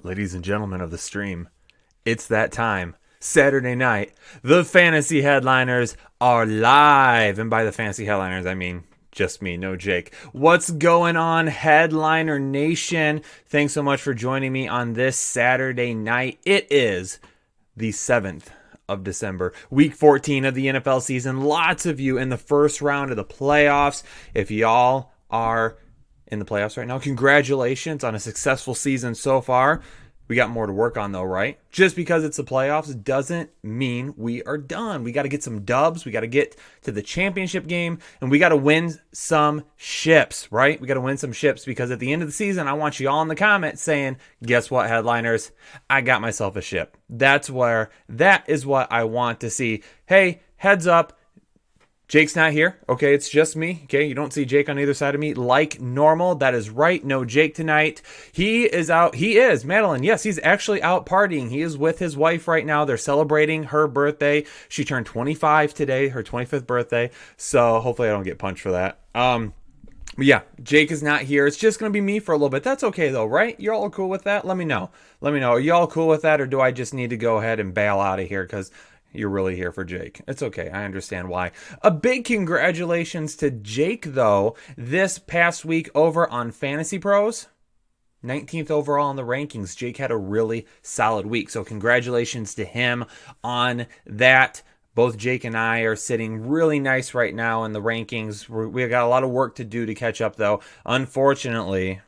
Ladies and gentlemen of the stream, it's that time. Saturday night, the fantasy headliners are live. And by the fantasy headliners, I mean just me, no Jake. What's going on, Headliner Nation? Thanks so much for joining me on this Saturday night. It is the 7th of December, week 14 of the NFL season. Lots of you in the first round of the playoffs. If y'all are in the playoffs right now, congratulations on a successful season so far. We got more to work on though, right? Just because it's the playoffs doesn't mean we are done. We got to get some dubs. We got to get to the championship game, and we got to win some ships, right? We got to win some ships because at the end of the season, I want you all in the comments saying, guess what, headliners? I got myself a ship. That is what I want to see. Hey, heads up. Jake's not here. Okay, it's just me. Okay, you don't see Jake on either side of me like normal. That is right. No Jake tonight. He is out. He is. Madeline, yes, he's actually out partying. He is with his wife right now. They're celebrating her birthday. She turned 25 today, her 25th birthday. So hopefully I don't get punched for that. But yeah, Jake is not here. It's just going to be me for a little bit. That's okay though, right? You're all cool with that? Let me know. Are you all cool with that, or do I just need to go ahead and bail out of here because you're really here for Jake? It's okay. I understand why. A big congratulations to Jake, though, this past week over on Fantasy Pros. 19th overall in the rankings. Jake had a really solid week. So congratulations to him on that. Both Jake and I are sitting really nice right now in the rankings. We got a lot of work to do to catch up, though. Unfortunately,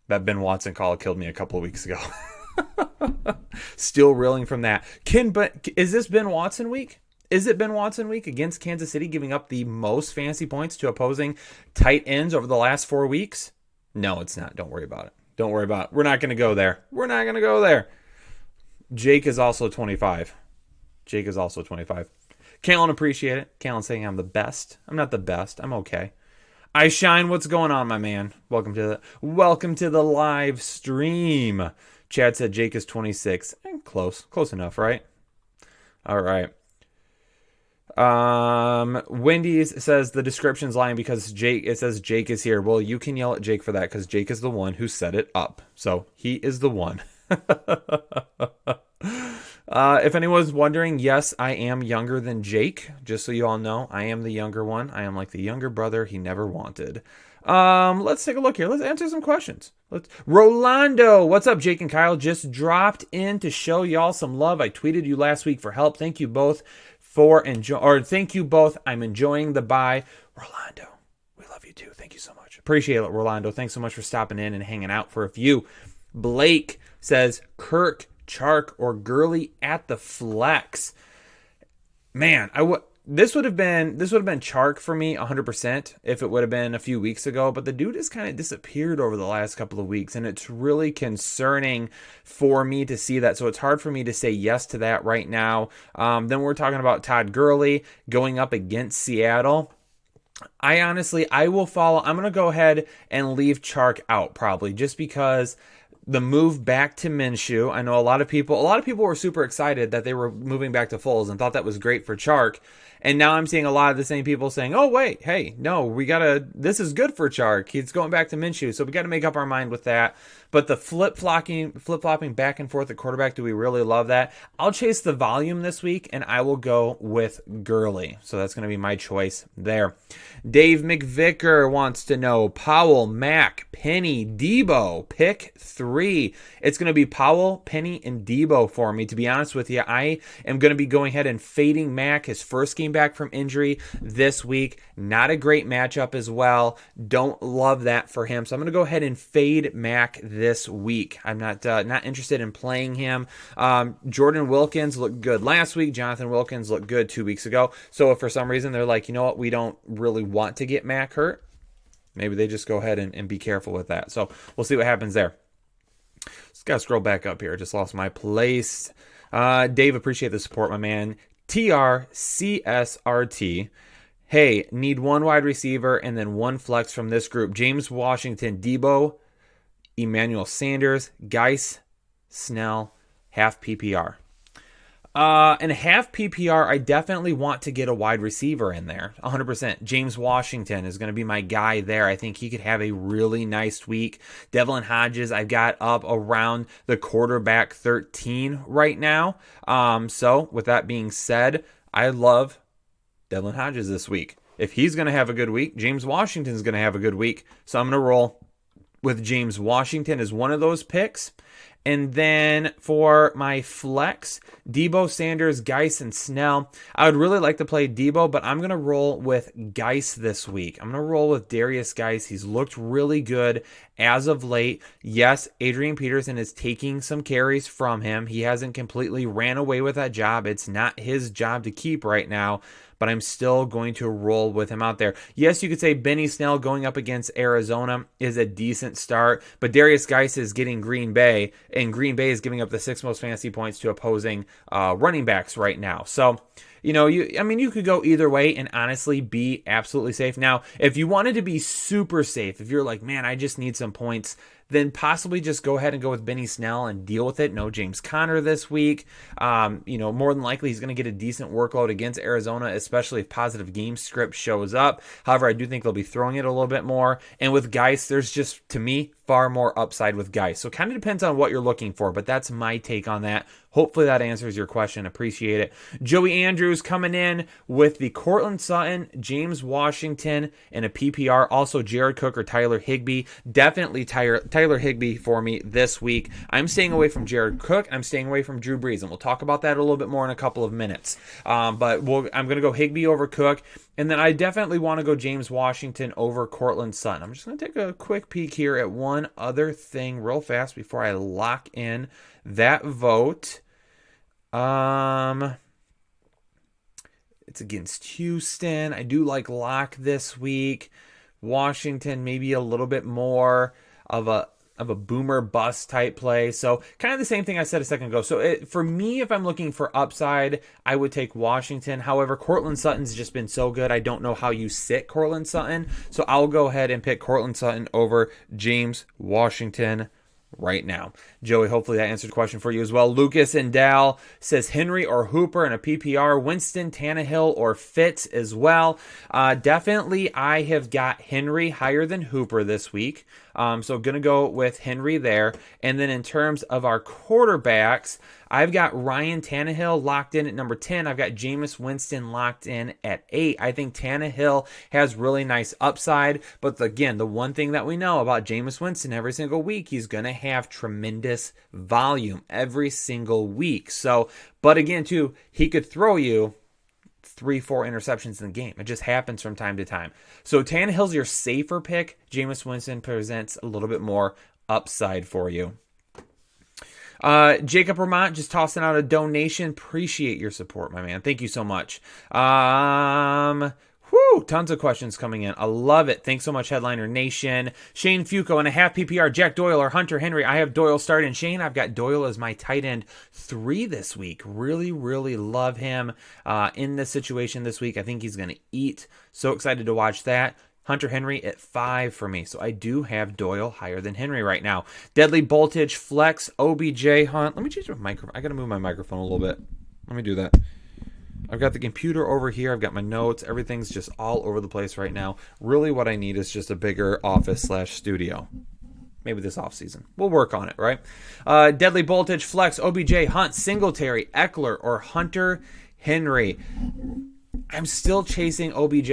that Ben Watson call killed me a couple of weeks ago. Still reeling from that. But is this Ben Watson week? Is it Ben Watson week against Kansas City, giving up the most fantasy points to opposing tight ends over the last 4 weeks? No, it's not. Don't worry about it. We're not going to go there. Jake is also 25. Kalen, appreciate it. Kalen saying I'm the best. I'm not the best. I'm okay. I shine. What's going on, my man? Welcome to the live stream. Chad said Jake is 26. Close enough, right? All right. Wendy's says the description's lying because it says Jake is here. Well, you can yell at Jake for that because Jake is the one who set it up. So he is the one. If anyone's wondering, yes, I am younger than Jake. Just so you all know, I am the younger one. I am like the younger brother he never wanted. Let's take a look here. Let's answer some questions. Rolando, what's up? Jake and Kyle just dropped in to show y'all some love. I tweeted you last week for help. Thank you both thank you both. I'm enjoying the buy. Rolando, we love you too. Thank you so much. Appreciate it, Rolando. Thanks so much for stopping in and hanging out for a few. Blake says Kirk, Chark, or Gurley at the flex. Man, this would have been Chark for me 100% if it would have been a few weeks ago, but the dude has kind of disappeared over the last couple of weeks, and it's really concerning for me to see that. So it's hard for me to say yes to that right now. Then we're talking about Todd Gurley going up against Seattle. I will follow. I'm going to go ahead and leave Chark out probably just because the move back to Minshew. I know a lot of people were super excited that they were moving back to Foles and thought that was great for Chark. And now I'm seeing a lot of the same people saying, oh, wait, hey, no, this is good for Chark. He's going back to Minshew. So we got to make up our mind with that. But the flip-flopping back and forth at quarterback, do we really love that? I'll chase the volume this week, and I will go with Gurley. So that's going to be my choice there. Dave McVicker wants to know Powell, Mack, Penny, Debo, pick 3. It's going to be Powell, Penny, and Debo for me. To be honest with you, I am going to be going ahead and fading Mack, his first game back from injury this week. Not a great matchup as well. Don't love that for him. So I'm going to go ahead and fade Mack this week. I'm not interested in playing him. Jordan Wilkins looked good last week. Jonathan Wilkins looked good 2 weeks ago. So if for some reason they're like, you know what, we don't really want to get Mack hurt, maybe they just go ahead and be careful with that. So we'll see what happens there. Just got to scroll back up here. Just lost my place. Dave, appreciate the support, my man. TRCSRT. Hey, need one wide receiver and then one flex from this group. James Washington, Debo, Emmanuel Sanders, Geis, Snell, half PPR. In half PPR, I definitely want to get a wide receiver in there. 100%. James Washington is going to be my guy there. I think he could have a really nice week. Devlin Hodges, I've got up around the quarterback 13 right now. So with that being said, I love Devlin Hodges this week. If he's going to have a good week, James Washington's going to have a good week. So I'm going to roll with James Washington as one of those picks. And then for my flex, Deebo, Sanders, Geis, and Snell. I would really like to play Deebo, but I'm going to roll with Geis this week. I'm going to roll with Darius Geis. He's looked really good as of late. Yes, Adrian Peterson is taking some carries from him. He hasn't completely ran away with that job. It's not his job to keep right now, but I'm still going to roll with him out there. Yes, you could say Benny Snell going up against Arizona is a decent start, but Darius Geis is getting Green Bay, and Green Bay is giving up the 6th most fantasy points to opposing running backs right now. So, you could go either way and honestly be absolutely safe. Now, if you wanted to be super safe, if you're like, man, I just need some points, then possibly just go ahead and go with Benny Snell and deal with it. No James Conner this week. More than likely he's going to get a decent workload against Arizona, especially if positive game script shows up. However, I do think they'll be throwing it a little bit more. And with Geis, there's just, to me, far more upside with Geis. So it kind of depends on what you're looking for, but that's my take on that. Hopefully that answers your question. Appreciate it. Joey Andrews coming in with the Courtland Sutton, James Washington, and a PPR. Also Jared Cook or Tyler Higbee. Definitely Tyler Higbee for me this week. I'm staying away from Jared Cook. I'm staying away from Drew Brees, and we'll talk about that a little bit more in a couple of minutes. I'm going to go Higbee over Cook, and then I definitely want to go James Washington over Courtland Sutton. I'm just going to take a quick peek here at one other thing real fast before I lock in that vote. It's against Houston. I do like Lock this week. Washington, maybe a little bit more of a boomer bust type play. So kind of the same thing I said a second ago. So for me, if I'm looking for upside, I would take Washington. However, Courtland Sutton's just been so good. I don't know how you sit Courtland Sutton. So I'll go ahead and pick Courtland Sutton over James Washington right now. Joey, hopefully that answered the question for you as well. Lucas and Dal says Henry or Hooper in a PPR. Winston, Tannehill, or Fitz as well. Definitely I have got Henry higher than Hooper this week. So going to go with Henry there. And then in terms of our quarterbacks, I've got Ryan Tannehill locked in at number 10. I've got Jameis Winston locked in at 8. I think Tannehill has really nice upside. But again, the one thing that we know about Jameis Winston every single week, he's going to have tremendous volume every single week. So, but again, too, he could throw you 3-4 interceptions in the game. It just happens from time to time. So Tannehill's your safer pick. Jameis Winston presents a little bit more upside for you. Jacob Vermont just tossing out a donation. Appreciate your support, my man. Thank you so much. Tons of questions coming in. I love it. Thanks so much, Headliner Nation. Shane Fuco in a half PPR. Jack Doyle or Hunter Henry. I have Doyle starting. Shane, I've got Doyle as my tight end 3 this week. Really, really love him in this situation this week. I think he's going to eat. So excited to watch that. Hunter Henry at 5 for me. So I do have Doyle higher than Henry right now. Deadly Voltage, Flex, OBJ, Hunt. Let me change my microphone. I got to move my microphone a little bit. Let me do that. I've got the computer over here. I've got my notes. Everything's just all over the place right now. Really what I need is just a bigger office/studio. Maybe this offseason. We'll work on it, right? Deadly Voltage, Flex, OBJ, Hunt, Singletary, Eckler, or Hunter Henry. I'm still chasing OBJ.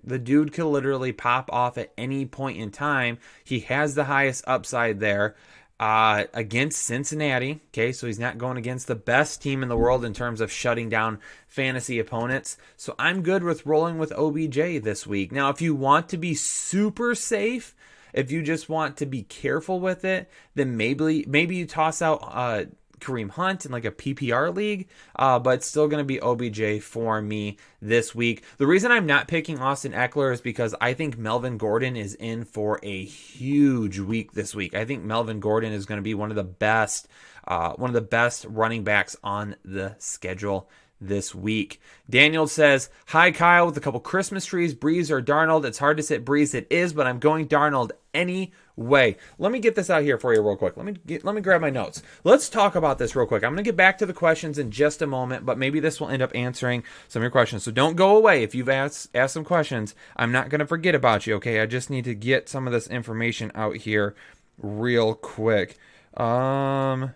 The dude can literally pop off at any point in time. He has the highest upside there against Cincinnati. Okay, so he's not going against the best team in the world in terms of shutting down fantasy opponents. So I'm good with rolling with OBJ this week. Now, if you want to be super safe, if you just want to be careful with it, then maybe you toss out Kareem Hunt in like a PPR league, but it's still going to be OBJ for me this week. The reason I'm not picking Austin Eckler is because I think Melvin Gordon is in for a huge week this week. I think Melvin Gordon is going to be one of the best running backs on the schedule this week. Daniel says, hi Kyle, with a couple Christmas trees, Breeze or Darnold. It's hard to sit Breeze. It is, but I'm going Darnold any way. Let me get this out here for you real quick. Let me grab my notes. Let's talk about this real quick. I'm going to get back to the questions in just a moment, but maybe this will end up answering some of your questions. So don't go away. If you've asked some questions, I'm not going to forget about you, okay? I just need to get some of this information out here real quick. And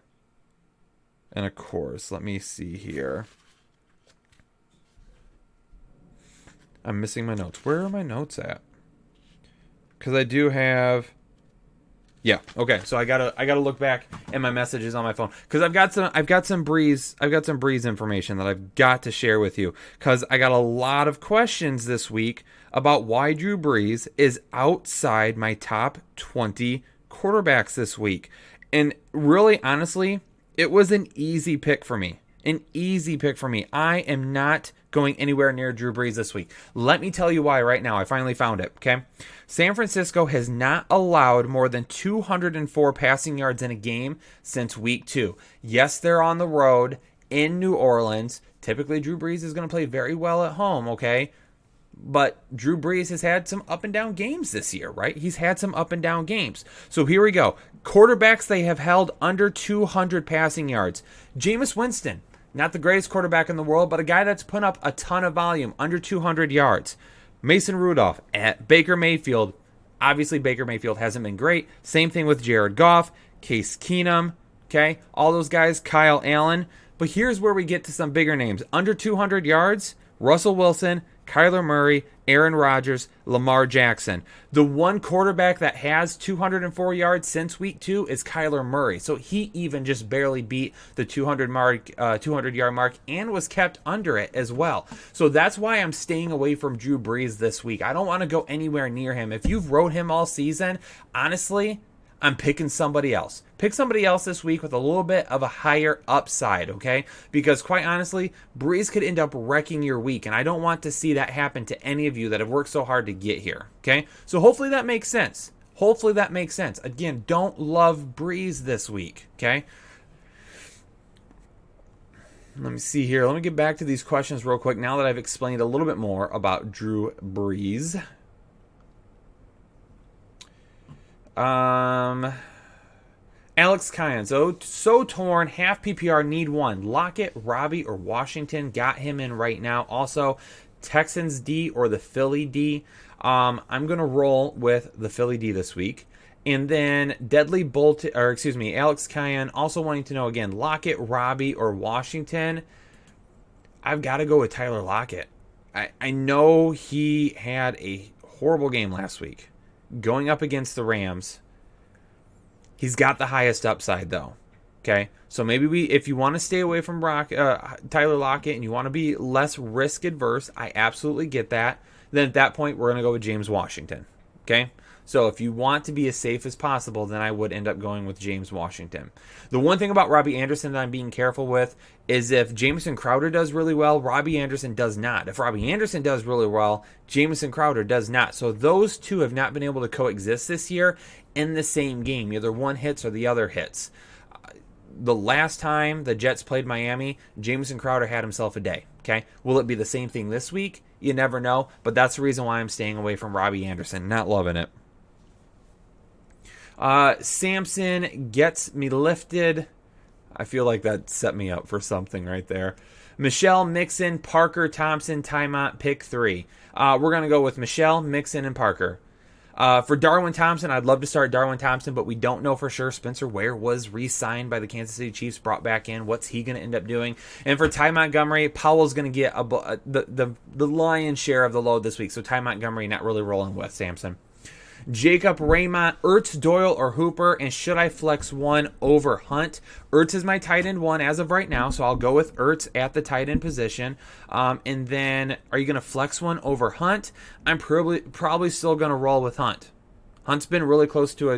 of course, let me see here. I'm missing my notes. Where are my notes at? Because I do have... Yeah. Okay. So I gotta look back at my messages on my phone because I've got some Breeze information that I've got to share with you because I got a lot of questions this week about why Drew Brees is outside my top 20 quarterbacks this week, and really, honestly, it was an easy pick for me. I am not going anywhere near Drew Brees this week. Let me tell you why right now. I finally found it, okay? San Francisco has not allowed more than 204 passing yards in a game since week 2. Yes, they're on the road in New Orleans. Typically, Drew Brees is going to play very well at home, okay? But Drew Brees has had some up and down games this year, right? He's had some up and down games. So here we go. Quarterbacks they have held under 200 passing yards. Jameis Winston. Not the greatest quarterback in the world, but a guy that's put up a ton of volume, under 200 yards. Mason Rudolph at Baker Mayfield. Obviously, Baker Mayfield hasn't been great. Same thing with Jared Goff, Case Keenum, okay? All those guys, Kyle Allen. But here's where we get to some bigger names. Under 200 yards, Russell Wilson, Kyler Murray, Aaron Rodgers, Lamar Jackson. The one quarterback that has 204 yards since week 2 is Kyler Murray. So he even just barely beat the 200-yard mark and was kept under it as well. So that's why I'm staying away from Drew Brees this week. I don't want to go anywhere near him. If you've rode him all season, honestly, I'm picking somebody else. Pick somebody else this week with a little bit of a higher upside, okay? Because quite honestly, Brees could end up wrecking your week, and I don't want to see that happen to any of you that have worked so hard to get here, okay? So hopefully that makes sense. Again, don't love Brees this week, okay? Let me see here. Let me get back to these questions real quick now that I've explained a little bit more about Drew Brees. Alex Kyan, so torn, half PPR, need one. Lockett, Robbie, or Washington. Got him in right now. Also, Texans D or the Philly D. I'm going to roll with the Philly D this week. And then Alex Kyan also wanting to know again, Lockett, Robbie, or Washington. I've got to go with Tyler Lockett. I know he had a horrible game last week going up against the Rams. He's got the highest upside, though. Okay, so maybe if you want to stay away from Tyler Lockett and you want to be less risk adverse, I absolutely get that. Then at that point, we're going to go with James Washington. Okay, so if you want to be as safe as possible, then I would end up going with James Washington. The one thing about Robbie Anderson that I'm being careful with is if Jamison Crowder does really well, Robbie Anderson does not. If Robbie Anderson does really well, Jamison Crowder does not. So those two have not been able to coexist this year in the same game. Either one hits or the other hits. The last time the Jets played Miami, Jamison Crowder had himself a day. Okay, will it be the same thing this week? You never know, but that's the reason why I'm staying away from Robbie Anderson. Not loving it. Samson gets me lifted. I feel like that set me up for something right there. Michelle, Mixon, Parker, Thompson, timeout, pick 3. We're going to go with Michelle, Mixon, and Parker. For Darwin Thompson, I'd love to start Darwin Thompson, but we don't know for sure. Spencer Ware was re-signed by the Kansas City Chiefs, brought back in. What's he going to end up doing? And for Ty Montgomery, Powell's going to get the lion's share of the load this week. So Ty Montgomery not really rolling with Samson. Jacob Raymond, Ertz, Doyle, or Hooper, and should I flex one over Hunt? Ertz is my tight end 1 as of right now, so I'll go with Ertz at the tight end position. And then, are you going to flex one over Hunt? I'm probably still going to roll with Hunt. Hunt's been really close to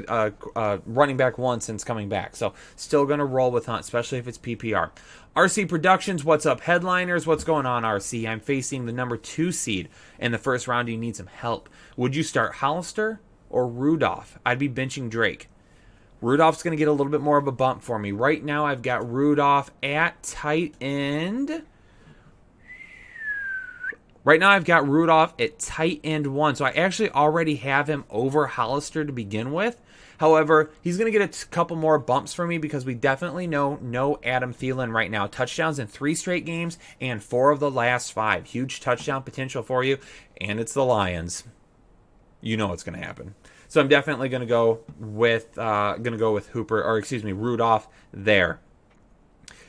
a running back 1 since coming back, so still going to roll with Hunt, especially if it's PPR. RC Productions, what's up? Headliners, what's going on, RC? I'm facing the number 2 seed in the first round. Do you need some help? Would you start Hollister or Rudolph? I'd be benching Drake. Rudolph's going to get a little bit more of a bump for me. Right now, I've got Rudolph at tight end Right now, I've got Rudolph at tight end 1, so I actually already have him over Hollister to begin with. However, he's going to get a couple more bumps for me because we definitely know no Adam Thielen right now. Touchdowns in 3 straight games and 4 of the last 5. Huge touchdown potential for you, and it's the Lions. You know what's going to happen. So I'm definitely going to go with Rudolph there.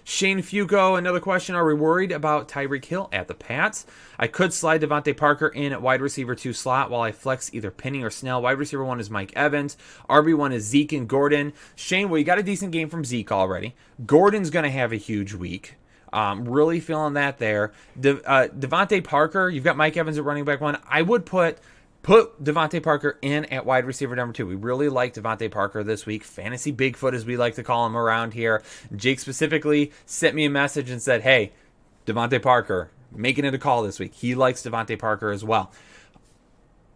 Shane Fuco, another question. Are we worried about Tyreek Hill at the Pats? I could slide Devontae Parker in at wide receiver 2 slot while I flex either Penny or Snell. Wide receiver 1 is Mike Evans. RB1 is Zeke and Gordon. Shane, well, you got a decent game from Zeke already. Gordon's going to have a huge week. Really feeling that there. Devontae Parker, you've got Mike Evans at running back 1. I would put Devontae Parker in at wide receiver number 2. We really like Devontae Parker this week. Fantasy Bigfoot, as we like to call him around here. Jake specifically sent me a message and said, hey, Devontae Parker, making it a call this week. He likes Devontae Parker as well.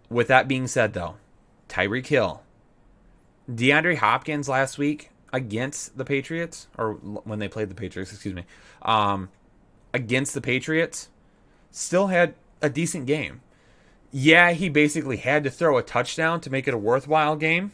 With that being said, though, Tyreek Hill, DeAndre Hopkins last week against the Patriots, or when they played the Patriots, against the Patriots, still had a decent game. Yeah, he basically had to throw a touchdown to make it a worthwhile game,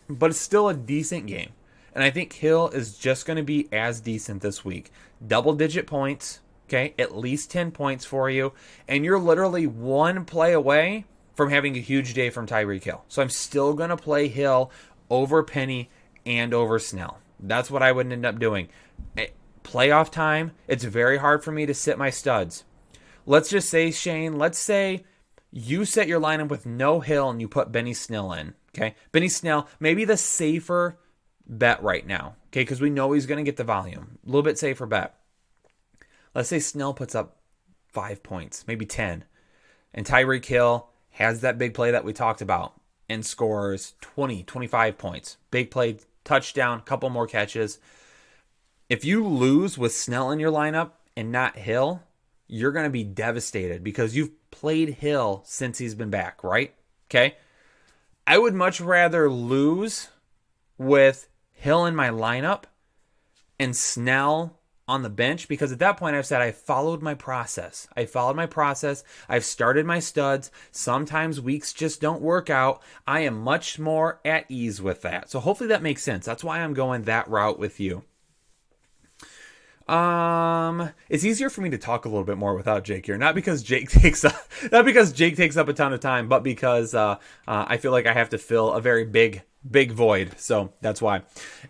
but it's still a decent game. And I think Hill is just going to be as decent this week. Double-digit points, okay, at least 10 points for you, and you're literally one play away from having a huge day from Tyreek Hill. So I'm still going to play Hill over Penny and over Snell. That's what I would end up doing. Playoff time, it's very hard for me to sit my studs. Let's just say, Shane, let's say you set your lineup with no Hill and you put Benny Snell in, okay? Benny Snell, maybe the safer bet right now, okay? Because we know he's going to get the volume. A little bit safer bet. Let's say Snell puts up 5 points, maybe 10. And Tyreek Hill has that big play that we talked about and scores 20, 25 points. Big play, touchdown, couple more catches. If you lose with Snell in your lineup and not Hill, you're going to be devastated because you've played Hill since he's been back, right? Okay? I would much rather lose with Hill in my lineup and Snell on the bench because at that point I've said I followed my process. I've started my studs. Sometimes weeks just don't work out. I am much more at ease with that. So hopefully that makes sense. That's why I'm going that route with you. It's easier for me to talk a little bit more without Jake here. Not because Jake takes up a ton of time, but because I feel like I have to fill a very big void. So that's why.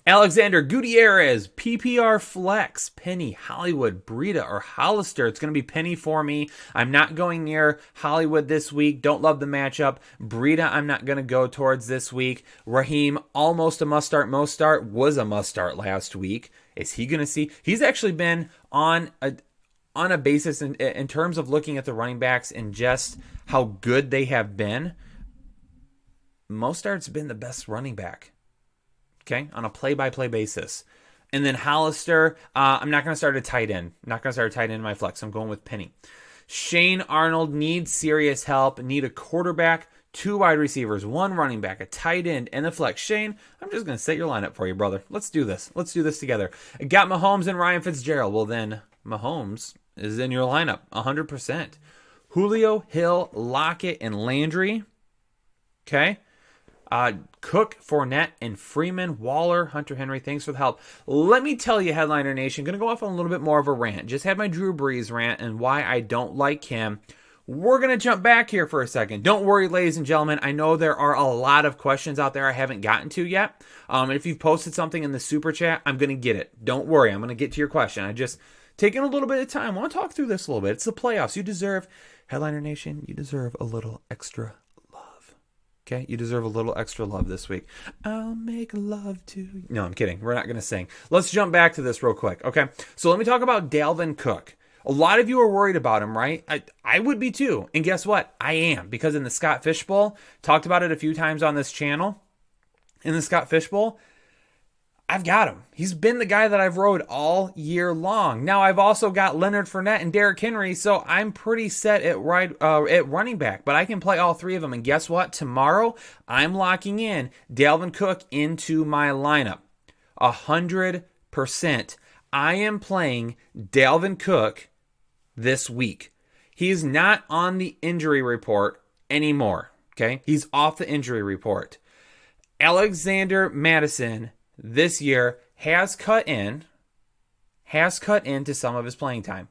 Alexander Gutierrez, PPR flex, Penny, Hollywood, Breida, or Hollister. It's going to be Penny for me. I'm not going near Hollywood this week. Don't love the matchup. Breida, I'm not going to go towards this week. Raheem, almost a must start. Was a must start last week. Is he going to see? He's actually been on a basis in terms of looking at the running backs and just how good they have been. Mostert's been the best running back, okay, on a play-by-play basis. And then Hollister, I'm not going to start a tight end. I'm not going to start a tight end in my flex. I'm going with Penny. Shane Arnold needs serious help. Need a quarterback, 2 wide receivers, 1 running back, a tight end, and a flex. Shane, I'm just going to set your lineup for you, brother. Let's do this. Let's do this together. I got Mahomes and Ryan Fitzgerald. Well, then Mahomes is in your lineup, 100%. Julio, Hill, Lockett, and Landry. Okay. Cook, Fournette, and Freeman, Waller, Hunter Henry. Thanks for the help. Let me tell you, Headliner Nation, going to go off on a little bit more of a rant. Just had my Drew Brees rant and why I don't like him. We're going to jump back here for a second. Don't worry, ladies and gentlemen. I know there are a lot of questions out there I haven't gotten to yet. And if you've posted something in the super chat, I'm going to get it. Don't worry. I'm going to get to your question. I just taking a little bit of time. I want to talk through this a little bit. It's the playoffs. You deserve, Headliner Nation, you deserve a little extra love. Okay? You deserve a little extra love this week. I'll make love to you. No, I'm kidding. We're not going to sing. Let's jump back to this real quick. Okay? So let me talk about Dalvin Cook. A lot of you are worried about him, right? I would be too. And guess what? I am. Because in the Scott Fish Bowl, talked about it a few times on this channel. In the Scott Fish Bowl, I've got him. He's been the guy that I've rode all year long. Now, I've also got Leonard Fournette and Derrick Henry, so I'm pretty set at running back. But I can play all 3 of them. And guess what? Tomorrow, I'm locking in Dalvin Cook into my lineup. 100%. I am playing Dalvin Cook this week. He's not on the injury report anymore. Okay? He's off the injury report. Alexander Mattison this year has cut into some of his playing time.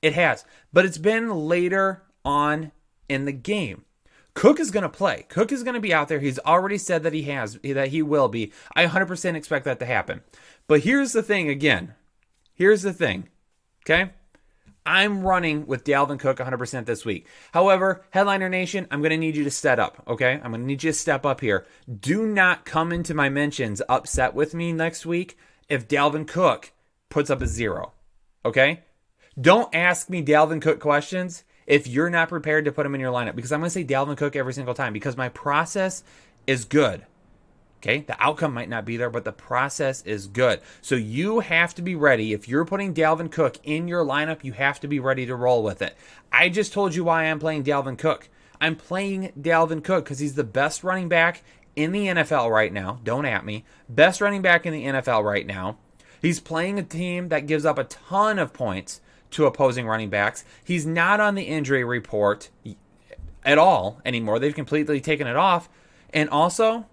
It has. But it's been later on in the game. Cook is going to play. Cook is going to be out there. He's already said that he will be. I 100% expect that to happen. But here's the thing again. Here's the thing. Okay? I'm running with Dalvin Cook 100% this week. However, Headliner Nation, I'm going to need you to step up, okay? I'm going to need you to step up here. Do not come into my mentions upset with me next week if Dalvin Cook puts up a 0, okay? Don't ask me Dalvin Cook questions if you're not prepared to put him in your lineup, because I'm going to say Dalvin Cook every single time because my process is good. Okay, the outcome might not be there, but the process is good. So you have to be ready. If you're putting Dalvin Cook in your lineup, you have to be ready to roll with it. I just told you why I'm playing Dalvin Cook. I'm playing Dalvin Cook because he's the best running back in the NFL right now. Don't at me. Best running back in the NFL right now. He's playing a team that gives up a ton of points to opposing running backs. He's not on the injury report at all anymore. They've completely taken it off. And also,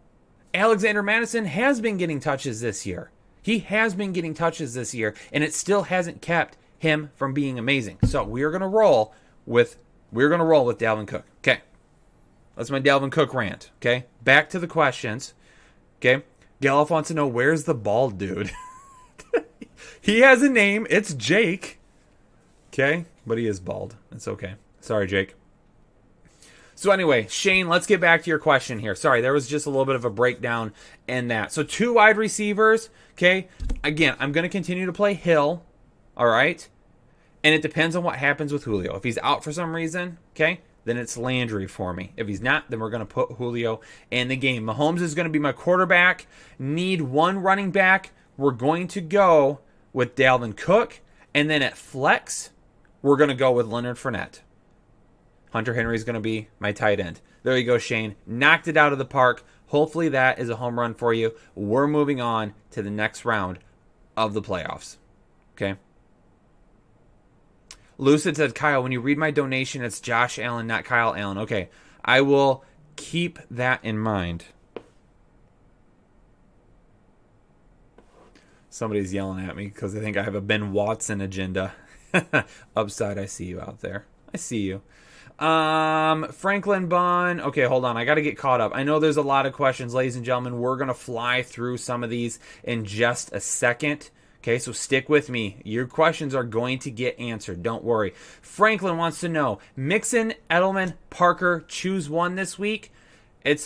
Alexander Mattison has been getting touches this year. He has been getting touches this year, and it still hasn't kept him from being amazing. So we're gonna roll with Dalvin Cook. Okay, that's my Dalvin Cook rant. Okay, back to the questions. Okay, Gallup wants to know, where's the bald dude? He has a name. It's Jake. Okay, but he is bald. It's okay. Sorry, Jake. So anyway, Shane, let's get back to your question here. Sorry, there was just a little bit of a breakdown in that. So 2 wide receivers, okay? Again, I'm going to continue to play Hill, all right? And it depends on what happens with Julio. If he's out for some reason, okay, then it's Landry for me. If he's not, then we're going to put Julio in the game. Mahomes is going to be my quarterback. Need one running back. We're going to go with Dalvin Cook. And then at flex, we're going to go with Leonard Fournette. Hunter Henry is going to be my tight end. There you go, Shane. Knocked it out of the park. Hopefully that is a home run for you. We're moving on to the next round of the playoffs. Okay? Lucid said, Kyle, when you read my donation, it's Josh Allen, not Kyle Allen. Okay. I will keep that in mind. Somebody's yelling at me because I think I have a Ben Watson agenda. Upside, I see you out there. I see you. Franklin Bond. Okay, hold on. I got to get caught up. I know there's a lot of questions, ladies and gentlemen. We're going to fly through some of these in just a second. Okay, so stick with me. Your questions are going to get answered. Don't worry. Franklin wants to know, Mixon, Edelman, Parker, choose one this week. I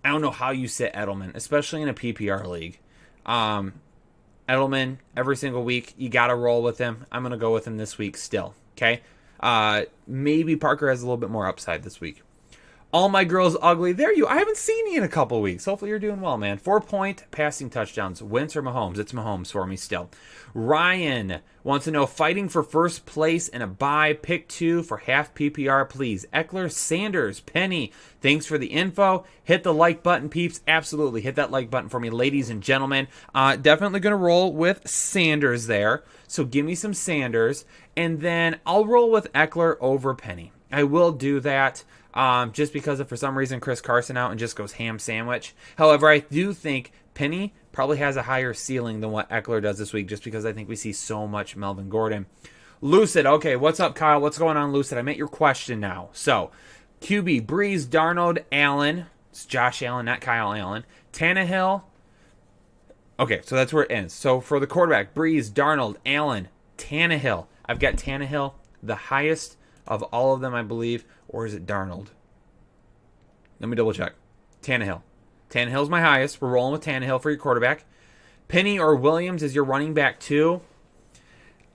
don't know how you sit Edelman, especially in a PPR league. Edelman, every single week, you got to roll with him. I'm going to go with him this week still. Okay? Maybe Parker has a little bit more upside this week. All my girls ugly. I haven't seen you in a couple weeks. Hopefully you're doing well, man. 4-point passing touchdowns. Wentz or Mahomes? It's Mahomes for me still. Ryan wants to know, fighting for first place in a bye. Pick 2 for half PPR, please. Eckler, Sanders, Penny. Thanks for the info. Hit the like button, peeps. Absolutely. Hit that like button for me, ladies and gentlemen. Definitely going to roll with Sanders there. So give me some Sanders. And then I'll roll with Eckler over Penny. I will do that. Just because if for some reason Chris Carson out and just goes ham sandwich. However, I do think Penny probably has a higher ceiling than what Eckler does this week, just because I think we see so much Melvin Gordon. Lucid, okay, what's up, Kyle? What's going on, Lucid? I meant your question now. So, QB, Breeze, Darnold, Allen. It's Josh Allen, not Kyle Allen. Tannehill. Okay, so that's where it ends. So for the quarterback, Breeze, Darnold, Allen, Tannehill. I've got Tannehill, the highest of all of them, I believe. Or is it Darnold? Let me double check. Tannehill. Tannehill's my highest. We're rolling with Tannehill for your quarterback. Penny or Williams is your running back too.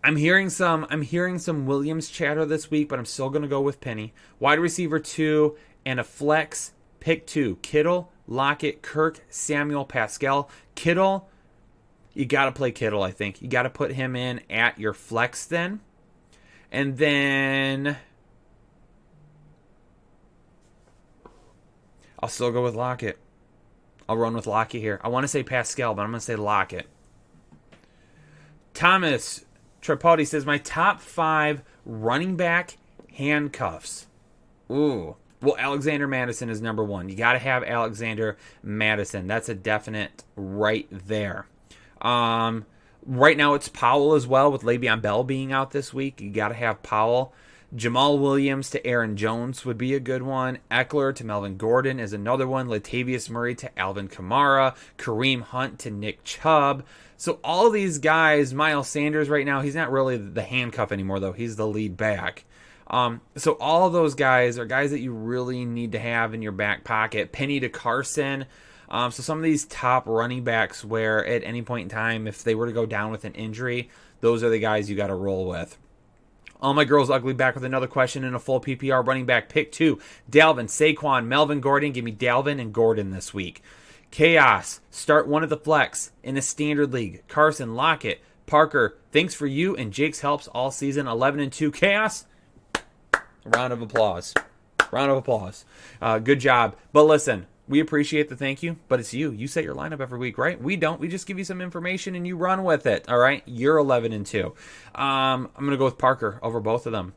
I'm hearing some Williams chatter this week, but I'm still going to go with Penny. Wide receiver 2 and a flex. Pick 2. Kittle, Lockett, Kirk, Samuel, Pascal. Kittle, you got to play Kittle, I think. You got to put him in at your flex then. And then I'll still go with Lockett. I'll run with Lockett here. I want to say Pascal, but I'm going to say Lockett. Thomas Tripodi says, my top 5 running back handcuffs. Ooh. Well, Alexander Madison is number one. You got to have Alexander Madison. That's a definite right there. Right now it's Powell as well, with Le'Veon Bell being out this week. You got to have Powell. Jamal Williams to Aaron Jones would be a good one. Eckler to Melvin Gordon is another one. Latavius Murray to Alvin Kamara. Kareem Hunt to Nick Chubb. So all of these guys, Miles Sanders right now, he's not really the handcuff anymore, though. He's the lead back. So all of those guys are guys that you really need to have in your back pocket. Penny to Carson. So some of these top running backs where at any point in time, if they were to go down with an injury, those are the guys you got to roll with. All My Girls Ugly back with another question in a full PPR running back pick 2. Dalvin, Saquon, Melvin Gordon. Give me Dalvin and Gordon this week. Chaos, start one of the flex in a standard league. Carson, Lockett, Parker, thanks for you and Jake's helps all season. 11-2. Chaos, round of applause. Round of applause. Good job. But listen, we appreciate the thank you, but it's you. You set your lineup every week, right? We don't. We just give you some information and you run with it, all right? You're 11-2. I'm going to go with Parker over both of them.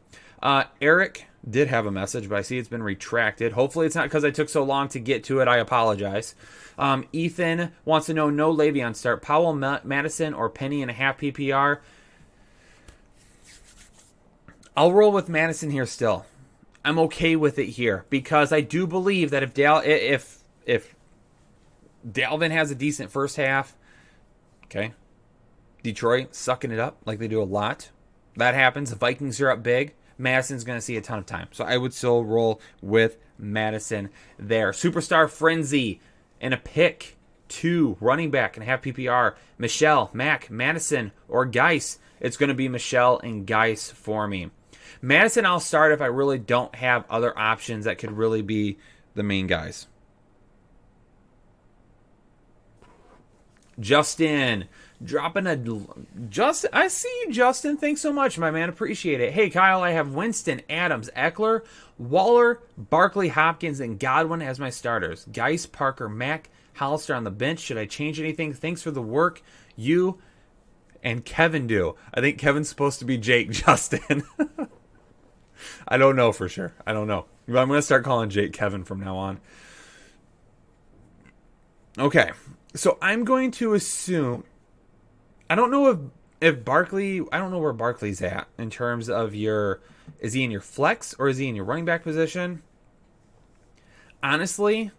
Eric did have a message, but I see it's been retracted. Hopefully it's not because I took so long to get to it. I apologize. Ethan wants to know, no Le'Veon start. Powell, Madison, or Penny in a half PPR. I'll roll with Madison here still. I'm okay with it here because I do believe that if Dalvin has a decent first half, okay, Detroit sucking it up like they do a lot. That happens. The Vikings are up big. Madison's going to see a ton of time. So I would still roll with Madison there. Superstar Frenzy and a pick 2 running back and a half PPR. Michelle, Mac, Madison, or Geis. It's going to be Michelle and Geis for me. Madison I'll start if I really don't have other options that could really be the main guys. Justin, dropping a... Justin, I see you, Justin. Thanks so much, my man. Appreciate it. Hey, Kyle, I have Winston, Adams, Eckler, Waller, Barkley, Hopkins, and Godwin as my starters. Geis, Parker, Mack, Hollister on the bench. Should I change anything? Thanks for the work you and Kevin do. I think Kevin's supposed to be Jake, Justin. I don't know for sure. I don't know. But I'm going to start calling Jake Kevin from now on. Okay. So I'm going to assume... I don't know if Barkley... I don't know where Barkley's at in terms of your... Is he in your flex or is he in your running back position? Honestly,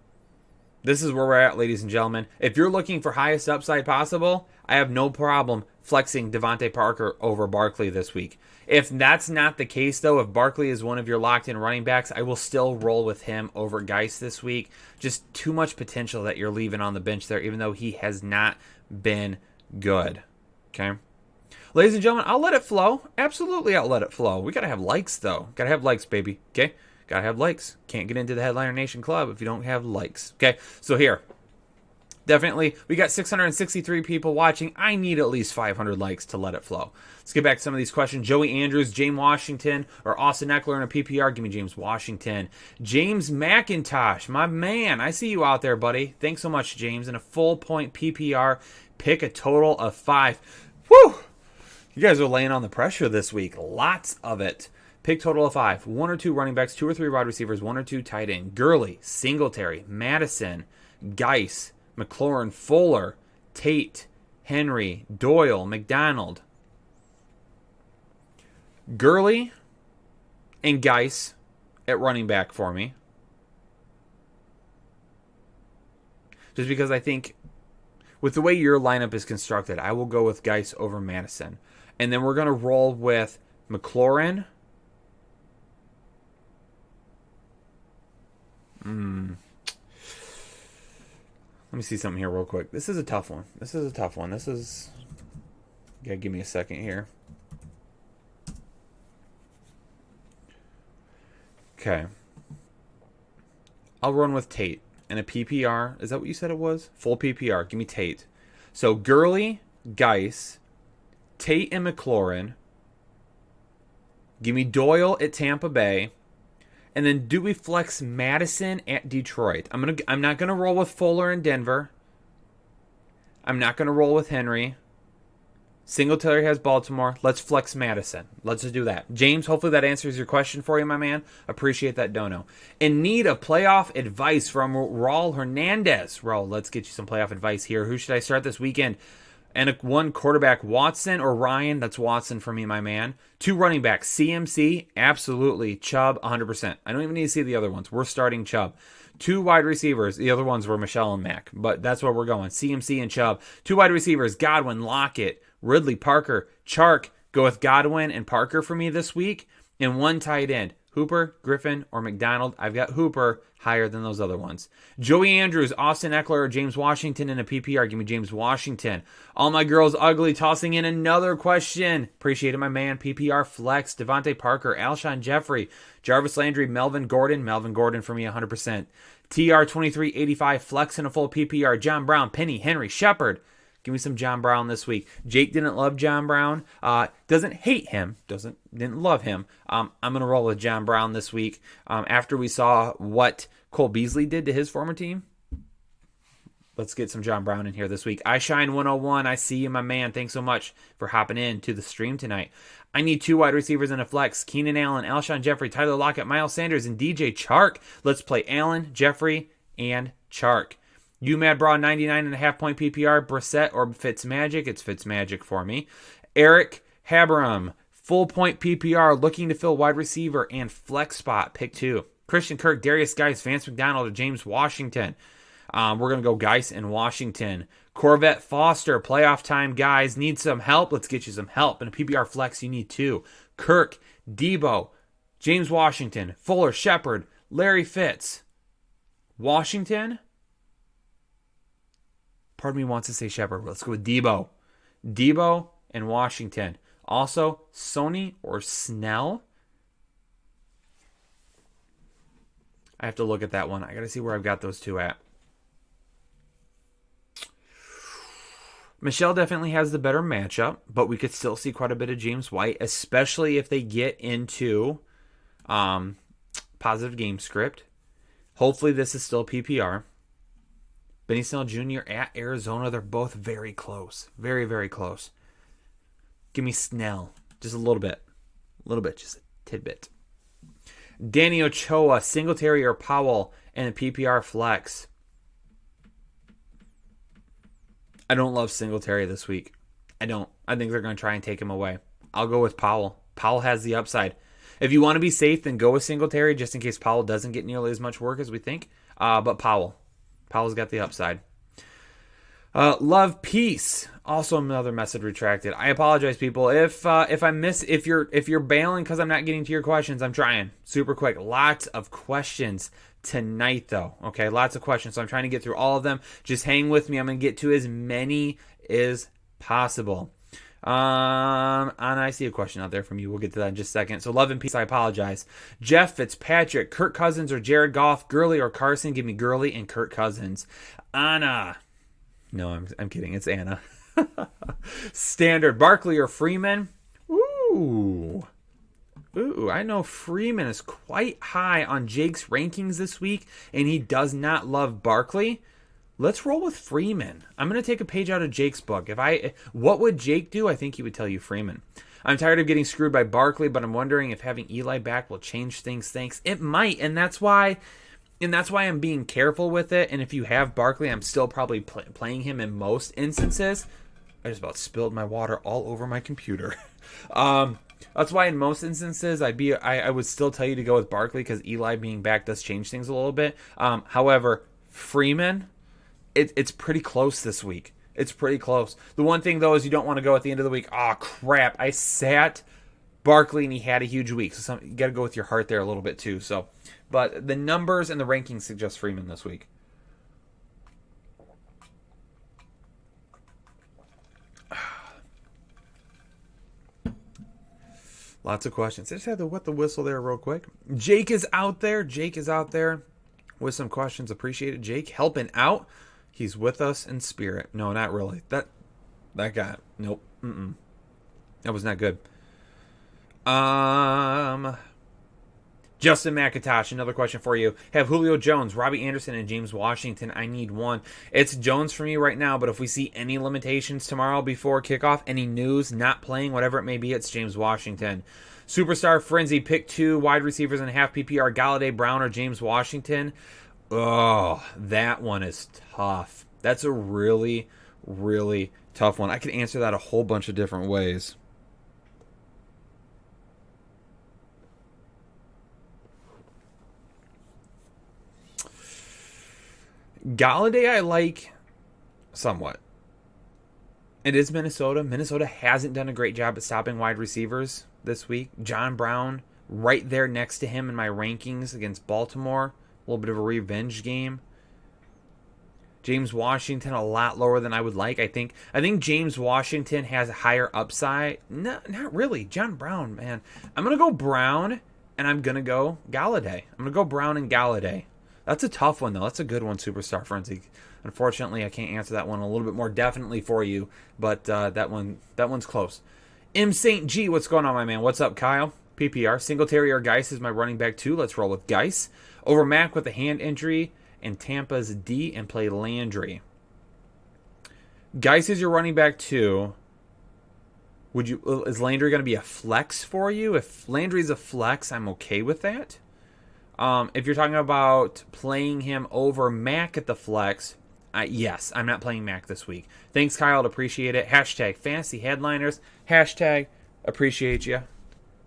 this is where we're at, ladies and gentlemen. If you're looking for highest upside possible, I have no problem flexing Devontae Parker over Barkley this week. If that's not the case, though, if Barkley is one of your locked-in running backs, I will still roll with him over Geis this week. Just too much potential that you're leaving on the bench there, even though he has not been good. Okay? Ladies and gentlemen, I'll let it flow. Absolutely, I'll let it flow. We got to have likes, though. Got to have likes, baby. Okay? Got to have likes. Can't get into the Headliner Nation Club if you don't have likes. Okay? So here. Definitely, we got 663 people watching. I need at least 500 likes to let it flow. Let's get back to some of these questions. Joey Andrews, James Washington, or Austin Eckler in a PPR. Give me James Washington. James McIntosh, my man. I see you out there, buddy. Thanks so much, James. In a full point PPR, pick a total of 5. Whew! You guys are laying on the pressure this week. Lots of it. Pick total of 5. 1 or 2 running backs, 2 or 3 wide receivers, 1 or 2 tight end. Gurley, Singletary, Madison, Geis, McLaurin, Fuller, Tate, Henry, Doyle, McDonald. Gurley and Geis at running back for me. Just because I think with the way your lineup is constructed, I will go with Geis over Madison. And then we're going to roll with McLaurin. Let me see something here real quick. This is a tough one. You gotta give me a second here. Okay. I'll run with Tate. And a PPR. Is that what you said it was? Full PPR. Give me Tate. So Gurley, Geis, Tate and McLaurin. Give me Doyle at Tampa Bay. And then do we flex Madison at Detroit? I'm not gonna roll with Fuller in Denver. I'm not gonna roll with Henry. Singletary has Baltimore. Let's flex Madison. Let's just do that. James, hopefully that answers your question for you, my man. Appreciate that dono. In need of playoff advice from Raul Hernandez. Raul, let's get you some playoff advice here. Who should I start this weekend? And one quarterback, Watson or Ryan? That's Watson for me, my man. 2 running backs, CMC, absolutely. Chubb, 100%. I don't even need to see the other ones. We're starting Chubb. 2 wide receivers. The other ones were Michelle and Mack, but that's where we're going. CMC and Chubb. 2 wide receivers, Godwin, Lockett, Ridley, Parker, Chark. Go with Godwin and Parker for me this week. And 1 tight end, Hooper, Griffin, or McDonald. I've got Hooper higher than those other ones. Joey Andrews, Austin Eckler, or James Washington in a PPR. Give me James Washington. All my girls ugly, tossing in another question. Appreciate it, my man. PPR flex, Devontae Parker, Alshon Jeffrey, Jarvis Landry, Melvin Gordon. Melvin Gordon for me 100%. TR2385 flex in a full PPR. John Brown, Penny, Henry, Shepard. Give me some John Brown this week. Jake didn't love John Brown. Doesn't hate him. Didn't love him. I'm going to roll with John Brown this week. After we saw what Cole Beasley did to his former team, let's get some John Brown in here this week. I Shine 101. I see you, my man. Thanks so much for hopping in to the stream tonight. I need 2 wide receivers in a flex. Keenan Allen, Alshon Jeffrey, Tyler Lockett, Miles Sanders, and DJ Chark. Let's play Allen, Jeffrey, and Chark. UMad Bra 99.5 point PPR, Brissett or Fitzmagic. It's Fitzmagic for me. Eric Haberam, full point PPR, looking to fill wide receiver and flex spot. Pick 2. Christian Kirk, Darius Geis, Vance McDonald, or James Washington. We're going to go Geis and Washington. Corvette Foster, playoff time, guys. Need some help? Let's get you some help. In a PPR flex, you need 2. Kirk, Debo, James Washington, Fuller, Shepard, Larry Fitz. Washington? Part of me wants to say Shepard. Let's go with Debo. Debo and Washington. Also, Sony or Snell. I have to look at that one. I got to see where I've got those 2 at. Michelle definitely has the better matchup, but we could still see quite a bit of James White, especially if they get into positive game script. Hopefully this is still PPR. Benny Snell Jr. at Arizona. They're both very close. Very, very close. Give me Snell. Just a little bit. Just a tidbit. Danny Ochoa, Singletary or Powell, and a PPR flex. I don't love Singletary this week. I don't. I think they're going to try and take him away. I'll go with Powell. Powell has the upside. If you want to be safe, then go with Singletary just in case Powell doesn't get nearly as much work as we think. But Powell's got the upside. Love peace. Also another message retracted. I apologize, people. If I miss, if you're bailing because I'm not getting to your questions, I'm trying super quick. Lots of questions tonight, though. Okay, lots of questions. So I'm trying to get through all of them. Just hang with me. I'm gonna get to as many as possible. And I see a question out there from you. We'll get to that in just a second. So love and peace. I apologize. Jeff Fitzpatrick, Kirk Cousins or Jared Goff, Gurley or Carson. Give me Gurley and Kirk Cousins. Anna. No, I'm kidding. It's Anna. Standard. Barkley or Freeman. Ooh, I know Freeman is quite high on Jake's rankings this week, and he does not love Barkley. Let's roll with Freeman. I'm going to take a page out of Jake's book. What would Jake do? I think he would tell you Freeman. I'm tired of getting screwed by Barkley, but I'm wondering if having Eli back will change things. Thanks. It might, and that's why I'm being careful with it. And if you have Barkley, I'm still probably playing him in most instances. I just about spilled my water all over my computer. That's why in most instances I would still tell you to go with Barkley because Eli being back does change things a little bit. However, Freeman, it's pretty close this week. It's pretty close. The one thing, though, is you don't want to go at the end of the week, oh, crap, I sat Barkley and he had a huge week. So you got to go with your heart there a little bit, too. But the numbers and the rankings suggest Freeman this week. Lots of questions. I just had to wet the whistle there real quick. Jake is out there. With some questions. Appreciate it. Jake helping out. He's with us in spirit. No, not really. That guy. Nope. That was not good. Justin McIntosh, another question for you. Have Julio Jones, Robbie Anderson, and James Washington. I need one. It's Jones for me right now, but if we see any limitations tomorrow before kickoff, any news, not playing, whatever it may be, it's James Washington. Superstar Frenzy, pick 2 wide receivers in half PPR, Galladay, Brown, or James Washington. Oh, that one is tough. That's a really, really tough one. I could answer that a whole bunch of different ways. Galladay I like somewhat. It is Minnesota. Minnesota hasn't done a great job at stopping wide receivers this week. John Brown right there next to him in my rankings against Baltimore. A little bit of a revenge game. James Washington a lot lower than I would like. I think James Washington has a higher upside. No, not really. John Brown, man. I'm going to go Brown and I'm going to go Galladay. I'm going to go Brown and Galladay. That's a tough one, though. That's a good one, Superstar Frenzy. Unfortunately, I can't answer that one a little bit more definitely for you, but that one's close. M. St. G, what's going on, my man? What's up, Kyle? PPR. Singletary or Geis is my running back 2. Let's roll with Geis. Over Mac with a hand injury and Tampa's D and play Landry. Geis is your running back 2. Is Landry going to be a flex for you? If Landry's a flex, I'm okay with that. If you're talking about playing him over Mac at the flex, yes, I'm not playing Mac this week. Thanks, Kyle. Appreciate it. Hashtag fantasy headliners. Hashtag appreciate you.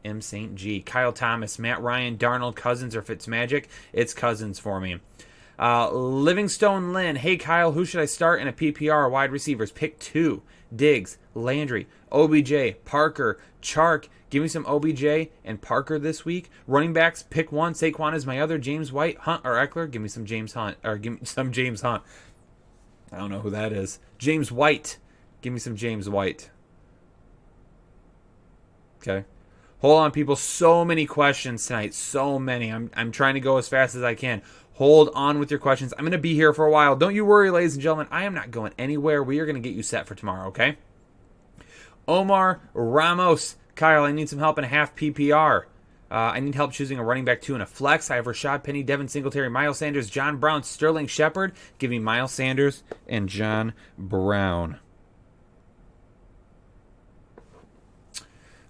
M. St. G. Kyle Thomas, Matt Ryan, Darnold, Cousins, or Fitzmagic. It's Cousins for me. Livingstone Lynn. Hey, Kyle, who should I start in a PPR wide receivers? Pick 2. Diggs, Landry, OBJ, Parker, Chark. Give me some OBJ and Parker this week. Running backs, pick 1. Saquon is my other. James White, Hunt, or Eckler. Give me some James Hunt. Or give me some James Hunt. I don't know who that is. James White. Give me some James White. Okay. Hold on, people. So many questions tonight. So many. I'm trying to go as fast as I can. Hold on with your questions. I'm going to be here for a while. Don't you worry, ladies and gentlemen. I am not going anywhere. We are going to get you set for tomorrow, okay? Omar Ramos. Kyle, I need some help in a half PPR. I need help choosing a running back 2 in a flex. I have Rashad Penny, Devin Singletary, Miles Sanders, John Brown, Sterling Shepard. Give me Miles Sanders and John Brown.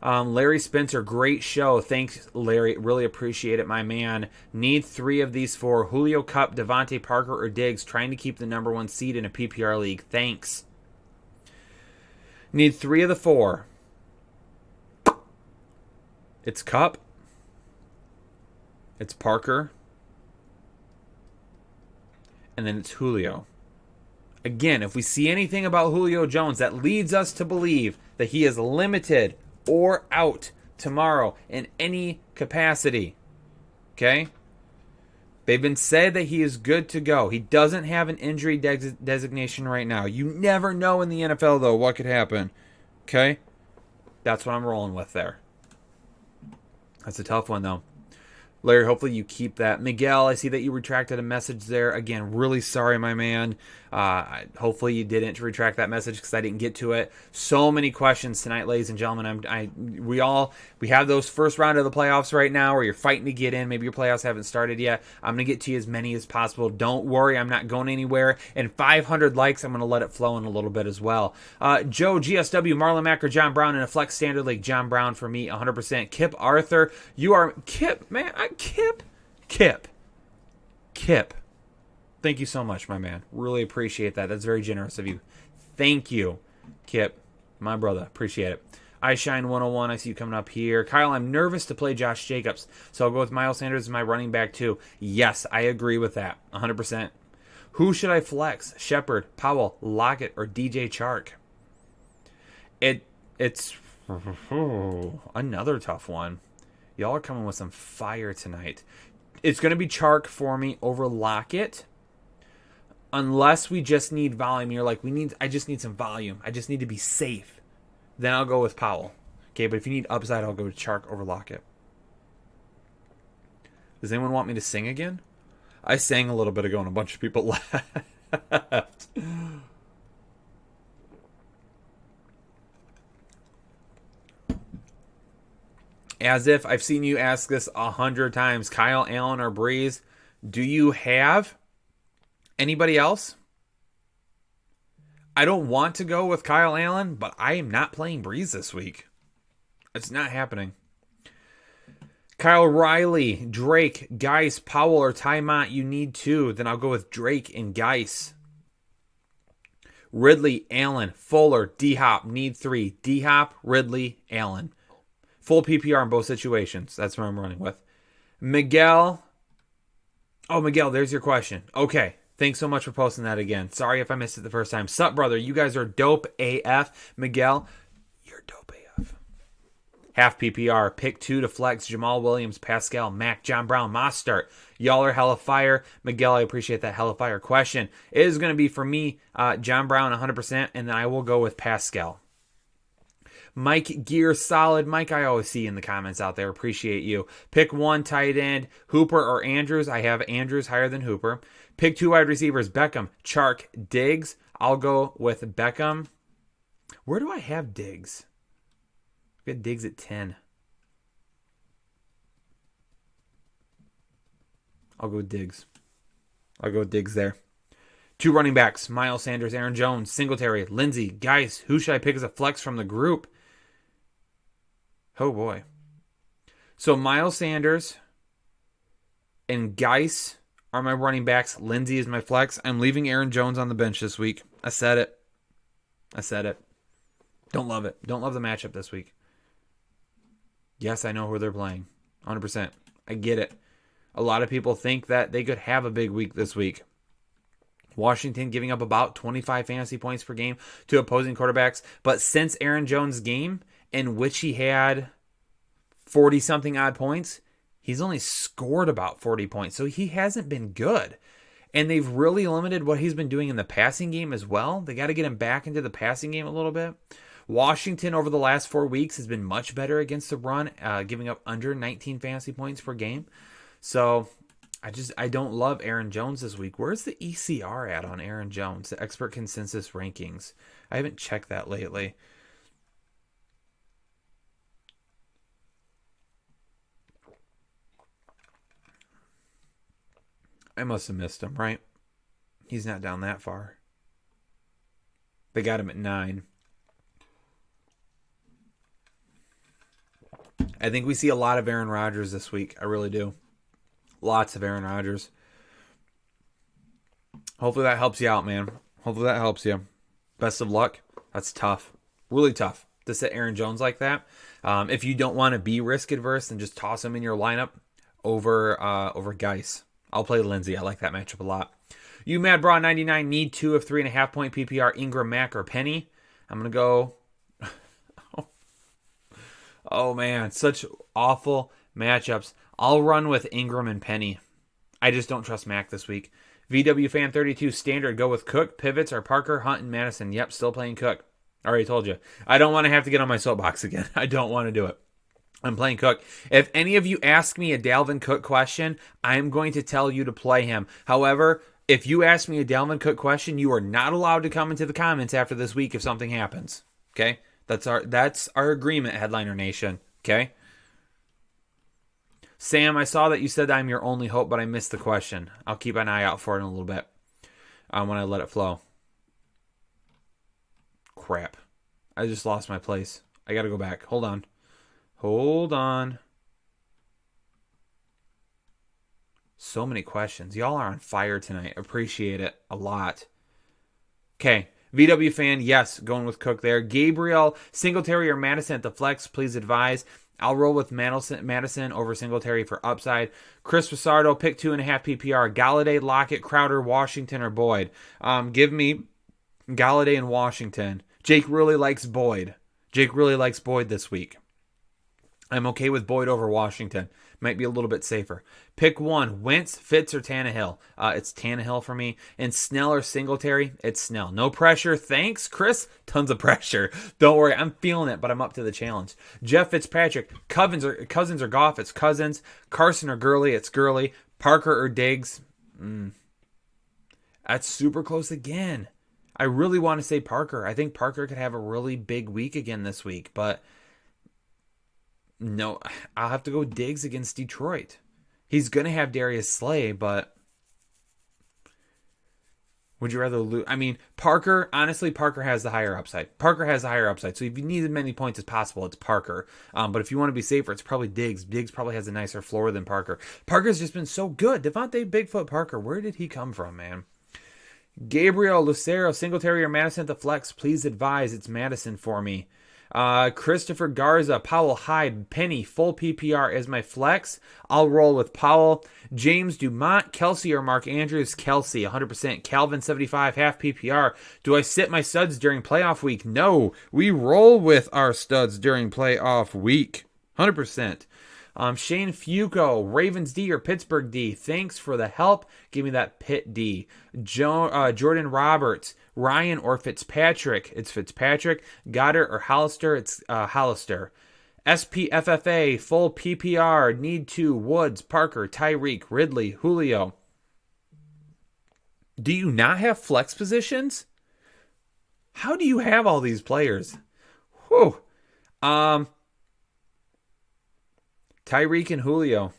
Larry Spencer, great show. Thanks, Larry. Really appreciate it, my man. Need 3 of these 4. Julio, Kupp, Devontae Parker, or Diggs. Trying to keep the number 1 seed in a PPR league. Thanks. Need 3 of the 4. It's Kupp. It's Parker. And then it's Julio. Again, if we see anything about Julio Jones that leads us to believe that he is limited or out tomorrow in any capacity, okay? They've been said that he is good to go. He doesn't have an injury designation right now. You never know in the NFL, though, what could happen, okay? That's what I'm rolling with there. That's a tough one, though. Larry, hopefully you keep that. Miguel, I see that you retracted a message there. Again, really sorry, my man. Hopefully you didn't retract that message because I didn't get to it. So many questions tonight, ladies and gentlemen. We have those first round of the playoffs right now where you're fighting to get in. Maybe your playoffs haven't started yet. I'm going to get to you as many as possible. Don't worry, I'm not going anywhere. And 500 likes, I'm going to let it flow in a little bit as well. Joe, GSW, Marlon Mack, or John Brown in a flex standard league. John Brown for me, 100%. Kip Arthur, you are Kip, man. Kip. Thank you so much, my man. Really appreciate that. That's very generous of you. Thank you, Kip, my brother. Appreciate it. I Shine 101. I see you coming up here. Kyle, I'm nervous to play Josh Jacobs, so I'll go with Miles Sanders as my running back too. Yes, I agree with that. 100%. Who should I flex? Shepard, Powell, Lockett, or DJ Chark? It's another tough one. Y'all are coming with some fire tonight. It's going to be Chark for me over Lockett. Unless we just need volume. You're like, I just need some volume. I just need to be safe. Then I'll go with Powell. Okay, but if you need upside, I'll go with Chark over Lockett. Does anyone want me to sing again? I sang a little bit ago and a bunch of people left. As if I've seen you ask this 100 times. Kyle Allen or Breeze? Do you have anybody else? I don't want to go with Kyle Allen, but I am not playing Breeze this week. It's not happening. Kyle Riley, Drake, Geis, Powell, or Ty Mott, you need two. Then I'll go with Drake and Geis. Ridley, Allen, Fuller, D-Hop, need three. D-Hop, Ridley, Allen. Full PPR in both situations. That's what I'm running with. Miguel. Oh, Miguel, there's your question. Okay. Thanks so much for posting that again. Sorry if I missed it the first time. Sup, brother? You guys are dope AF. Miguel, you're dope AF. Half PPR. Pick two to flex. Jamal Williams, Pascal, Mac, John Brown, Mostert. Y'all are hella fire. Miguel, I appreciate that hella fire question. It is going to be for me, John Brown 100%, and then I will go with Pascal. Mike Gear Solid. Mike, I always see in the comments out there. Appreciate you. Pick one tight end, Hooper or Andrews. I have Andrews higher than Hooper. Pick two wide receivers, Beckham, Chark, Diggs. I'll go with Beckham. Where do I have Diggs? I've got Diggs at 10. I'll go with Diggs. I'll go with Diggs there. Two running backs, Miles Sanders, Aaron Jones, Singletary, Lindsey, Geis. Who should I pick as a flex from the group? Oh, boy. So Miles Sanders and Geis are my running backs. Lindsey is my flex. I'm leaving Aaron Jones on the bench this week. I said it. Don't love it. Don't love the matchup this week. Yes, I know who they're playing. 100%. I get it. A lot of people think that they could have a big week this week. Washington giving up about 25 fantasy points per game to opposing quarterbacks. But since Aaron Jones' game, in which he had 40-something odd points, he's only scored about 40 points. So he hasn't been good. And they've really limited what he's been doing in the passing game as well. They got to get him back into the passing game a little bit. Washington over the last 4 weeks has been much better against the run, giving up under 19 fantasy points per game. So I don't love Aaron Jones this week. Where's the ECR at on Aaron Jones, the expert consensus rankings? I haven't checked that lately. I must have missed him, right? He's not down that far. They got him at 9. I think we see a lot of Aaron Rodgers this week. I really do. Lots of Aaron Rodgers. Hopefully that helps you out, man. Hopefully that helps you. Best of luck. That's tough. Really tough to set Aaron Jones like that. If you don't want to be risk adverse, then just toss him in your lineup over Geis. I'll play Lindsey. I like that matchup a lot. You Mad Bra 99 need 2 of 3.5 point PPR, Ingram, Mack, or Penny. I'm going to go. Oh, man. Such awful matchups. I'll run with Ingram and Penny. I just don't trust Mack this week. VW Fan 32 standard. Go with Cook. Pivots are Parker, Hunt, and Madison. Yep, still playing Cook. I already told you. I don't want to have to get on my soapbox again. I don't want to do it. I'm playing Cook. If any of you ask me a Dalvin Cook question, I'm going to tell you to play him. However, if you ask me a Dalvin Cook question, you are not allowed to come into the comments after this week if something happens. Okay? That's our agreement, Headliner Nation. Okay? Sam, I saw that you said I'm your only hope, but I missed the question. I'll keep an eye out for it in a little bit when I let it flow. Crap. I just lost my place. I got to go back. Hold on. So many questions. Y'all are on fire tonight. Appreciate it a lot. Okay. VW fan, yes, going with Cook there. Gabriel, Singletary or Madison at the flex, please advise. I'll roll with Madison over Singletary for upside. Chris Rosardo, pick 2.5 PPR. Galladay, Lockett, Crowder, Washington, or Boyd. Give me Galladay and Washington. Jake really likes Boyd. This week. I'm okay with Boyd over Washington. Might be a little bit safer. Pick one. Wentz, Fitz, or Tannehill. It's Tannehill for me. And Snell or Singletary. It's Snell. No pressure. Thanks, Chris. Tons of pressure. Don't worry. I'm feeling it, but I'm up to the challenge. Jeff Fitzpatrick. Cousins or Goff. It's Cousins. Carson or Gurley. It's Gurley. Parker or Diggs. That's super close again. I really want to say Parker. I think Parker could have a really big week again this week, but No, I'll have to go Diggs against Detroit. He's going to have Darius Slay, but would you rather lose? I mean, Parker, honestly, Parker has the higher upside. Parker has the higher upside. So if you need as many points as possible, it's Parker. But if you want to be safer, it's probably Diggs. Diggs probably has a nicer floor than Parker. Parker's just been so good. Devontae Bigfoot Parker, where did he come from, man? Gabriel Lucero, Singletary or Madison at the flex. Please advise. It's Madison for me. Christopher Garza, Powell Hyde, Penny, full PPR as my flex. I'll roll with Powell. James Dumont, Kelsey or Mark Andrews. Kelsey, 100%. Calvin, 75, half PPR. Do I sit my studs during playoff week? No. We roll with our studs during playoff week. 100%. Shane Fuco, Ravens D or Pittsburgh D. Thanks for the help. Give me that Pitt D. Jordan Roberts, Ryan or Fitzpatrick. It's Fitzpatrick. Goddard or Hollister. It's Hollister. SPFFA, full PPR. Need to. Woods, Parker, Tyreek, Ridley, Julio. Do you not have flex positions? How do you have all these players? Whew. Tyreek and Julio.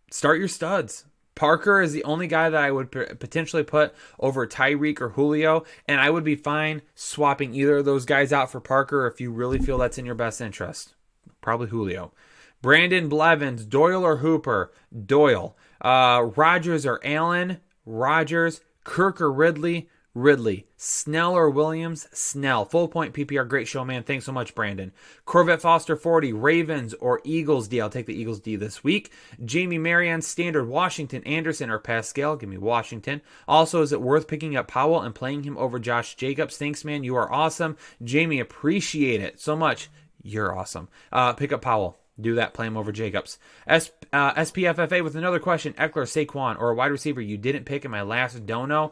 Start your studs. Parker is the only guy that I would potentially put over Tyreek or Julio, and I would be fine swapping either of those guys out for Parker if you really feel that's in your best interest. Probably Julio. Brandon Blevins, Doyle or Hooper? Doyle. Rodgers or Allen? Rodgers. Kirk or Ridley? Ridley. Snell or Williams? Snell. Full point PPR. Great show, man. Thanks so much, Brandon. Corvette Foster 40. Ravens or Eagles D? I'll take the Eagles D this week. Jamie Marion, Standard. Washington, Anderson or Pascal? Give me Washington. Also, is it worth picking up Powell and playing him over Josh Jacobs? Thanks, man. You are awesome. Jamie, appreciate it so much. You're awesome. Pick up Powell. Do that. Play him over Jacobs. SPFFA with another question. Eckler, Saquon, or a wide receiver you didn't pick in my last dono?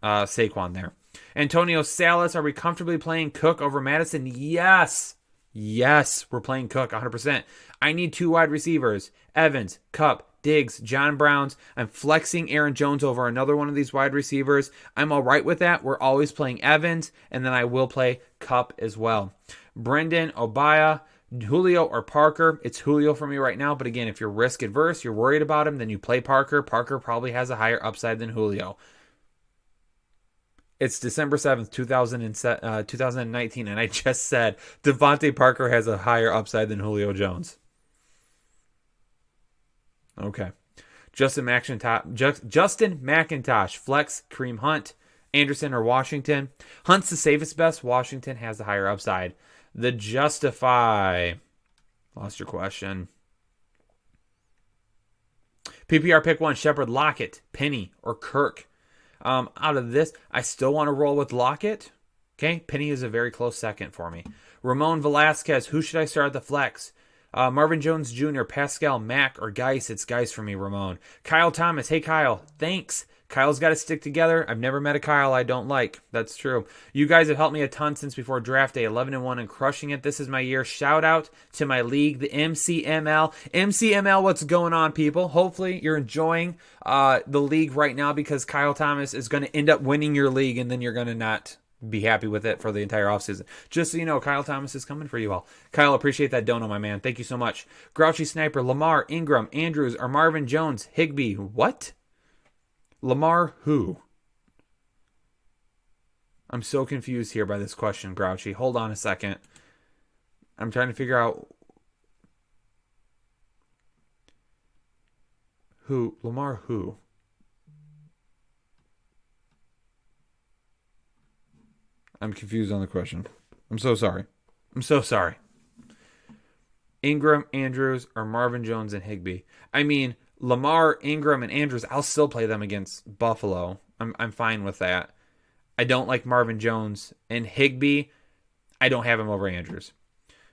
Saquon there. Antonio Salas, are we comfortably playing Cook over Madison? Yes. Yes, we're playing Cook 100%. I need 2 wide receivers. Evans, Kupp, Diggs, John Browns. I'm flexing Aaron Jones over another one of these wide receivers. I'm all right with that. We're always playing Evans, and then I will play Kupp as well. Brendan, Obaya, Julio or Parker. It's Julio for me right now, but again, if you're risk adverse, you're worried about him, then you play Parker. Parker probably has a higher upside than Julio. It's December 7th, 2019, and I just said Devontae Parker has a higher upside than Julio Jones. Okay. Justin McIntosh, flex, Kareem Hunt, Anderson or Washington. Hunt's the safest best. Washington has the higher upside. The Justify. Lost your question. PPR pick 1, Shepard, Lockett, Penny, or Kirk. Out of this, I still want to roll with Lockett. Okay, Penny is a very close second for me. Ramon Velasquez, who should I start at the flex? Marvin Jones Jr., Pascal, Mack, or Geis? It's Geis for me, Ramon. Kyle Thomas, hey Kyle, thanks. Kyle's got to stick together. I've never met a Kyle I don't like. That's true. You guys have helped me a ton since before draft day. 11-1 and crushing it. This is my year. Shout out to my league, the MCML. MCML, what's going on, people? Hopefully you're enjoying the league right now because Kyle Thomas is going to end up winning your league and then you're going to not be happy with it for the entire offseason. Just so you know, Kyle Thomas is coming for you all. Kyle, appreciate that dono, my man. Thank you so much. Grouchy Sniper, Lamar, Ingram, Andrews, or Marvin Jones, Higbee. What? Lamar who? I'm so confused here by this question, Grouchy. Hold on a second. I'm trying to figure out who. Lamar who? I'm confused on the question. I'm so sorry. I'm so sorry. Ingram, Andrews, or Marvin Jones and Higbee. I mean, Lamar, Ingram, and Andrews, I'll still play them against Buffalo. I'm fine with that. I don't like Marvin Jones. And Higbee, I don't have him over Andrews.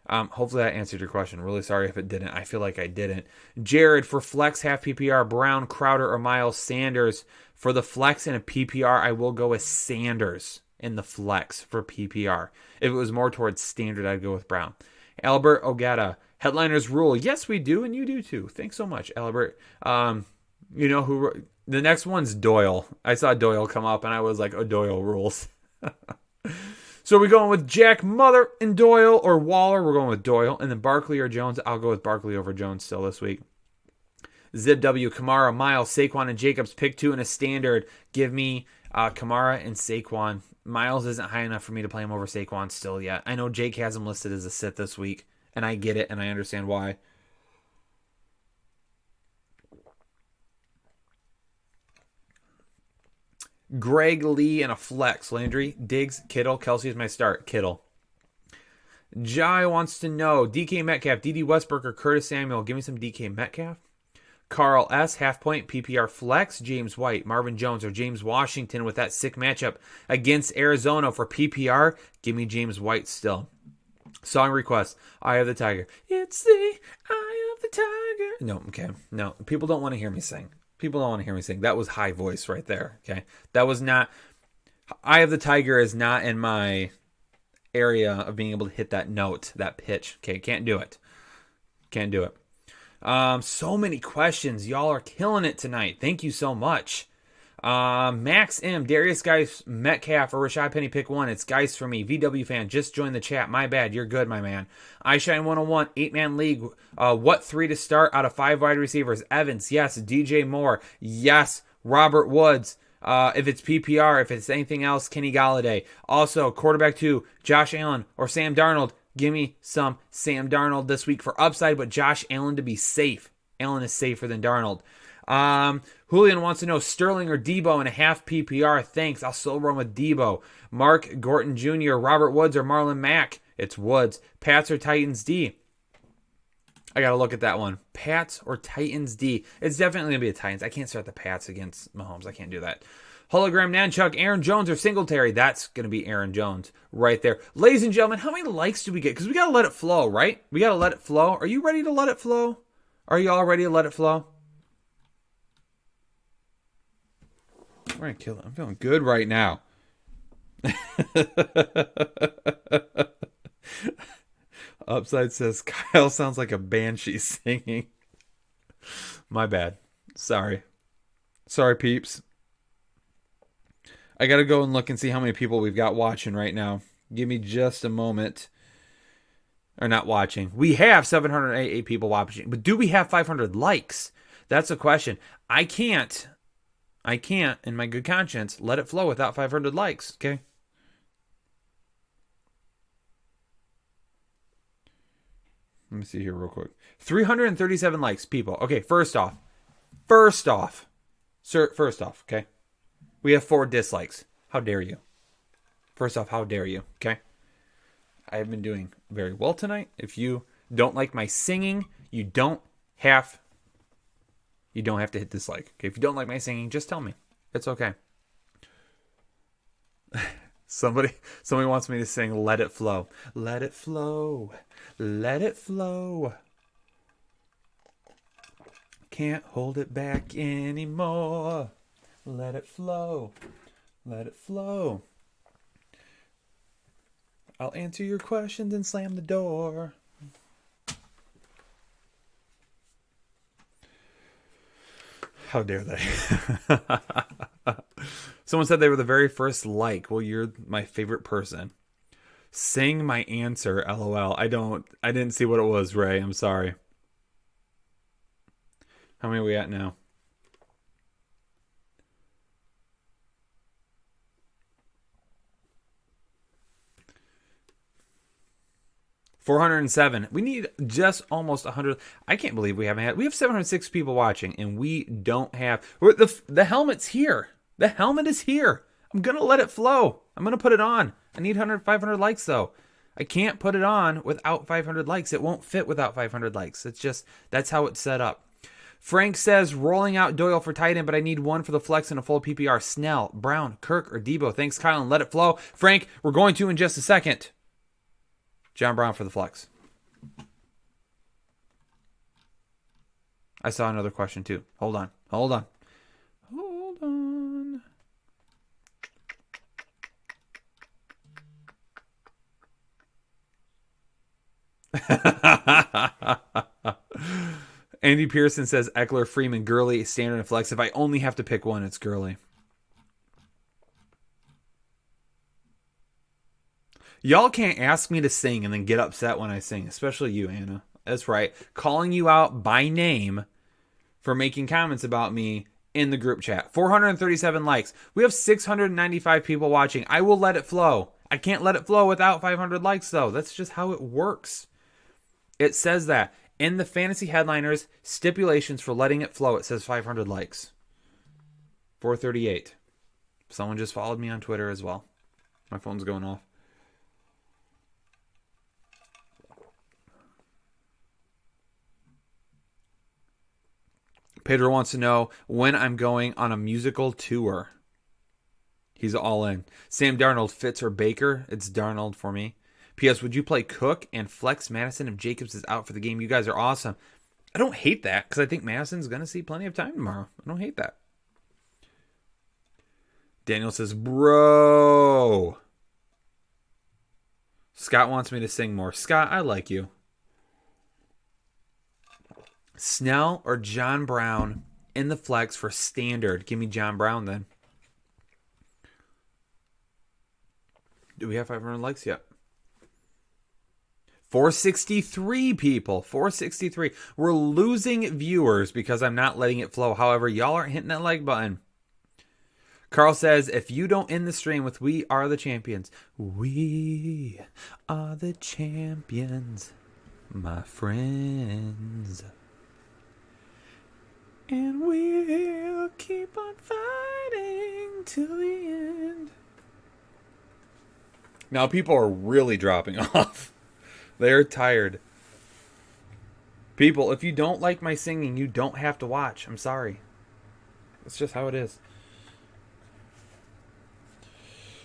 Hopefully that answered your question. Really sorry if it didn't. I feel like I didn't. Jared, for flex, half PPR, Brown, Crowder, or Miles Sanders. For the flex and a PPR, I will go with Sanders in the flex for PPR. If it was more towards standard, I'd go with Brown. Albert Ogata, Headliners rule. Yes, we do, and you do too. Thanks so much, Albert. You know who? The next one's Doyle. I saw Doyle come up, and I was like, oh, Doyle rules. So are we going with Jack, Mother, and Doyle, or Waller? We're going with Doyle. And then Barkley or Jones? I'll go with Barkley over Jones still this week. Zib W, Kamara, Miles, Saquon, and Jacobs. Pick 2 in a standard. Give me Kamara and Saquon. Miles isn't high enough for me to play him over Saquon still yet. I know Jake has him listed as a sit this week, and I get it, and I understand why. Greg Lee and a flex. Landry, Diggs, Kittle. Kelsey is my start. Kittle. Jai wants to know DK Metcalf, DD Westbrook, or Curtis Samuel. Give me some DK Metcalf. Carl S, half point, PPR flex. James White, Marvin Jones, or James Washington with that sick matchup against Arizona for PPR. Give me James White still. Song request, Eye of the Tiger. It's the Eye of the Tiger. No, okay. No, people don't want to hear me sing. People don't want to hear me sing. That was high voice right there, okay? That was not... Eye of the Tiger is not in my area of being able to hit that note, that pitch. Okay, can't do it. Can't do it. So many questions. Y'all are killing it tonight. Thank you so much. Max M, Darius Geis, Metcalf, or Rashad Penny, pick 1. It's Geis for me. VW fan, just join the chat. My bad. You're good, my man. iShine 101, 8-man league. What 3 to start out of 5 wide receivers? Evans, yes. DJ Moore, yes. Robert Woods. If it's PPR, if it's anything else, Kenny Galladay. Also, quarterback 2, Josh Allen or Sam Darnold. Give me some Sam Darnold this week for upside, but Josh Allen to be safe. Allen is safer than Darnold. Julian wants to know Sterling or Debo in a half PPR. Thanks. I'll still run with Debo. Mark Gorton Jr., Robert Woods, or Marlon Mack. It's Woods. Pats or Titans D. I got to look at that one. Pats or Titans D. It's definitely going to be the Titans. I can't start the Pats against Mahomes. I can't do that. Hologram Nanchuk, Aaron Jones, or Singletary. That's going to be Aaron Jones right there. Ladies and gentlemen, how many likes do we get? Because we got to let it flow, right? We got to let it flow. Are you ready to let it flow? Are you all ready to let it flow? We're going to kill it. I'm feeling good right now. Upside says, Kyle sounds like a banshee singing. My bad. Sorry. Sorry, peeps. I got to go and look and see how many people we've got watching right now. Give me just a moment. Or not watching. We have 788 people watching. But do we have 500 likes? That's the question. I can't, in my good conscience, let it flow without 500 likes. Okay? Let me see here real quick. 337 likes, people. Okay, first off, okay? We have 4 dislikes. How dare you? First off, how dare you, okay? I have been doing very well tonight. If you don't like my singing, you don't have to hit dislike. Okay, if you don't like my singing, just tell me. It's okay. Somebody wants me to sing Let It Flow. Let it flow. Let it flow. Can't hold it back anymore. Let it flow. Let it flow. I'll answer your questions and slam the door. How dare they? Someone said they were the very first like. Well, you're my favorite person. Sing my answer, LOL. I didn't see what it was, Ray. I'm sorry. How many are we at now? $407. We need just almost 100. I can't believe we haven't had. We have 706 people watching, and we don't have. The helmet's here. The helmet is here. I'm gonna let it flow. I'm gonna put it on. I need 500 likes though. I can't put it on without 500 likes. It won't fit without 500 likes. It's just that's how it's set up. Frank says rolling out Doyle for tight end, but I need 1 for the flex and a full PPR. Snell, Brown, Kirk, or Debo. Thanks, Kyle, and let it flow. Frank, we're going to in just a second. John Brown for the flex. I saw another question too. Hold on. Andy Pearson says Eckler, Freeman, Gurley, standard and flex. If I only have to pick one, it's Gurley. Y'all can't ask me to sing and then get upset when I sing, especially you, Anna. That's right. Calling you out by name for making comments about me in the group chat. 437 likes. We have 695 people watching. I will let it flow. I can't let it flow without 500 likes, though. That's just how it works. It says that. In the Fantasy Headliners stipulations for letting it flow, it says 500 likes. 438. Someone just followed me on Twitter as well. My phone's going off. Pedro wants to know when I'm going on a musical tour. He's all in. Sam Darnold, Fitz, or Baker? It's Darnold for me. P.S. Would you play Cook and flex Madison if Jacobs is out for the game? You guys are awesome. I don't hate that because I think Madison's going to see plenty of time tomorrow. I don't hate that. Daniel says, bro. Scott wants me to sing more. Scott, I like you. Snell or John Brown in the flex for standard? Give me John Brown then. Do we have 500 likes yet? 463 people. 463. We're losing viewers because I'm not letting it flow. However, y'all aren't hitting that like button. Carl says, if you don't end the stream with "We are the champions," we are the champions, my friends. And we'll keep on fighting till the end. Now people are really dropping off. They're tired. People, if you don't like my singing, you don't have to watch. I'm sorry. That's just how it is.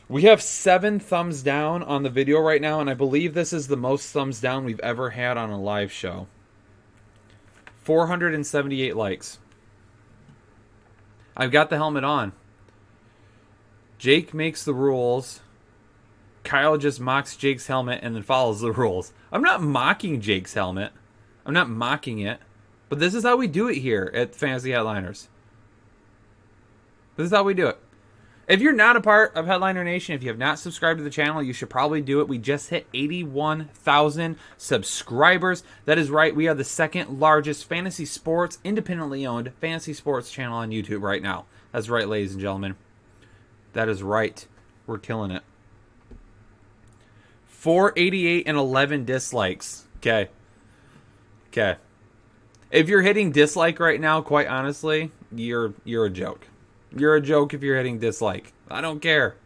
We have 7 thumbs down on the video right now, and I believe this is the most thumbs down we've ever had on a live show. 478 likes. I've got the helmet on. Jake makes the rules. Kyle just mocks Jake's helmet and then follows the rules. I'm not mocking Jake's helmet. I'm not mocking it. But this is how we do it here at Fantasy Headliners. This is how we do it. If you're not a part of Headliner Nation, if you have not subscribed to the channel, you should probably do it. We just hit 81,000 subscribers. That is right. We are the second largest fantasy sports, independently owned fantasy sports channel on YouTube right now. That's right, ladies and gentlemen. That is right. We're killing it. 488 and 11 dislikes. Okay. Okay. If you're hitting dislike right now, quite honestly, you're a joke. You're a joke if you're hitting dislike. I don't care.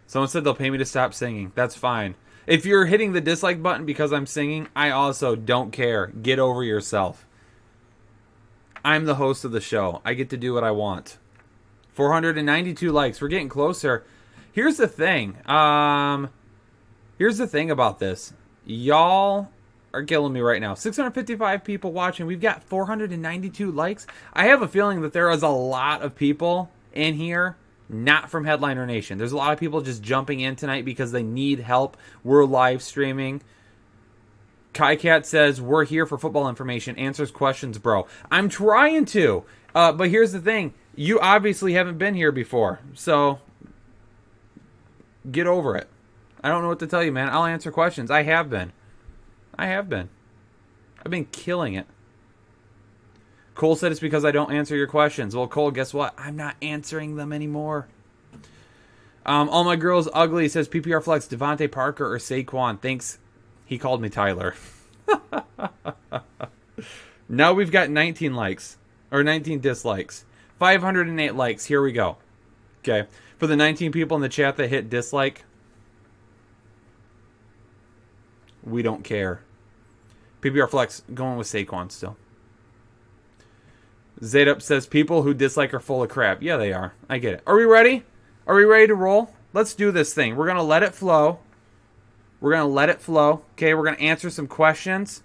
Someone said they'll pay me to stop singing. That's fine. If you're hitting the dislike button because I'm singing, I also don't care. Get over yourself. I'm the host of the show. I get to do what I want. 492 likes. We're getting closer. Here's the thing. Here's the thing about this. Y'all are killing me right now. 655 people watching. We've got 492 likes. I have a feeling that there is a lot of people in here not from Headliner Nation. There's a lot of people just jumping in tonight because they need help. We're live streaming. Kai Cat says, we're here for football information. Answers questions, bro. I'm trying to. But here's the thing. You obviously haven't been here before. So, get over it. I don't know what to tell you, man. I'll answer questions. I have been. I've been killing it. Cole said it's because I don't answer your questions. Well, Cole, guess what? I'm not answering them anymore. All my girls ugly says PPR flex Devontae Parker or Saquon. Thanks. He called me Tyler. Now we've got 19 likes. Or 19 dislikes. 508 likes. Here we go. Okay. For the 19 people in the chat that hit dislike, we don't care. PPR flex going with Saquon still. Zadup says people who dislike are full of crap. Yeah, they are. I get it. Are we ready? Are we ready to roll? Let's do this thing. We're going to let it flow. We're going to let it flow. Okay, we're going to answer some questions.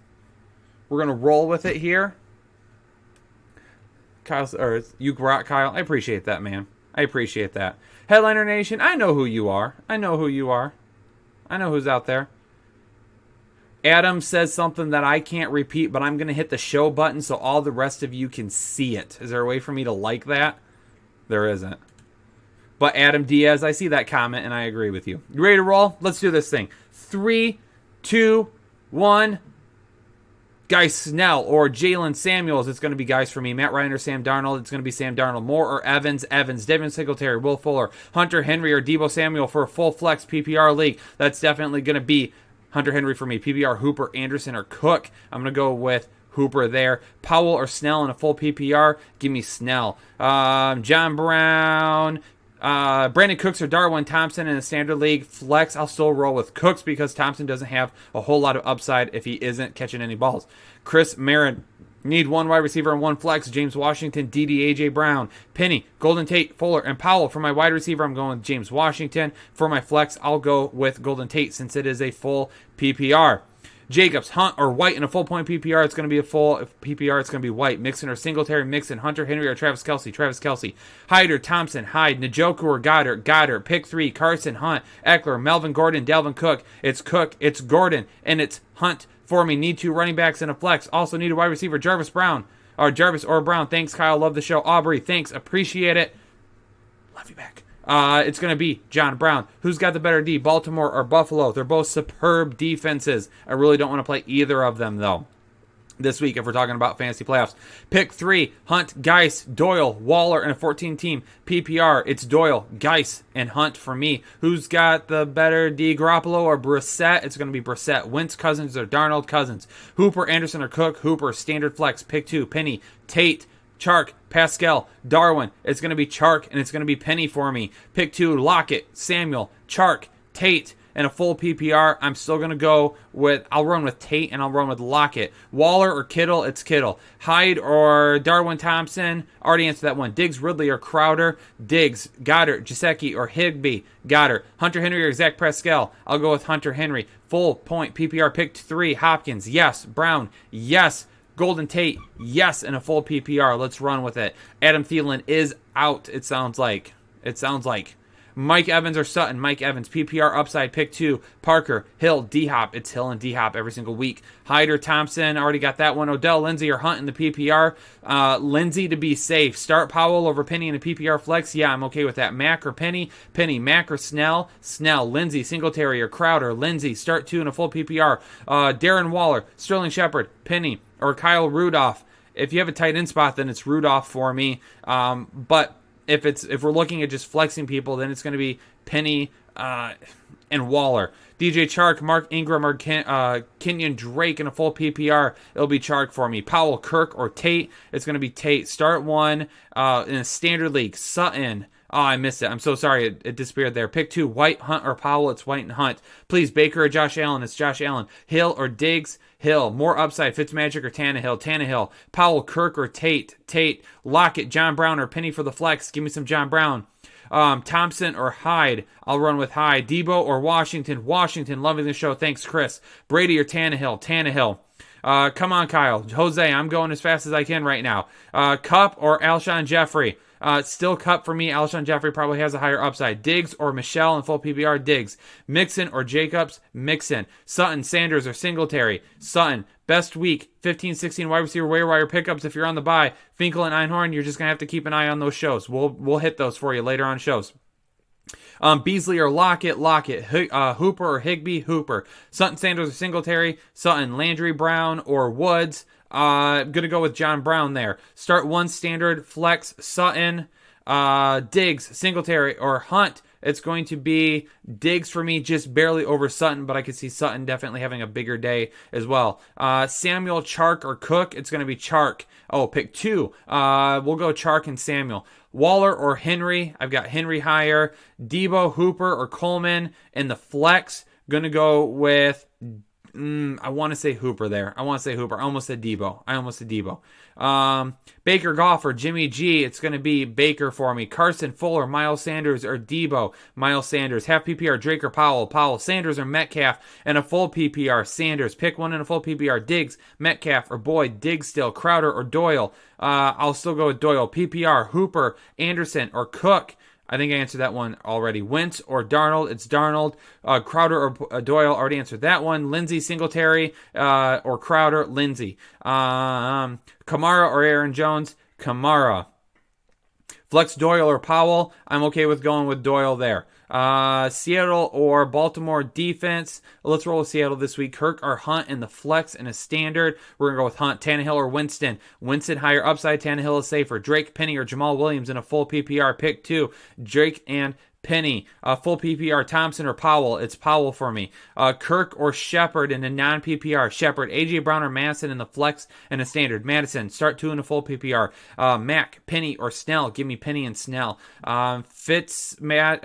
We're going to roll with it here. Kyle, or you rock, Kyle. I appreciate that, man. I appreciate that. Headliner Nation, I know who you are. I know who you are. I know who's out there. Adam says something that I can't repeat, but I'm going to hit the show button so all the rest of you can see it. Is there a way for me to like that? There isn't. But Adam Diaz, I see that comment and I agree with you. You ready to roll? Let's do this thing. 3, 2, 1. Guys Snell or Jalen Samuels. It's going to be guys for me. Matt Ryan or Sam Darnold. It's going to be Sam Darnold. Moore or Evans. Evans. Devin Singletary. Will Fuller. Hunter Henry or Deebo Samuel for a full flex PPR league. That's definitely going to be Hunter Henry for me. PPR, Hooper, Anderson, or Cook. I'm going to go with Hooper there. Powell or Snell in a full PPR. Give me Snell. John Brown. Brandon Cooks or Darwin Thompson in a standard league flex. I'll still roll with Cooks because Thompson doesn't have a whole lot of upside if he isn't catching any balls. Chris Merritt. Need one wide receiver and one flex. James Washington, AJ Brown, Penny, Golden Tate, Fuller, and Powell. For my wide receiver, I'm going with James Washington. For my flex, I'll go with Golden Tate since it is a full PPR. Jacobs, Hunt, or White in a full point PPR. It's going to be a full PPR. It's going to be White. Mixon or Singletary. Mixon. Hunter Henry or Travis Kelce. Hyde or Thompson. Hyde. Njoku or Goddard. Pick 3. Carson, Hunt, Eckler, Melvin Gordon, Dalvin Cook. It's Gordon, and it's Hunt for me. Need 2 running backs and a flex. Also need a wide receiver. Jarvis or Brown. Thanks, Kyle. Love the show. Aubrey, thanks. Appreciate it. Love you back. It's going to be John Brown. Who's got the better D, Baltimore or Buffalo? They're both superb defenses. I really don't want to play either of them, though, this week if we're talking about fantasy playoffs. Pick 3, Hunt, Geis, Doyle, Waller, and a 14-team PPR. It's Doyle, Geis, and Hunt for me. Who's got the better D, Garoppolo or Brissett? It's going to be Brissett. Wentz, Cousins, or Darnold, Cousins. Hooper, Anderson, or Cook? Hooper, standard flex. Pick 2, Penny, Tate, Chark, Pascal, Darwin. It's going to be Chark, and it's going to be Penny for me. Pick 2, Lockett, Samuel, Chark, Tate, and a full PPR. I'm still going to go with, I'll run with Tate, and I'll run with Lockett. Waller or Kittle, it's Kittle. Hyde or Darwin Thompson, already answered that one. Diggs, Ridley, or Crowder? Diggs. Goddard, Gesicki, or Higbee? Goddard. Hunter Henry or Zach Pascal? I'll go with Hunter Henry. Full point PPR. Pick 3, Hopkins, yes. Brown, yes. Golden Tate, yes, in a full PPR. Let's run with it. Adam Thielen is out, it sounds like. Mike Evans or Sutton? Mike Evans. PPR upside. Pick 2. Parker, Hill, D-Hop. It's Hill and D-Hop every single week. Hyde or Thompson. Already got that one. Odell, Lindsey, or Hunt in the PPR. Lindsey to be safe. Start Powell over Penny in a PPR flex. Yeah, I'm okay with that. Mack or Penny? Penny. Mack or Snell? Snell. Lindsey, Singletary, or Crowder? Lindsey. Start 2 in a full PPR. Darren Waller, Sterling Shepard, Penny, or Kyle Rudolph. If you have a tight end spot, then it's Rudolph for me. But if we're looking at just flexing people, then it's going to be Penny and Waller. DJ Chark, Mark Ingram, or Kenyon Drake in a full PPR. It'll be Chark for me. Powell, Kirk, or Tate. It's going to be Tate. Start 1 in a standard league. Sutton. Oh, I missed it. I'm so sorry. It disappeared there. Pick 2, White, Hunt, or Powell. It's White and Hunt. Please, Baker or Josh Allen. It's Josh Allen. Hill or Diggs. Hill. More upside. Fitzmagic or Tannehill. Tannehill. Powell, Kirk, or Tate. Tate. Lockett, John Brown, or Penny for the flex. Give me some John Brown. Thompson or Hyde. I'll run with Hyde. Debo or Washington. Washington. Loving the show. Thanks, Chris. Brady or Tannehill. Tannehill. Come on, Kyle. Jose, I'm going as fast as I can right now. Kupp or Alshon Jeffrey. Still Kupp for me. Alshon Jeffrey probably has a higher upside. Diggs or Michelle in full PPR. Diggs. Mixon or Jacobs. Mixon. Sutton, Sanders, or Singletary. Sutton. Best week. 15-16 wide receiver wire pickups if you're on the bye. Finkel and Einhorn, you're just going to have to keep an eye on those shows. We'll hit those for you later on shows. Beasley or Lockett. Hooper or Higbee. Hooper. Sutton, Sanders, or Singletary. Sutton. Landry, Brown, or Woods. I'm going to go with John Brown there. Start 1 standard flex. Sutton, Diggs, Singletary, or Hunt. It's going to be Diggs for me, just barely over Sutton, but I could see Sutton definitely having a bigger day as well. Samuel, Chark, or Cook. It's going to be Chark. Oh, pick 2. We'll go Chark and Samuel. Waller or Henry. I've got Henry higher. Debo, Hooper, or Coleman in the flex. Going to go with I want to say Hooper there. I almost said Debo. Baker, Goff, or Jimmy G. It's going to be Baker for me. Carson, Fuller, Miles Sanders, or Debo. Miles Sanders. Half PPR, Drake or Powell. Powell. Sanders or Metcalf. And a full PPR, Sanders. Pick 1 in a full PPR. Diggs, Metcalf, or Boyd. Diggs still. Crowder or Doyle. I'll still go with Doyle. PPR, Hooper, Anderson, or Cook. I think I answered that one already. Wentz or Darnold. It's Darnold. Crowder or Doyle. Already answered that one. Lindsey, Singletary, or Crowder. Lindsey. Kamara or Aaron Jones. Kamara. Flex Doyle or Powell. I'm okay with going with Doyle there. Seattle or Baltimore defense. Let's roll with Seattle this week. Kirk or Hunt in the flex and a standard. We're going to go with Hunt. Tannehill or Winston. Winston higher upside. Tannehill is safer. Drake, Penny, or Jamal Williams in a full PPR. Pick 2. Drake and Penny. Full PPR. Thompson or Powell. It's Powell for me. Kirk or Shepard in a non-PPR. Shepard. AJ Brown or Madison in the flex and a standard. Madison. Start 2 in a full PPR. Mac, Penny, or Snell. Give me Penny and Snell. Fitzmagic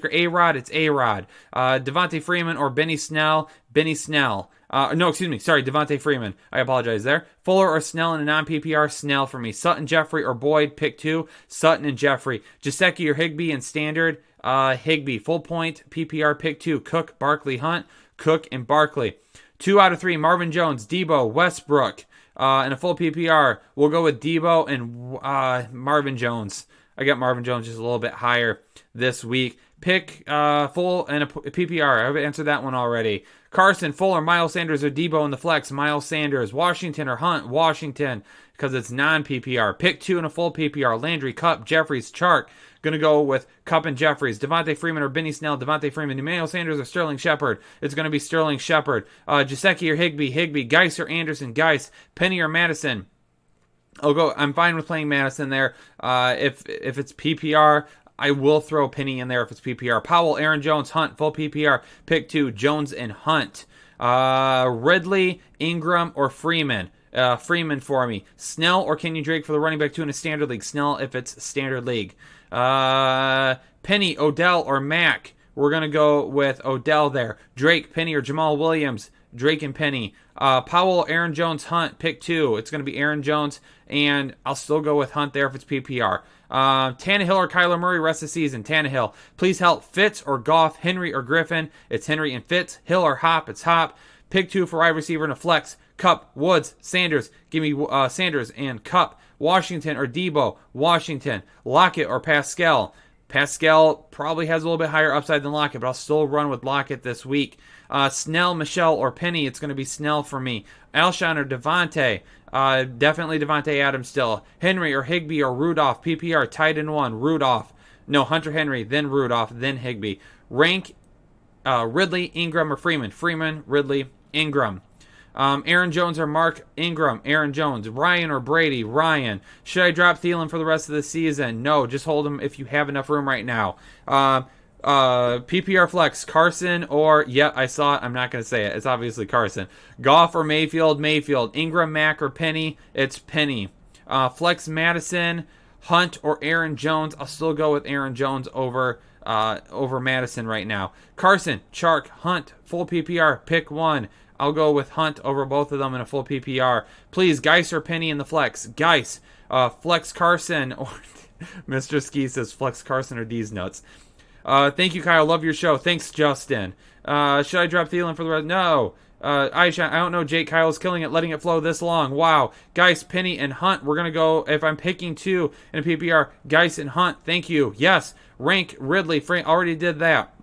or A-Rod. It's A-Rod. Devontae Freeman or Benny Snell. Benny Snell. Devontae Freeman. I apologize there. Fuller or Snell in a non-PPR. Snell for me. Sutton, Jeffrey, or Boyd. Pick 2. Sutton and Jeffrey. Gesicki or Higbee in standard. Higbee. Full point. PPR. Pick 2. Cook, Barkley, Hunt. Cook and Barkley. 2 out of 3. Marvin Jones, Debo, Westbrook. In a full PPR, we'll go with Debo and Marvin Jones. I got Marvin Jones just a little bit higher this week. Pick full and a PPR. I've answered that one already. Carson, Fuller, Miles Sanders, or Debo in the flex. Miles Sanders. Washington or Hunt. Washington, because it's non-PPR. Pick 2 in a full PPR. Landry, Kupp, Jeffries, Chark. Going to go with Kupp and Jeffries. Devontae Freeman or Benny Snell. Devontae Freeman. Emmanuel Sanders or Sterling Shepard. It's going to be Sterling Shepard. Gesicki or Higbee. Higbee. Geis or Anderson. Geis. Penny or Madison. I'm fine with playing Madison there. If it's PPR, I will throw Penny in there if it's PPR. Powell, Aaron Jones, Hunt, full PPR. Pick 2, Jones and Hunt. Ridley, Ingram, or Freeman. Freeman for me. Snell or Kenyon Drake for the running back 2 in a standard league. Snell if it's standard league. Penny, Odell, or Mack. We're going to go with Odell there. Drake, Penny, or Jamal Williams. Drake and Penny. Powell, Aaron Jones, Hunt. Pick 2. It's going to be Aaron Jones, and I'll still go with Hunt there if it's PPR. Tannehill or Kyler Murray rest of the season. Tannehill. Please help. Fitz or Goff. Henry or Griffin. It's Henry and Fitz. Hill or Hop. It's Hop. Pick 2 for wide receiver and a flex. Kupp, Woods, Sanders. Give me Sanders and Kupp. Washington or Debo. Washington. Lockett or Pascal. Pascal probably has a little bit higher upside than Lockett, but I'll still run with Lockett this week. Snell, Michelle, or Penny. It's going to be Snell for me. Alshon or Devontae. Definitely Devontae Adams still. Henry or Higbee or Rudolph. PPR, tight end 1. Rudolph. No, Hunter Henry, then Rudolph, then Higbee. Rank Ridley, Ingram, or Freeman. Freeman, Ridley, Ingram. Aaron Jones or Mark Ingram. Aaron Jones. Ryan or Brady. Ryan. Should I drop Thielen for the rest of the season? No, just hold him if you have enough room right now. PPR flex. Carson or, I saw it. I'm not going to say it. It's obviously Carson. Goff or Mayfield. Mayfield. Ingram, Mack, or Penny. It's Penny. Flex Madison, Hunt, or Aaron Jones. I'll still go with Aaron Jones over Madison right now. Carson, Chark, Hunt, full PPR. Pick 1. I'll go with Hunt over both of them in a full PPR. Please, Geis or Penny in the flex. Geis. Flex Carson. Or Mr. Ski says flex Carson or D's nuts. Thank you, Kyle. Love your show. Thanks, Justin. Should I drop Thielen for the rest? No. I don't know. Jake, Kyle's killing it, letting it flow this long. Wow. Geis, Penny, and Hunt. We're going to go, if I'm picking 2 in a PPR, Geis and Hunt. Thank you. Yes. Rank, Ridley, Frank. Already did that.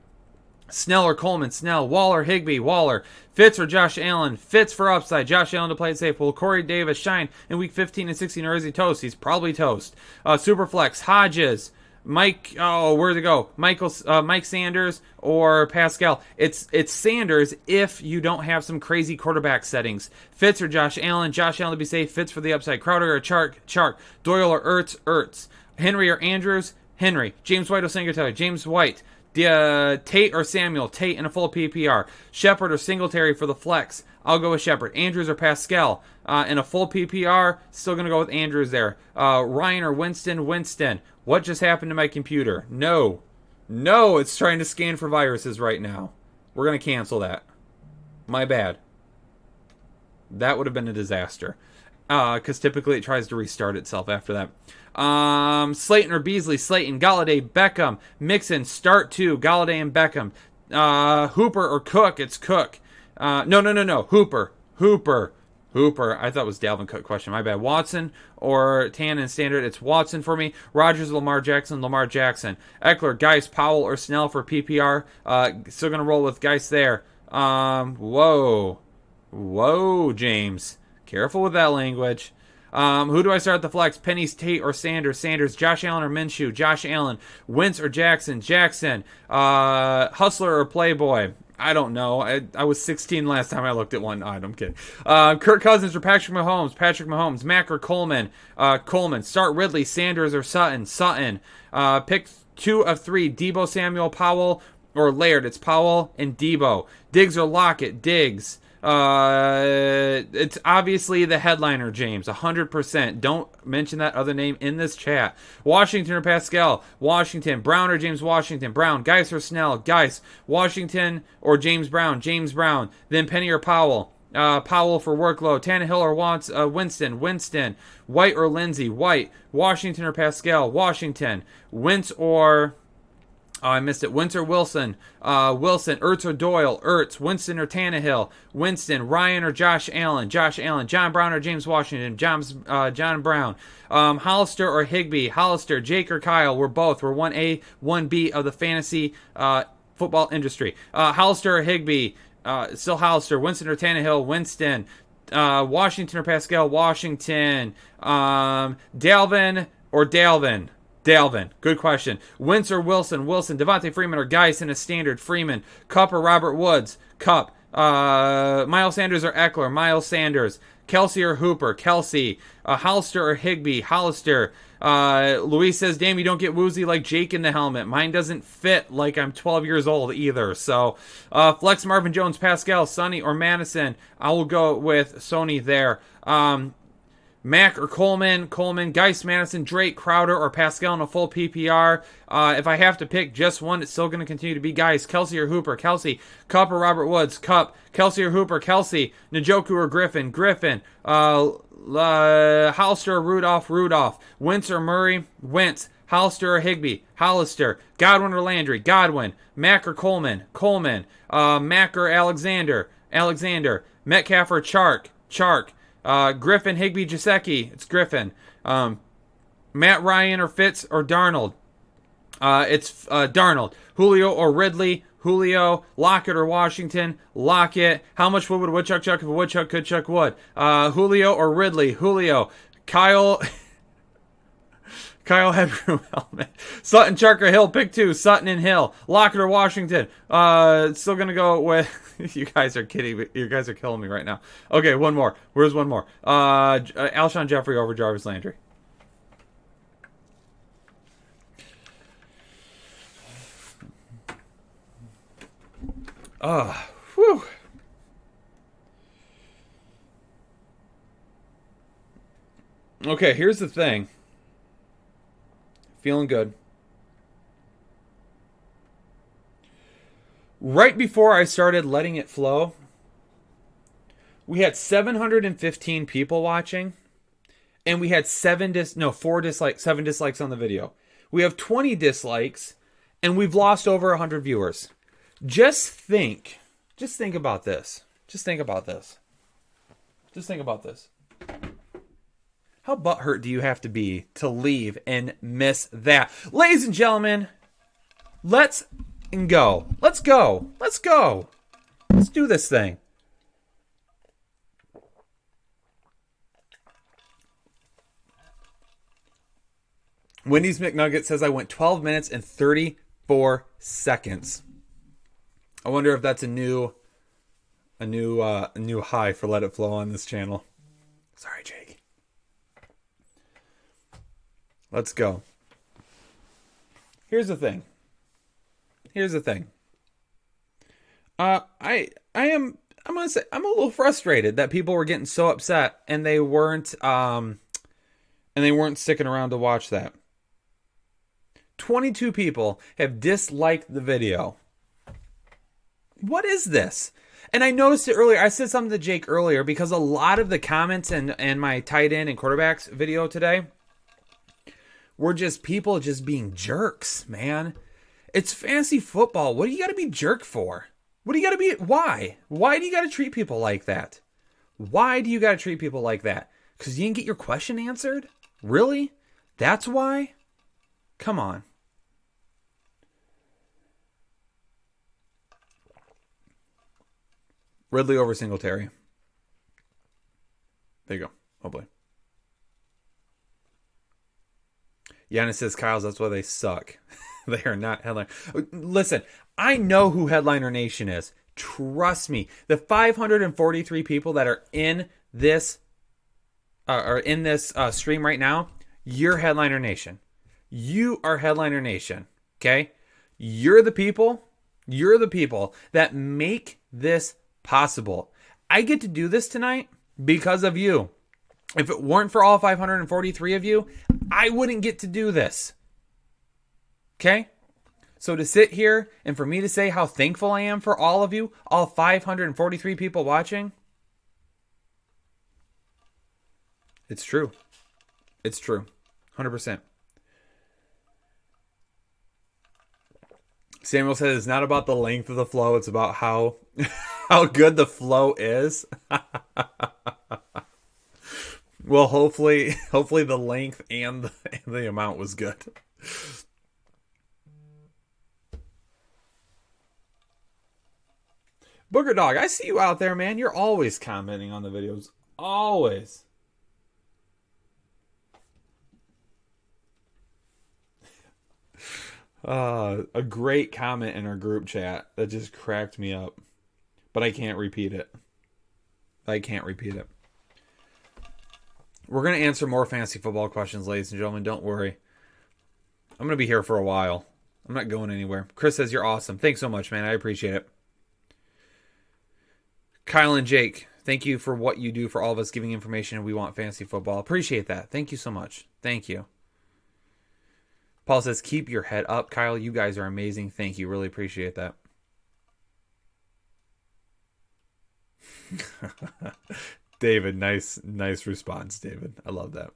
Snell or Coleman. Snell. Waller, Higbee. Waller. Fitz or Josh Allen. Fitz for upside. Josh Allen to play it safe. Will Corey Davis shine in week 15 and 16, or is he toast? He's probably toast. Superflex. Hodges. Mike, where'd it go? Mike Sanders or Pascal. It's Sanders if you don't have some crazy quarterback settings. Fitz or Josh Allen. Josh Allen to be safe. Fitz for the upside. Crowder or Chark. Doyle or Ertz. Henry or Andrews. Henry. James White or Singletary. James White. Tate or Samuel. Tate in a full PPR. Shepard or Singletary for the flex. I'll go with Shepard. Andrews or Pascal. In a full PPR, still going to go with Andrews there. Ryan or Winston. Winston. What just happened to my computer? No, it's trying to scan for viruses right now. We're going to cancel that. My bad. That would have been a disaster. Because typically it tries to restart itself after that. Slayton or Beasley. Slayton. Galladay. Beckham. Mixon. Start 2. Galladay and Beckham. Hooper or Cook. It's Cook. No. Hooper. I thought it was Dalvin Cook question. My bad. Watson or Tan and standard. It's Watson for me. Rodgers, Lamar Jackson. Eckler, Geis, Powell, or Snell for PPR. Still going to roll with Geis there. Whoa, James. Careful with that language. Who do I start at the flex? Penny, Tate, or Sanders? Sanders. Josh Allen or Minshew? Josh Allen. Wentz or Jackson? Jackson. Hustler or Playboy? I don't know. I was 16 last time I looked at one. No, I'm kidding. Kirk Cousins or Patrick Mahomes? Patrick Mahomes. Mack or Coleman? Coleman. Start Ridley, Sanders, or Sutton? Sutton. Pick 2 of 3. Debo, Samuel, Powell, or Laird. It's Powell and Debo. Diggs or Lockett? Diggs. It's obviously the headliner, James. 100%. Don't mention that other name in this chat. Washington or Pascal? Washington. Brown or James Washington? Brown. Geis or Snell? Geis. Washington or James Brown? James Brown. Then Penny or Powell? Powell for workload. Tannehill or Winston? Winston. White or Lindsey? White. Washington or Pascal? Washington. Wentz or... Oh, I missed it. Wentz or Wilson? Wilson. Ertz or Doyle? Ertz. Winston or Tannehill? Winston. Ryan or Josh Allen? Josh Allen. John Brown or James Washington? John Brown. Hollister or Higbee? Hollister. Jake or Kyle? We're both. We're 1A, 1B of the fantasy football industry. Hollister or Higbee? Still Hollister. Winston or Tannehill? Winston. Washington or Pascal? Washington. Dalvin or Dalvin? Dalvin. Good question. Wentz or Wilson? Wilson. Devontae Freeman or Geis in a standard? Freeman. Cup or Robert Woods? Cup. Miles Sanders or Eckler? Miles Sanders. Kelsey or Hooper? Kelsey. Hollister or Higbee? Hollister. Luis says, damn, you don't get woozy like Jake in the helmet. Mine doesn't fit like I'm 12 years old either. So, flex Marvin Jones, Pascal, Sonny, or Madison. I will go with Sony there. Mack or Coleman? Coleman. Geis, Madison, Drake, Crowder, or Pascal in a full PPR. If I have to pick just one, it's still going to continue to be Geis. Kelsey or Hooper? Kelsey. Cup or Robert Woods? Cup. Kelsey or Hooper? Kelsey. Njoku or Griffin? Griffin. Hollister or Rudolph? Rudolph. Wentz or Murray? Wentz. Hollister or Higbee? Hollister. Godwin or Landry? Godwin. Mack or Coleman? Coleman. Mack or Alexander? Alexander. Metcalf or Chark? Chark. Griffin, Higbee, Gesicki. It's Griffin. Matt Ryan or Fitz or Darnold. It's Darnold. Julio or Ridley. Julio. Lockett or Washington. Lockett. How much wood would a woodchuck chuck if a woodchuck could chuck wood? Julio or Ridley. Julio. Kyle. Kyle Headroom helmet. Sutton, Chark, or Hill. Pick 2. Sutton and Hill. Lockett or Washington. Still going to go with... You guys are kidding me. You guys are killing me right now. Okay, one more. Where's one more? Alshon Jeffrey over Jarvis Landry. Whew. Okay, here's the thing. Feeling good. Right before I started letting it flow, we had 715 people watching, and we had 7 dislikes on the video. We have 20 dislikes, and we've lost over 100 viewers. Just think about this. Just think about this. How butthurt do you have to be to leave and miss that? Ladies and gentlemen, let's go. Let's do this thing. Wendy's McNugget says I went 12 minutes and 34 seconds. I wonder if that's a new high for Let It Flow on this channel. Sorry, Jake. Let's go. Here's the thing. I'm gonna say I'm a little frustrated that people were getting so upset and they weren't sticking around to watch that. 22 people have disliked the video. What is this? And I noticed it earlier. I said something to Jake earlier because a lot of the comments and my tight end and quarterbacks video today were just people just being jerks, man. It's fantasy football. What do you got to be jerk for? What do you got to be? Why? Why do you got to treat people like that? Why do you got to treat people like that? Because you didn't get your question answered? Really? That's why? Come on. Ridley over Singletary. There you go. Hopefully. Giannis says, Kyle's, that's why they suck. They are not headliner. Listen, I know who Headliner Nation is. Trust me. The 543 people that are in this stream right now, you're Headliner Nation. You are Headliner Nation. Okay? You're the people that make this possible. I get to do this tonight because of you. If it weren't for all 543 of you, I wouldn't get to do this. Okay? So to sit here and for me to say how thankful I am for all of you, all 543 people watching, it's true. It's true. 100%. Samuel says it's not about the length of the flow, it's about how good the flow is. Well, hopefully the length and the amount was good. Booger Dog, I see you out there, man. You're always commenting on the videos. Always. A great comment in our group chat that just cracked me up. But I can't repeat it. We're going to answer more fantasy football questions, ladies and gentlemen. Don't worry. I'm going to be here for a while. I'm not going anywhere. Chris says you're awesome. Thanks so much, man. I appreciate it. Kyle and Jake, thank you for what you do for all of us, giving information. We want fantasy football. Appreciate that. Thank you so much. Thank you. Paul says, keep your head up, Kyle. You guys are amazing. Thank you. Really appreciate that. David, nice response, David. I love that.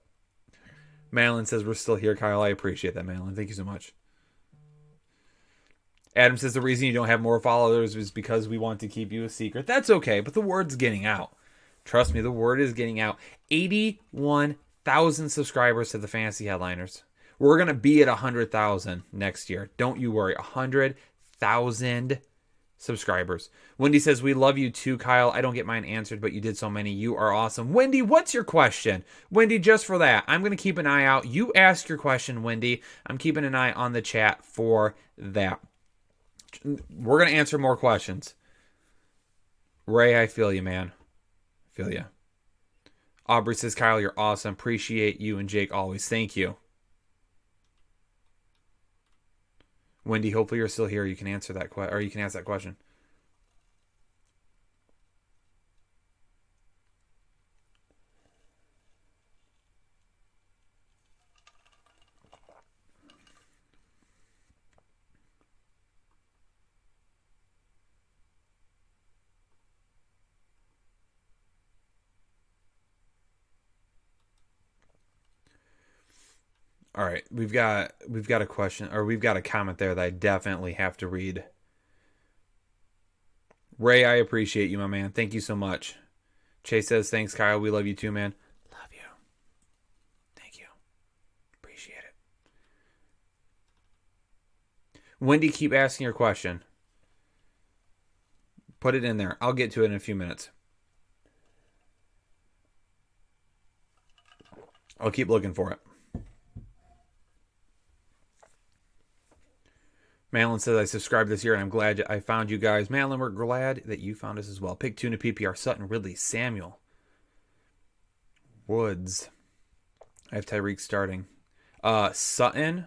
Madeline says, we're still here, Kyle. I appreciate that, Madeline. Thank you so much. Adam says, the reason you don't have more followers is because we want to keep you a secret. That's okay, but the word's getting out. Trust me, the word is getting out. 81,000 subscribers to the Fantasy Headliners. We're going to be at 100,000 next year. Don't you worry. 100,000 subscribers. Wendy says, we love you too, Kyle. I don't get mine answered, but you did so many. You are awesome. Wendy, what's your question? Wendy, just for that, I'm going to keep an eye out. You ask your question, Wendy. I'm keeping an eye on the chat for that. We're going to answer more questions. Ray, I feel you, man. Feel you. Aubrey says, Kyle, you're awesome. Appreciate you and Jake always. Thank you. Wendy, hopefully you're still here. You can answer that question, or you can ask that question. All right, we've got a question, or we've got a comment there that I definitely have to read. Ray, I appreciate you, my man. Thank you so much. Chase says, thanks, Kyle. We love you too, man. Love you. Thank you. Appreciate it. Wendy, keep asking your question. Put it in there. I'll get to it in a few minutes. I'll keep looking for it. Madeline says, I subscribed this year, and I'm glad I found you guys. Madeline, we're glad that you found us as well. Pick Tuna, PPR, Sutton, Ridley, Samuel, Woods. I have Tyreek starting. Sutton.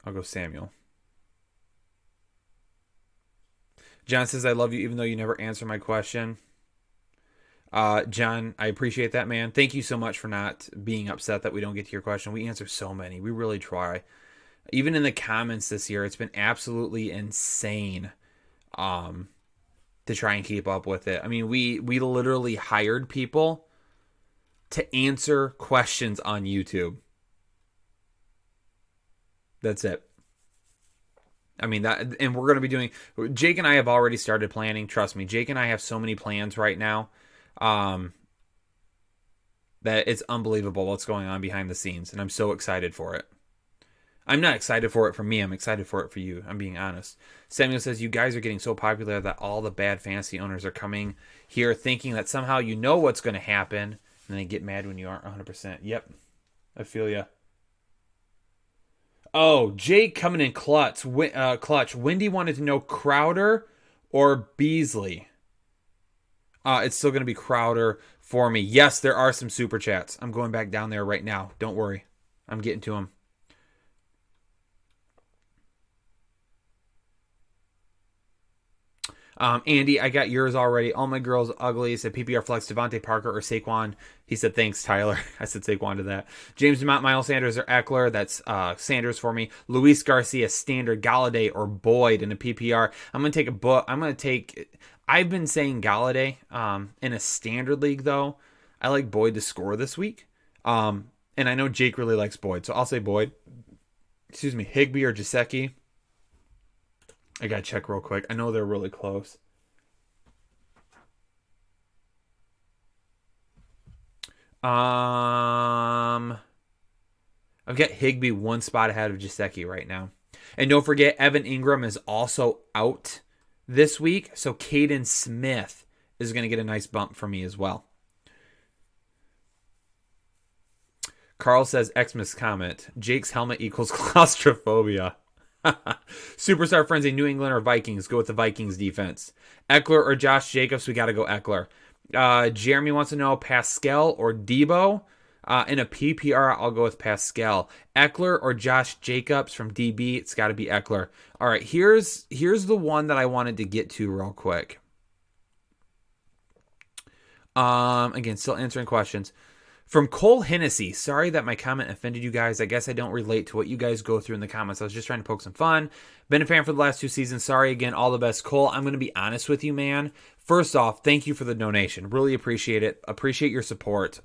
I'll go Samuel. John says, I love you even though you never answer my question. John, I appreciate that, man. Thank you so much for not being upset that we don't get to your question. We answer so many. We really try. Even in the comments this year, it's been absolutely insane to try and keep up with it. I mean, we literally hired people to answer questions on YouTube. That's it. I mean, that, and we're going to be doing, Jake and I have already started planning. Trust me, Jake and I have so many plans right now. That it's unbelievable what's going on behind the scenes, and I'm so excited for it. I'm not excited for it for me. I'm excited for it for you. I'm being honest. Samuel says, you guys are getting so popular that all the bad fantasy owners are coming here thinking that somehow you know what's going to happen And they get mad when you aren't 100%. Yep. I feel ya. Oh, Jake coming in clutch. Clutch. Wendy wanted to know Crowder or Beasley. It's still going to be Crowder for me. Yes, there are some super chats. I'm going back down there right now. Don't worry. I'm getting to them. Andy, I got yours already. All my girls ugly. He said PPR flex Devontae Parker or Saquon. He said thanks, Tyler. I said Saquon to that. James Demont, Miles Sanders or Eckler. That's Sanders for me. Luis Garcia, standard. Galladay or Boyd in a PPR. I'm gonna take. I've been saying Galladay. In a standard league though, I like Boyd to score this week. And I know Jake really likes Boyd, so I'll say Boyd. Excuse me, Higbee or Gesicki. I gotta check real quick. I know they're really close. I've got Higbee one spot ahead of Gesicki right now. And don't forget, Evan Ingram is also out this week, so Caden Smith is going to get a nice bump for me as well. Carl says, Xmas comment, Jake's helmet equals claustrophobia. Superstar Frenzy, New England or Vikings? Go with the Vikings defense. Eckler or Josh Jacobs? We got to go Eckler. Jeremy wants to know Pascal or Debo. In a PPR, I'll go with Pascal. Eckler or Josh Jacobs from DB? It's got to be Eckler. All right, here's the one that I wanted to get to real quick. Again, still answering questions. From Cole Hennessy, sorry that my comment offended you guys. I guess I don't relate to what you guys go through in the comments. I was just trying to poke some fun. Been a fan for the last 2 seasons. Sorry again. All the best, Cole. I'm going to be honest with you, man. First off, thank you for the donation. Really appreciate it. Appreciate your support.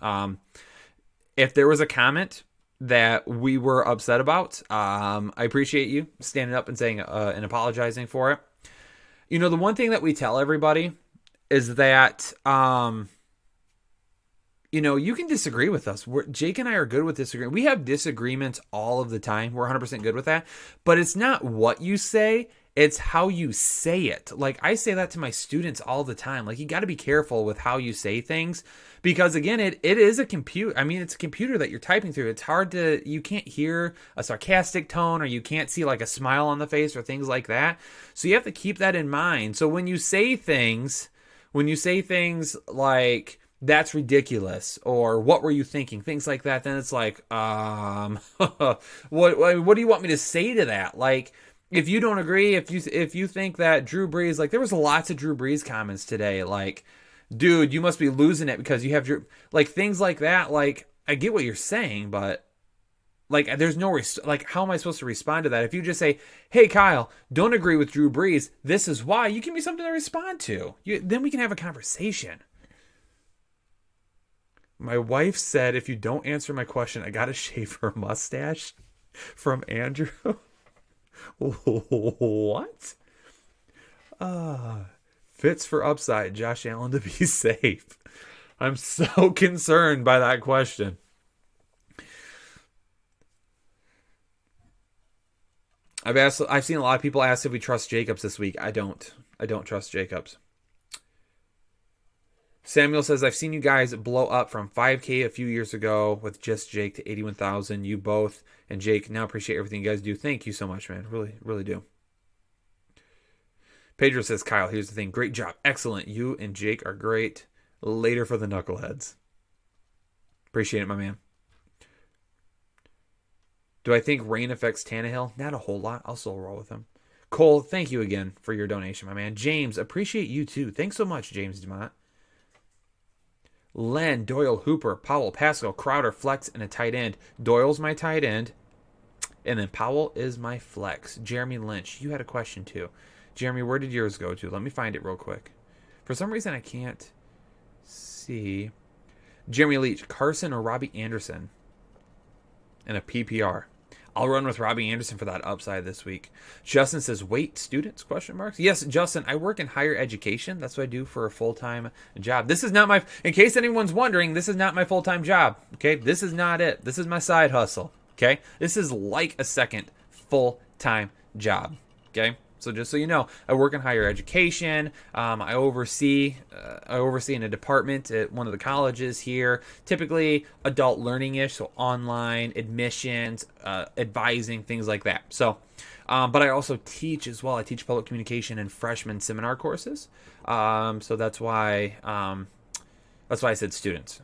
If there was a comment that we were upset about, I appreciate you standing up and saying and apologizing for it. You know, the one thing that we tell everybody is that you know, you can disagree with us. Jake and I are good with disagreeing. We have disagreements all of the time. We're 100% good with that. But it's not what you say, it's how you say it. Like, I say that to my students all the time. Like, you got to be careful with how you say things. Because, again, it is a computer. I mean, it's a computer that you're typing through. It's hard to, you can't hear a sarcastic tone, or you can't see, like, a smile on the face or things like that. So you have to keep that in mind. So when you say things like, that's ridiculous, or what were you thinking, things like that, then it's like, what do you want me to say to that? Like, if you don't agree, if you think that Drew Brees, like, there was lots of Drew Brees comments today, like, dude, you must be losing it because you have your, like, things like that. Like, I get what you're saying, but like, there's no like, how am I supposed to respond to that? If you just say, hey, Kyle, don't agree with Drew Brees, this is why, you give me something to respond to. Then we can have a conversation. My wife said, if you don't answer my question, I gotta shave her mustache. From Andrew. What? Fits for upside. Josh Allen to be safe. I'm so concerned by that question. I've seen a lot of people ask if we trust Jacobs this week. I don't trust Jacobs. Samuel says, I've seen you guys blow up from 5K a few years ago with just Jake to 81,000. You both and Jake now appreciate everything you guys do. Thank you so much, man. Really, really do. Pedro says, Kyle, here's the thing. Great job. Excellent. You and Jake are great. Later for the knuckleheads. Appreciate it, my man. Do I think rain affects Tannehill? Not a whole lot. I'll still roll with him. Cole, thank you again for your donation, my man. James, appreciate you too. Thanks so much, James Demont. Len, Doyle, Hooper, Powell, Pascal, Crowder, flex, and a tight end. Doyle's my tight end. And then Powell is my flex. Jeremy Lynch, you had a question too. Jeremy, where did yours go to? Let me find it real quick. For some reason, I can't see. Jeremy Leach, Carson or Robbie Anderson in a PPR. I'll run with Robbie Anderson for that upside this week. Justin says, wait, students, question marks? Yes, Justin, I work in higher education. That's what I do for a full-time job. This is not in case anyone's wondering, this is not my full-time job, okay? This is not it. This is my side hustle, okay? This is like a second full-time job, okay? So just so you know, I work in higher education. I oversee in a department at one of the colleges here. Typically adult learning-ish, so online admissions, advising, things like that. So, but I also teach as well. I teach public communication and freshman seminar courses. So that's why I said students,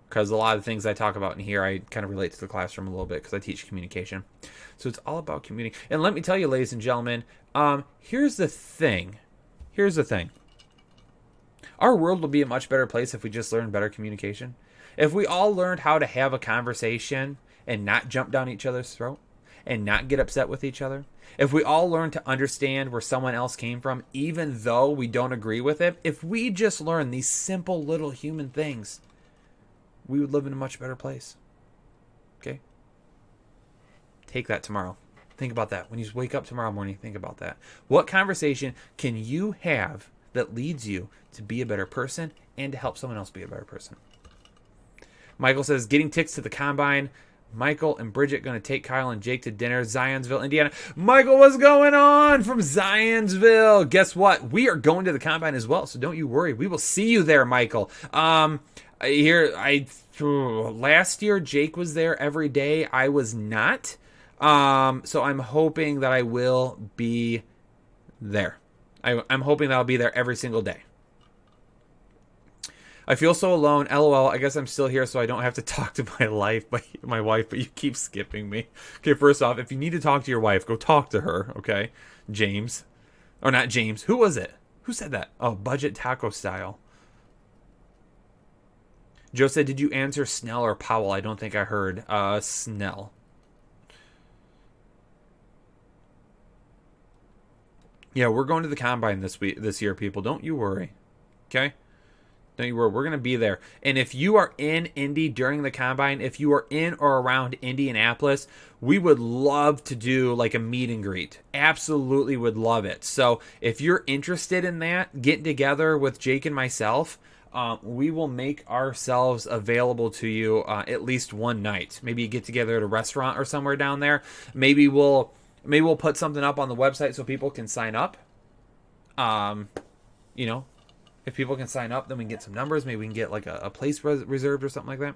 because a lot of the things I talk about in here, I kind of relate to the classroom a little bit because I teach communication. So it's all about communicating. And let me tell you, ladies and gentlemen, here's the thing. Our world will be a much better place if we just learn better communication. If we all learned how to have a conversation and not jump down each other's throat and not get upset with each other. If we all learn to understand where someone else came from, even though we don't agree with it, if we just learn these simple little human things, we would live in a much better place. Okay? Take that tomorrow. Think about that. When you wake up tomorrow morning, think about that. What conversation can you have that leads you to be a better person and to help someone else be a better person? Michael says, getting ticks to the combine. Michael and Bridget going to take Kyle and Jake to dinner. Zionsville, Indiana. Michael, what's going on from Zionsville? Guess what? We are going to the combine as well, so don't you worry. We will see you there, Michael. Last year Jake was there every day. I was not. So I'm hoping that I will be there. I'm hoping that I'll be there every single day. I feel so alone. LOL. I guess I'm still here, so I don't have to talk to my wife, but you keep skipping me. Okay, first off, if you need to talk to your wife, go talk to her, okay? James. Or not James. Who was it? Who said that? Oh, Budget Taco Style. Joe said, did you answer Snell or Powell? I don't think I heard. Snell. Yeah, we're going to the combine this year, people. Don't you worry. Okay? Don't you worry. We're going to be there. And if you are in Indy during the combine, if you are in or around Indianapolis, we would love to do like a meet and greet. Absolutely would love it. So if you're interested in that, getting together with Jake and myself, we will make ourselves available to you at least one night. Maybe you get together at a restaurant or somewhere down there. Maybe we'll put something up on the website so people can sign up. If people can sign up, then we can get some numbers. Maybe we can get like a place reserved or something like that.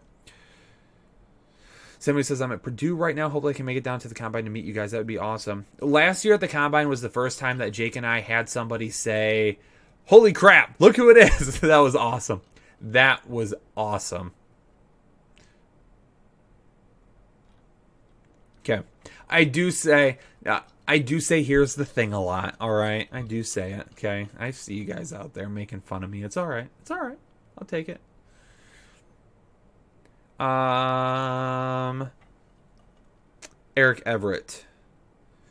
Somebody says, I'm at Purdue right now. Hopefully I can make it down to the combine to meet you guys. That would be awesome. Last year at the combine was the first time that Jake and I had somebody say, holy crap, look who it is. That was awesome. That was awesome. Okay. I do say here's the thing a lot, all right? I do say it, okay? I see you guys out there making fun of me. It's all right. It's all right. I'll take it. Eric Everett.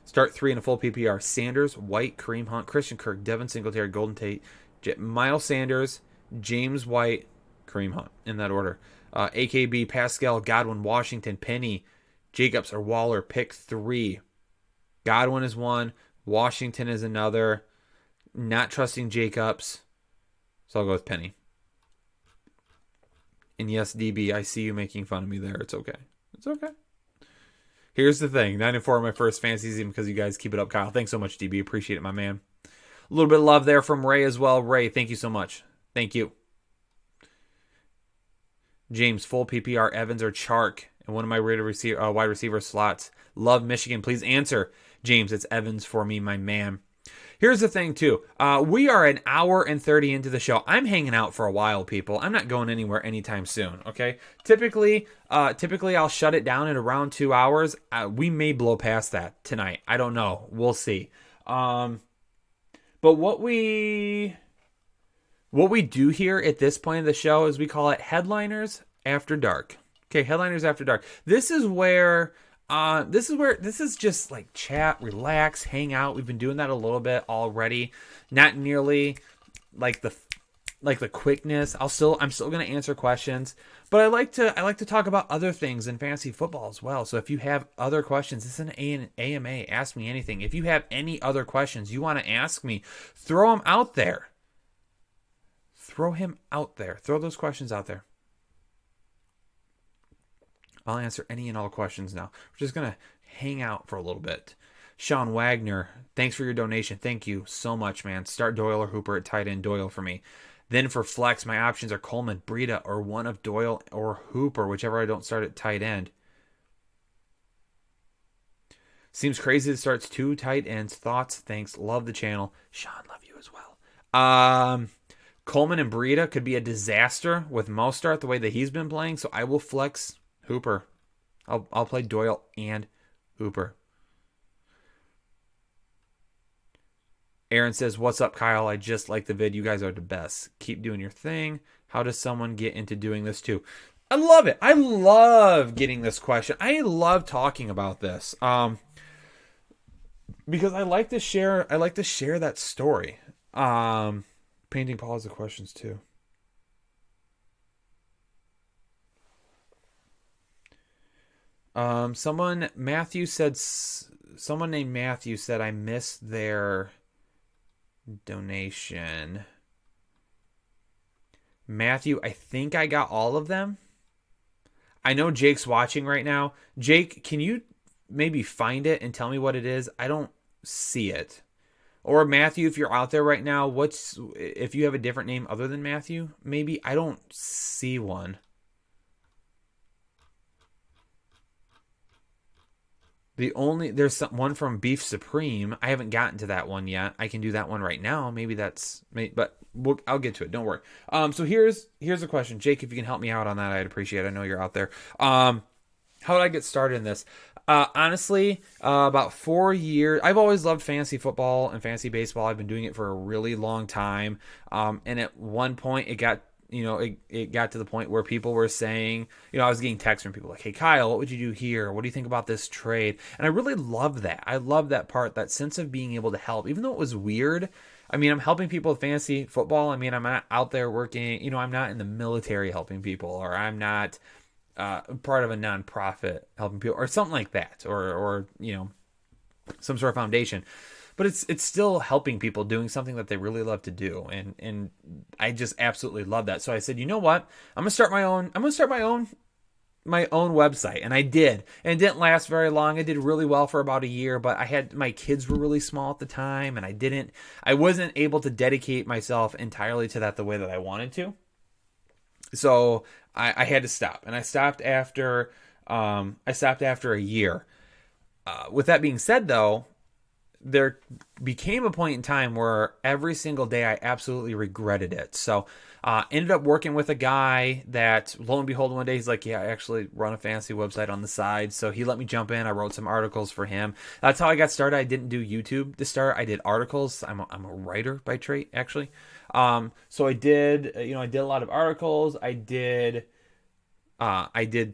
Start 3 in a full PPR. Sanders, White, Kareem Hunt, Christian Kirk, Devin Singletary, Golden Tate, Miles Sanders, James White, Kareem Hunt, in that order. AKB, Pascal, Godwin, Washington, Penny, Jacobs or Waller, pick 3. Godwin is 1. Washington is another. Not trusting Jacobs. So I'll go with Penny. And yes, DB, I see you making fun of me there. It's okay. It's okay. Here's the thing. 9-4 in my first fantasy season because you guys keep it up, Kyle. Thanks so much, DB. Appreciate it, my man. A little bit of love there from Ray as well. Ray, thank you so much. Thank you. James, full PPR, Evans or Chark. And one of my wide receiver slots. Love Michigan. Please answer. James, it's Evans for me, my man. Here's the thing, too. We are an hour and 30 into the show. I'm hanging out for a while, people. I'm not going anywhere anytime soon, okay? Typically, I'll shut it down at around 2 hours. We may blow past that tonight. I don't know. We'll see. But what we do here at this point of the show is we call it Headliners After Dark. Okay, Headliners After Dark. This is just like chat, relax, hang out. We've been doing that a little bit already. Not nearly like the quickness. I'm still going to answer questions, but I like to talk about other things in fantasy football as well. So if you have other questions, this is an AMA. Ask me anything. If you have any other questions you want to ask me, throw them out there. Throw him out there. Throw those questions out there. I'll answer any and all questions now. We're just going to hang out for a little bit. Sean Wagner, thanks for your donation. Thank you so much, man. Start Doyle or Hooper at tight end. Doyle for me. Then for flex, my options are Coleman, Breida, or one of Doyle or Hooper, whichever I don't start at tight end. Seems crazy that starts 2 tight ends. Thoughts? Thanks. Love the channel. Sean, love you as well. Coleman and Breida could be a disaster with Mostert the way that he's been playing, so I will flex Hooper. I'll play Doyle and Hooper. Aaron says, what's up, Kyle? I just like the vid. You guys are the best. Keep doing your thing. How does someone get into doing this too? I love it. I love getting this question. I love talking about this. Because I like to share that story. Painting Paul has the questions too. Someone named Matthew said I missed their donation. Matthew, I think I got all of them. I know Jake's watching right now. Jake, can you maybe find it and tell me what it is? I don't see it. Or Matthew, if you're out there right now, if you have a different name other than Matthew, maybe I don't see one. There's one from Beef Supreme. I haven't gotten to that one yet. I can do that one right now. But I'll get to it. Don't worry. So here's a question, Jake. If you can help me out on that, I'd appreciate it. I know you're out there. How did I get started in this? Honestly, about 4 years. I've always loved fantasy football and fantasy baseball. I've been doing it for a really long time. And at one point, it got to the point where people were saying, I was getting texts from people like, hey, Kyle, what would you do here? What do you think about this trade? And I really love that. I love that part, that sense of being able to help, even though it was weird. I mean, I'm helping people with fantasy football. I mean, I'm not out there working, I'm not in the military helping people, or I'm not part of a nonprofit helping people or something like that, or some sort of foundation. But it's still helping people doing something that they really love to do, and I just absolutely love that. So I said, you know what? I'm gonna start my own website, and I did, and it didn't last very long. I did really well for about a year, but my kids were really small at the time, and I wasn't able to dedicate myself entirely to that the way that I wanted to. So I had to stop, and I stopped after a year. With that being said, though, there became a point in time where every single day I absolutely regretted it. So ended up working with a guy that, lo and behold, one day he's like, yeah, I actually run a fantasy website on the side. So he let me jump in. I wrote some articles for him. That's how I got started. I didn't do YouTube to start. I did articles. I'm a writer by trade, actually. So I did a lot of articles. I did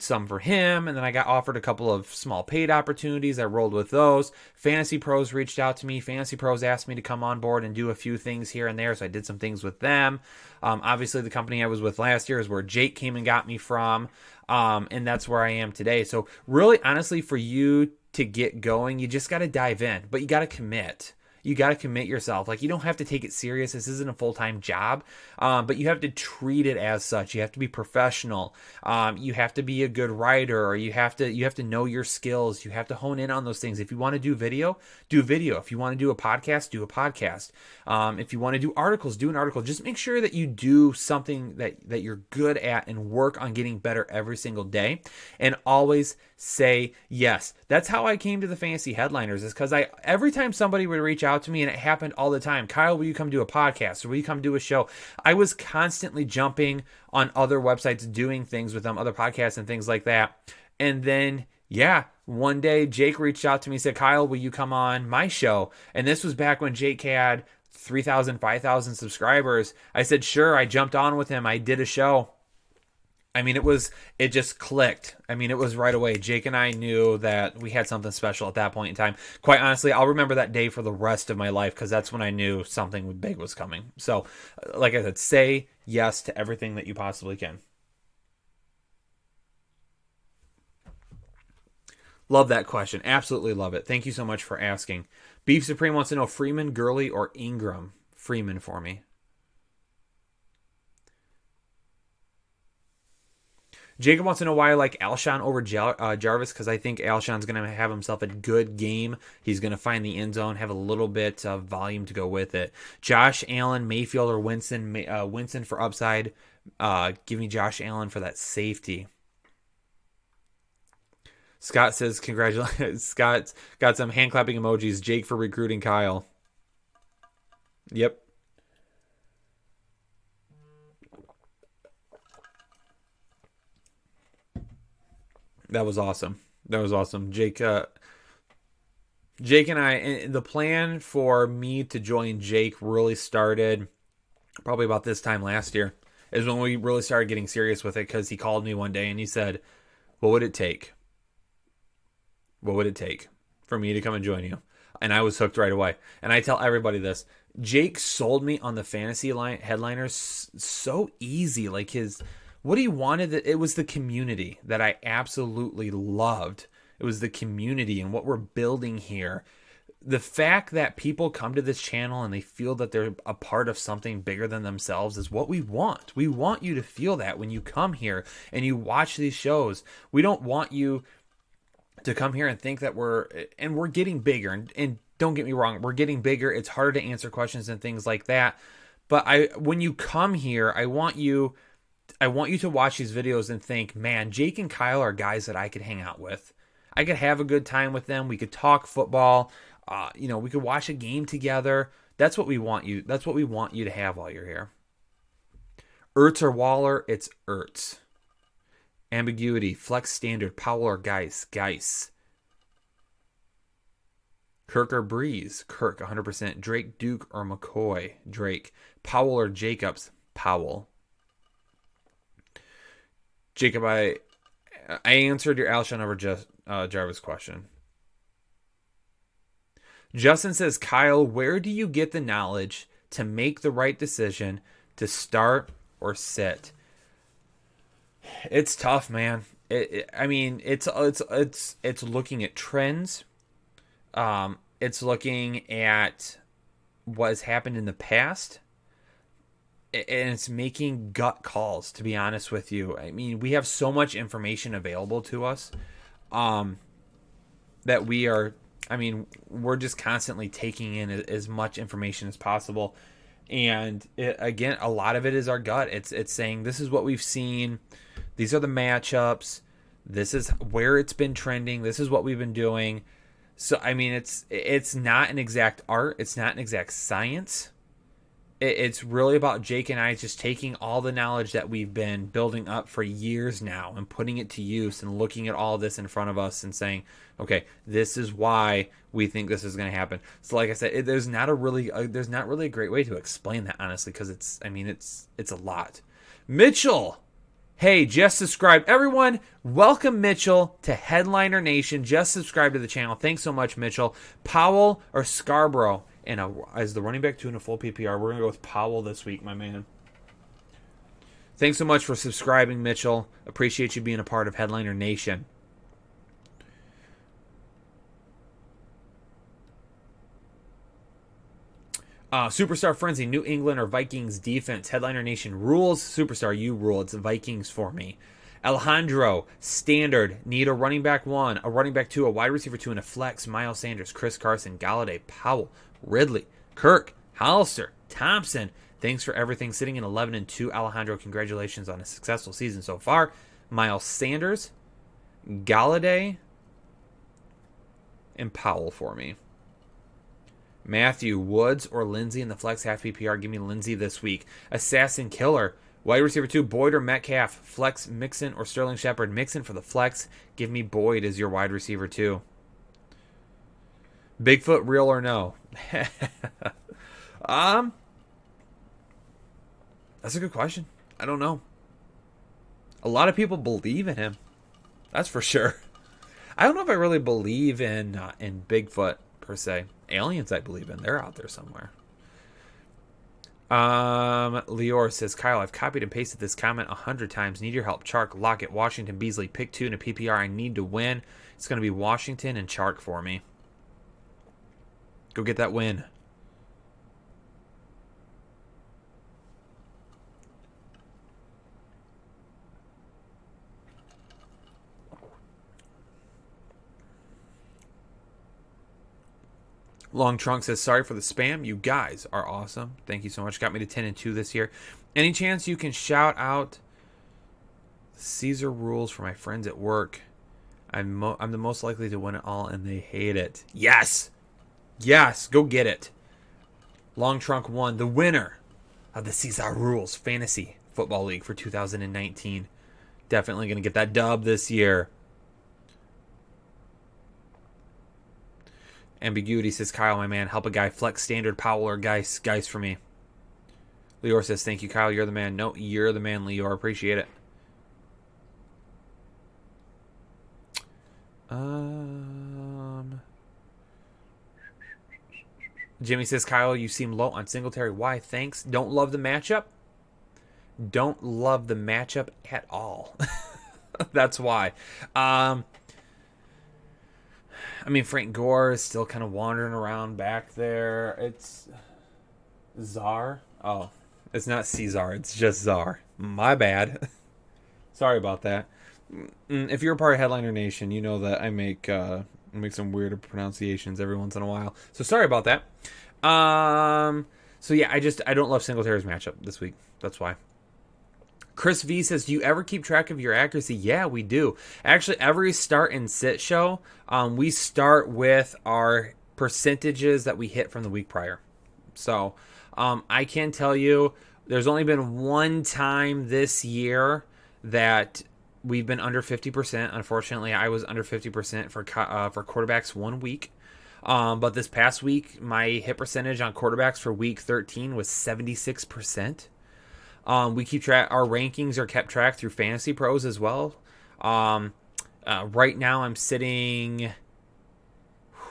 some for him, and then I got offered a couple of small paid opportunities. I rolled with those. Fantasy Pros reached out to me. Fantasy Pros asked me to come on board and do a few things here and there, so I did some things with them. Obviously, the company I was with last year is where Jake came and got me from, and that's where I am today. So really, honestly, for you to get going, you just got to dive in, but you got to commit. You got to commit yourself. Like, you don't have to take it serious. This isn't a full-time job, but you have to treat it as such. You have to be professional. You have to be a good writer, or you have to know your skills. You have to hone in on those things. If you want to do video, do video. If you want to do a podcast, do a podcast. If you want to do articles, do an article. Just make sure that you do something that you're good at and work on getting better every single day, and always say yes. That's how I came to the Fantasy Headliners, is because every time somebody would reach out to me, and it happened all the time, Kyle, will you come do a podcast, or will you come do a show? I was constantly jumping on other websites, doing things with them, other podcasts and things like that. And then, one day Jake reached out to me and said, Kyle, will you come on my show? And this was back when Jake had 3,000, 5,000 subscribers. I said, sure. I jumped on with him. I did a show. I mean, it just clicked. I mean, it was right away. Jake and I knew that we had something special at that point in time. Quite honestly, I'll remember that day for the rest of my life, because that's when I knew something big was coming. So, like I said, say yes to everything that you possibly can. Love that question. Absolutely love it. Thank you so much for asking. Beef Supreme wants to know Freeman, Gurley, or Ingram. Freeman for me. Jacob wants to know why I like Alshon over Jarvis, because I think Alshon's going to have himself a good game. He's going to find the end zone, have a little bit of volume to go with it. Josh Allen, Mayfield, or Winston. Winston for upside. Give me Josh Allen for that safety. Scott says, congratulations. Scott's got some hand clapping emojis. Jake for recruiting Kyle. Yep. That was awesome. That was awesome. Jake and I, the plan for me to join Jake really started probably about this time last year, is when we really started getting serious with it, because he called me one day and he said, what would it take? What would it take for me to come and join you? And I was hooked right away. And I tell everybody this. Jake sold me on the fantasy headliners so easy. Like what he wanted, it was the community that I absolutely loved. It was the community and what we're building here. The fact that people come to this channel and they feel that they're a part of something bigger than themselves is what we want. We want you to feel that when you come here and you watch these shows. We don't want you to come here and think that we're getting bigger. And don't get me wrong, we're getting bigger. It's harder to answer questions and things like that. But when you come here, I want you to watch these videos and think, man, Jake and Kyle are guys that I could hang out with. I could have a good time with them. We could talk football. We could watch a game together. That's what we want you. That's what we want you to have while you're here. Ertz or Waller? It's Ertz. Ambiguity, flex standard, Powell or Geis? Geis. Kirk or Breeze? Kirk, 100%. Drake, Duke, or McCoy? Drake. Powell or Jacobs? Powell. Jacob, I answered your Alshon over Jarvis question. Justin says, Kyle, where do you get the knowledge to make the right decision to start or sit? It's tough, man. It's looking at trends. It's looking at what has happened in the past, and it's making gut calls, to be honest with you. I mean, we have so much information available to us, that we're just constantly taking in as much information as possible. And again, a lot of it is our gut. It's saying, this is what we've seen. These are the matchups. This is where it's been trending. This is what we've been doing. So, I mean, it's not an exact art. It's not an exact science. It's really about Jake and I just taking all the knowledge that we've been building up for years now and putting it to use and looking at all this in front of us and saying, okay, this is why we think this is going to happen. So like I said, there's not really a great way to explain that, honestly, because it's a lot. Mitchell, hey, just subscribed. Everyone, welcome Mitchell to Headliner Nation. Just subscribe to the channel. Thanks so much, Mitchell. Powell or Scarborough? And as the running back 2 in a full PPR, we're going to go with Powell this week, my man. Thanks so much for subscribing, Mitchell. Appreciate you being a part of Headliner Nation. Superstar Frenzy, New England or Vikings defense? Headliner Nation rules. Superstar, you rule. It's the Vikings for me. Alejandro, standard, need a running back 1, a running back 2, a wide receiver 2, and a flex. Miles Sanders, Chris Carson, Galladay, Powell, Ridley, Kirk, Hollister, Thompson. Thanks for everything. Sitting in 11-2. Alejandro, congratulations on a successful season so far. Miles Sanders, Galladay, and Powell for me. Matthew, Woods or Lindsey in the flex half PPR? Give me Lindsey this week. Assassin Killer, wide receiver 2, Boyd or Metcalf? Flex, Mixon or Sterling Shepard? Mixon for the flex. Give me Boyd as your wide receiver 2. Bigfoot, real or no? That's a good question. I don't know. A lot of people believe in him. That's for sure. I don't know if I really believe in Bigfoot per se. Aliens, I believe in. They're out there somewhere. Lior says, Kyle, I've copied and pasted this comment 100 times. Need your help. Chark, Lockett, Washington, Beasley. Pick 2 in a PPR. I need to win. It's going to be Washington and Chark for me. Go get that win. Long Trunk says, sorry for the spam. You guys are awesome. Thank you so much. Got me to 10-2 this year. Any chance you can shout out Caesar rules for my friends at work? I'm the most likely to win it all, and they hate it. Yes! Yes! Go get it. Long Trunk won, the winner of the Caesar Rules Fantasy Football League for 2019. Definitely going to get that dub this year. Ambiguity says, Kyle, my man, help a guy flex standard Powell or guys for me. Leor says, thank you, Kyle. You're the man. No, you're the man, Leor. Appreciate it. Jimmy says, Kyle, you seem low on Singletary. Why? Thanks. Don't love the matchup. Don't love the matchup at all. That's why. I mean, Frank Gore is still kind of wandering around back there. It's Czar. Oh, it's not Caesar. It's just Czar. My bad. Sorry about that. If you're a part of Headliner Nation, you know that I make some weird pronunciations every once in a while. So sorry about that. So yeah, I don't love Singletary's matchup this week. That's why. Chris V says, do you ever keep track of your accuracy? Yeah, we do. Actually, every start and sit show, we start with our percentages that we hit from the week prior. So I can tell you there's only been one time this year that we've been under 50%. Unfortunately, I was under 50% for quarterbacks 1 week. But this past week, my hit percentage on quarterbacks for week 13 was 76%. We keep track. Our rankings are kept track through Fantasy Pros as well. Right now, I'm sitting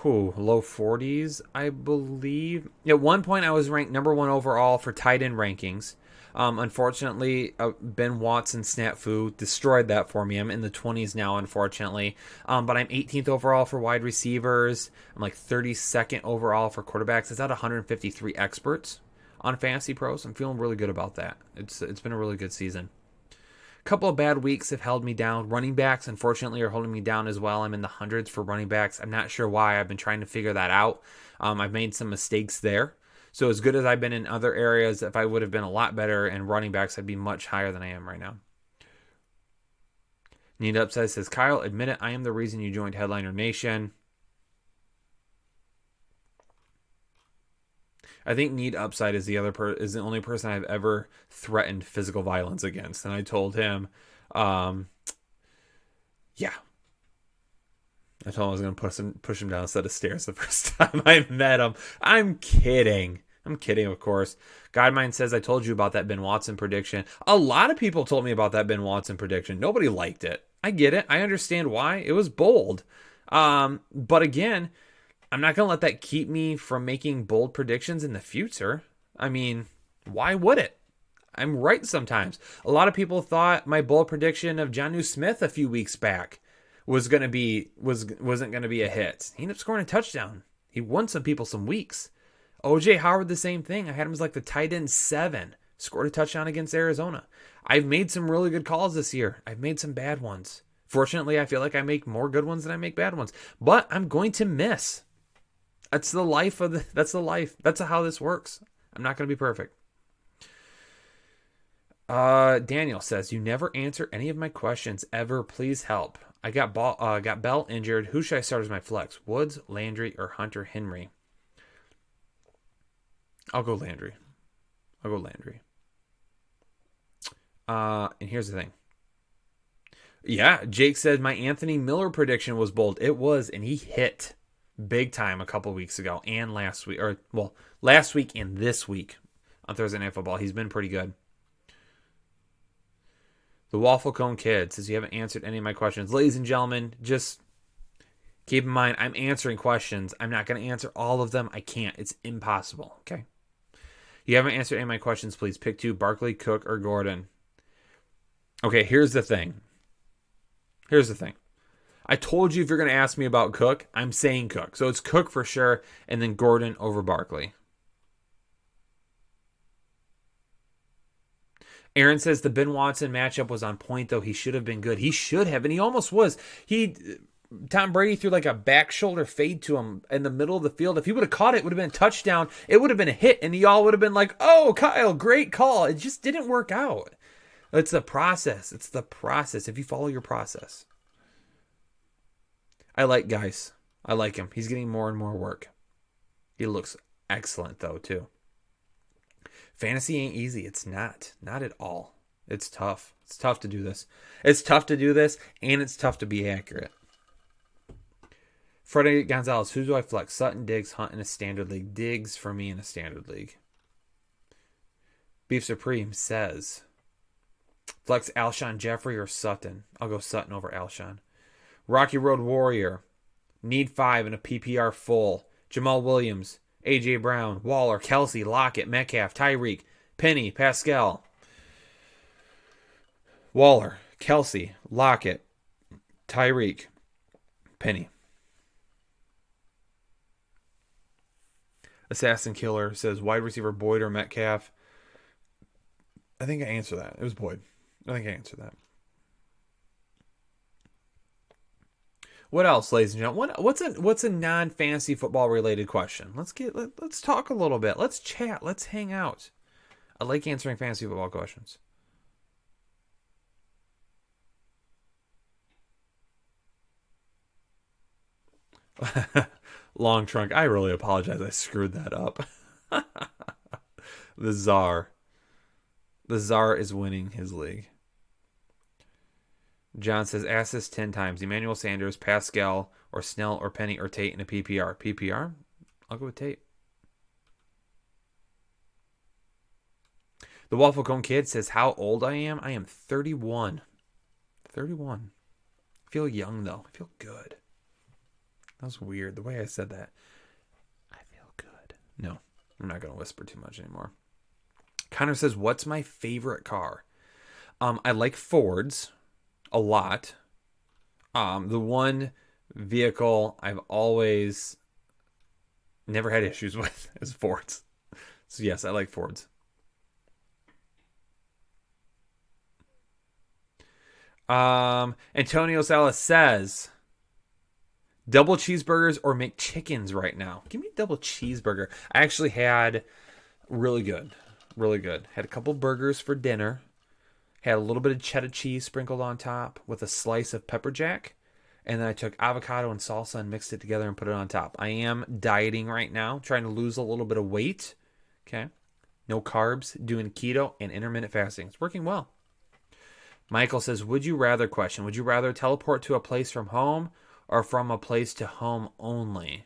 low 40s, I believe. At one point, I was ranked number 1 overall for tight end rankings. Unfortunately, Ben Watson snafu destroyed that for me. I'm in the 20s now, unfortunately. But I'm 18th overall for wide receivers. I'm like 32nd overall for quarterbacks. It's at 153 experts on Fantasy Pros. I'm feeling really good about that. It's been a really good season. A couple of bad weeks have held me down. Running backs, unfortunately, are holding me down as well. I'm in the hundreds for running backs. I'm not sure why. I've been trying to figure that out. I've made some mistakes there. So as good as I've been in other areas, if I would have been a lot better in running backs, I'd be much higher than I am right now. Need Upside says, Kyle, admit it, I am the reason you joined Headliner Nation. I think Need Upside is the only person I've ever threatened physical violence against, and I told him, yeah. I told him I was going to push him down a set of stairs the first time I met him. I'm kidding, of course. Godmind says, I told you about that Ben Watson prediction. A lot of people told me about that Ben Watson prediction. Nobody liked it. I get it. I understand why. It was bold. But again, I'm not going to let that keep me from making bold predictions in the future. I mean, why would it? I'm right sometimes. A lot of people thought my bold prediction of Jonnu Smith a few weeks back wasn't going to be a hit. He ended up scoring a touchdown. He won some people some weeks. OJ Howard, the same thing. I had him as like the tight end 7. Scored a touchdown against Arizona. I've made some really good calls this year. I've made some bad ones. Fortunately, I feel like I make more good ones than I make bad ones. But I'm going to miss. That's the life. That's the life. That's how this works. I'm not going to be perfect. Daniel says, you never answer any of my questions ever. Please help. I got Bell injured. Who should I start as my flex? Woods, Landry, or Hunter Henry? I'll go Landry. And here's the thing. Yeah, Jake said my Anthony Miller prediction was bold. It was, and he hit big time a couple weeks ago and last week. Last week and this week on Thursday Night Football. He's been pretty good. The Waffle Cone Kid says you haven't answered any of my questions. Ladies and gentlemen, just keep in mind, I'm answering questions. I'm not going to answer all of them. I can't. It's impossible. Okay? You haven't answered any of my questions. Please pick 2, Barkley, Cook, or Gordon. Okay, here's the thing. I told you if you're going to ask me about Cook, I'm saying Cook. So it's Cook for sure, and then Gordon over Barkley. Aaron says the Ben Watson matchup was on point, though. He should have been good. He should have, and he almost was. Tom Brady threw like a back shoulder fade to him in the middle of the field. If he would have caught it, it would have been a touchdown. It would have been a hit, and y'all would have been like, oh, Kyle, great call. It just didn't work out. It's the process. It's the process. If you follow your process. I like Geis. I like him. He's getting more and more work. He looks excellent, though, too. Fantasy ain't easy. It's not. Not at all. It's tough. It's tough to do this. It's tough to do this, and it's tough to be accurate. Freddie Gonzalez, who do I flex? Sutton, Diggs, Hunt in a standard league. Diggs for me in a standard league. Beef Supreme says, flex Alshon Jeffrey or Sutton. I'll go Sutton over Alshon. Rocky Road Warrior, need 5 in a PPR full. Jamal Williams, A.J. Brown, Waller, Kelsey, Lockett, Metcalf, Tyreek, Penny, Pascal. Waller, Kelsey, Lockett, Tyreek, Penny. Assassin Killer says wide receiver Boyd or Metcalf. I think I answered that. It was Boyd. I think I answered that. What else, ladies and gentlemen? What's a non-fantasy football related question? Let's talk a little bit. Let's chat. Let's hang out. I like answering fantasy football questions. Long trunk. I really apologize. I screwed that up. The Czar. The Czar is winning his league. John says, ask this 10 times. Emmanuel Sanders, Pascal, or Snell, or Penny, or Tate in a PPR. PPR? I'll go with Tate. The Waffle Cone Kid says, how old I am? I am 31. 31. I feel young, though. I feel good. That was weird, the way I said that. I feel good. No, I'm not going to whisper too much anymore. Connor says, what's my favorite car? I like Fords a lot. The one vehicle I've always never had issues with is Fords. So yes, I like Fords. Antonio Salas says, double cheeseburgers or McChickens right now? Give me a double cheeseburger. I actually had really good. Had a couple burgers for dinner. Had a little bit of cheddar cheese sprinkled on top with a slice of pepper jack. And then I took avocado and salsa and mixed it together and put it on top. I am dieting right now, trying to lose a little bit of weight. Okay. No carbs, doing keto and intermittent fasting. It's working well. Michael says, would you rather question? Would you rather teleport to a place from home or from a place to home only?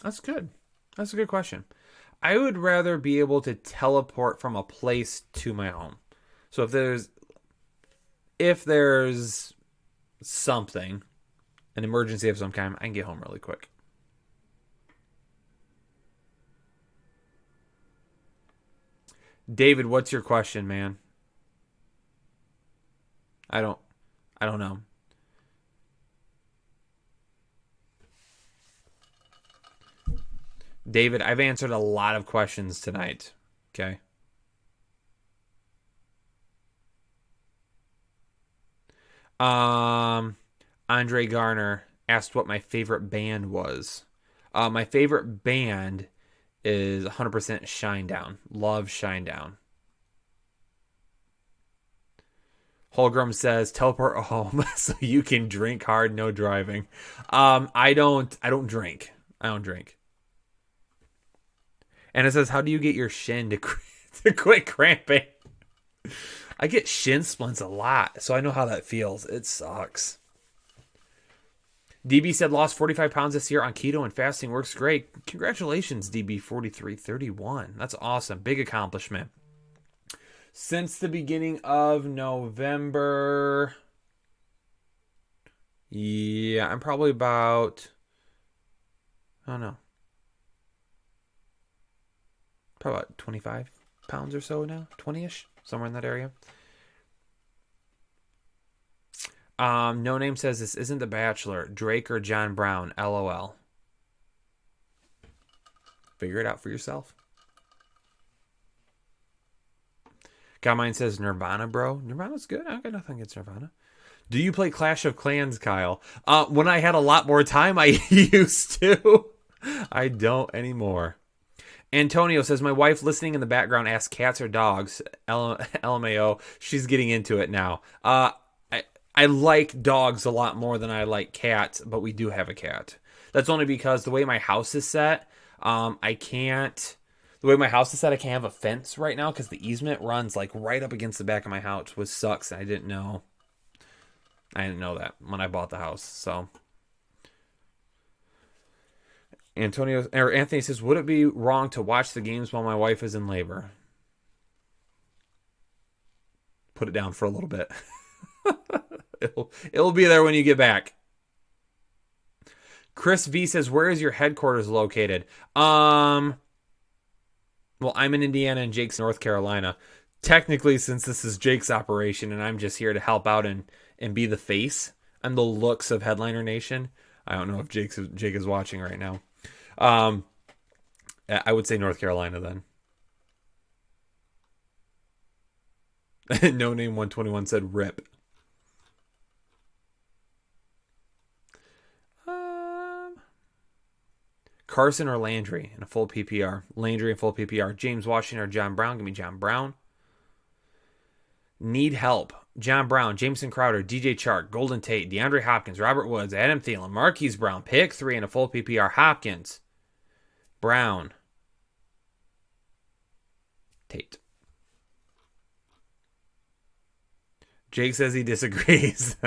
That's good. That's a good question. I would rather be able to teleport from a place to my home. So if there's something, an emergency of some kind, I can get home really quick. David, what's your question, man? I don't know. David, I've answered a lot of questions tonight. Okay. Andre Garner asked what my favorite band was. My favorite band is 100% Shinedown. Love Shinedown. Holgram says teleport home so you can drink hard, no driving. I don't drink. I don't drink. And it says, how do you get your shin to quit cramping? I get shin splints a lot, so I know how that feels. It sucks. DB said lost 45 pounds this year on keto and fasting. Works great. Congratulations, DB4331. That's awesome. Big accomplishment. Since the beginning of November. Yeah, I'm probably about, I don't know, probably about 25 pounds or so now. 20-ish, somewhere in that area. No Name says this isn't The Bachelor. Drake or John Brown? LOL. Figure it out for yourself. Got mine says Nirvana, bro. Nirvana's good. I got nothing against Nirvana. Do you play Clash of Clans, Kyle? When I had a lot more time, I used to. I don't anymore. Antonio says, my wife listening in the background asks cats or dogs. LMAO. She's getting into it now. I like dogs a lot more than I like cats, but we do have a cat. That's only because the way my house is set, I can't. The way my house is set, I can't have a fence right now because the easement runs like right up against the back of my house, which sucks. I didn't know. I didn't know that when I bought the house. So Anthony says, would it be wrong to watch the games while my wife is in labor? Put it down for a little bit. It'll be there when you get back. Chris V says, where is your headquarters located? Well, I'm in Indiana and Jake's North Carolina. Technically, since this is Jake's operation and I'm just here to help out and be the face, I'm the looks of Headliner Nation. I don't know if Jake is watching right now. I would say North Carolina then. No Name 121 said rip. Carson or Landry in a full PPR. Landry in full PPR. James Washington or John Brown. Give me John Brown. Need help. John Brown, Jameson Crowder, DJ Chark, Golden Tate, DeAndre Hopkins, Robert Woods, Adam Thielen, Marquise Brown. Pick 3 in a full PPR. Hopkins. Brown. Tate. Jake says he disagrees.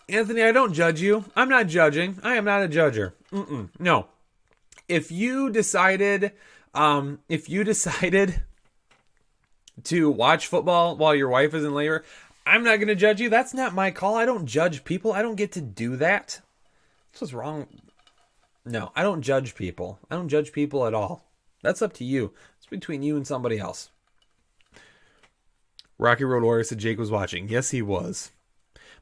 Anthony, I don't judge you. I'm not judging. I am not a judger. No. If you decided to watch football while your wife is in labor, I'm not going to judge you. That's not my call. I don't judge people. I don't get to do that. That's what's wrong. No, I don't judge people. I don't judge people at all. That's up to you. It's between you and somebody else. Rocky Road Warrior said Jake was watching. Yes, he was.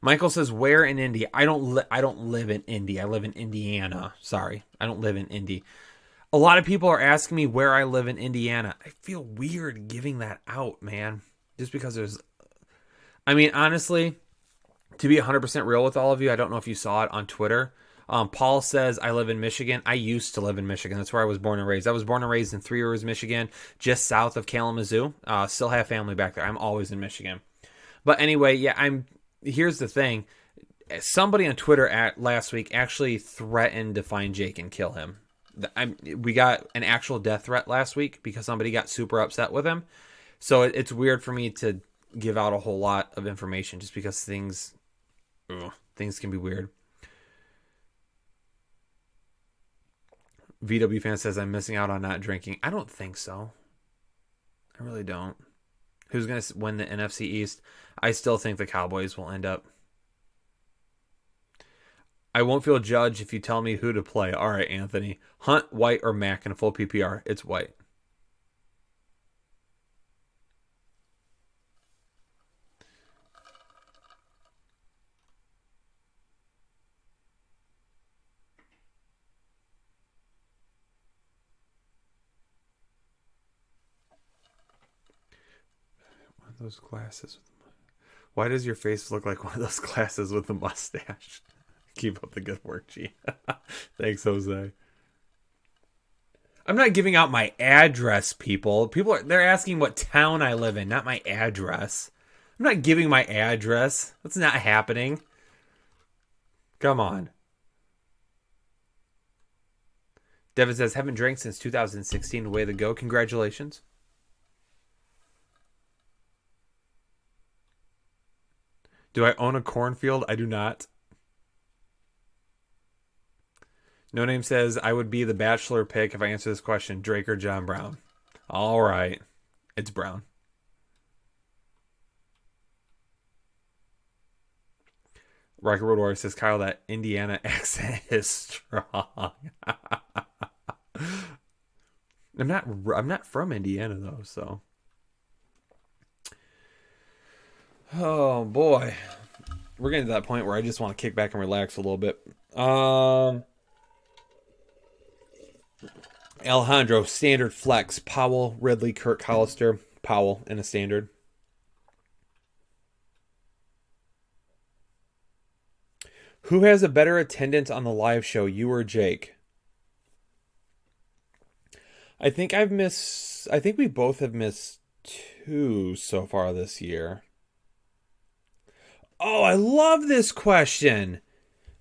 Michael says, where in Indy? I don't live in Indy. I live in Indiana. Sorry. I don't live in Indy. A lot of people are asking me where I live in Indiana. I feel weird giving that out, man. Just because honestly, to be 100% real with all of you, I don't know if you saw it on Twitter. Paul says, I live in Michigan. I used to live in Michigan. That's where I was born and raised. I was born and raised in Three Rivers, Michigan, just south of Kalamazoo. Still have family back there. I'm always in Michigan. But anyway, yeah, here's the thing. Somebody on Twitter last week actually threatened to find Jake and kill him. We got an actual death threat last week because somebody got super upset with him. So it's weird for me to give out a whole lot of information just because things can be weird. VW fan says I'm missing out on not drinking. I don't think so. I really don't. Who's going to win the NFC East? I still think the Cowboys will end up. I won't feel judged if you tell me who to play. All right, Anthony. Hunt, White, or Mack in a full PPR? It's White. Those glasses. Why does your face look like one of those glasses with a mustache? Keep up the good work, G. Thanks, Jose. I'm not giving out my address, people. They're asking what town I live in, not my address. I'm not giving my address. That's not happening. Come on. Devin says, haven't drank since 2016. Way to go. Congratulations. Do I own a cornfield? I do not. No Name says, I would be the Bachelor pick if I answer this question. Drake or John Brown? All right. It's Brown. Rocket Road Warrior says, Kyle, that Indiana accent is strong. I'm not from Indiana, though, so. Oh, boy. we're getting to that point where I just want to kick back and relax a little bit. Um, Alejandro, standard flex. Powell, Ridley, Kirk Hollister. Powell in a standard. Who has a better attendance on the live show, you or Jake? I think we both have missed two so far this year. Oh, I love this question.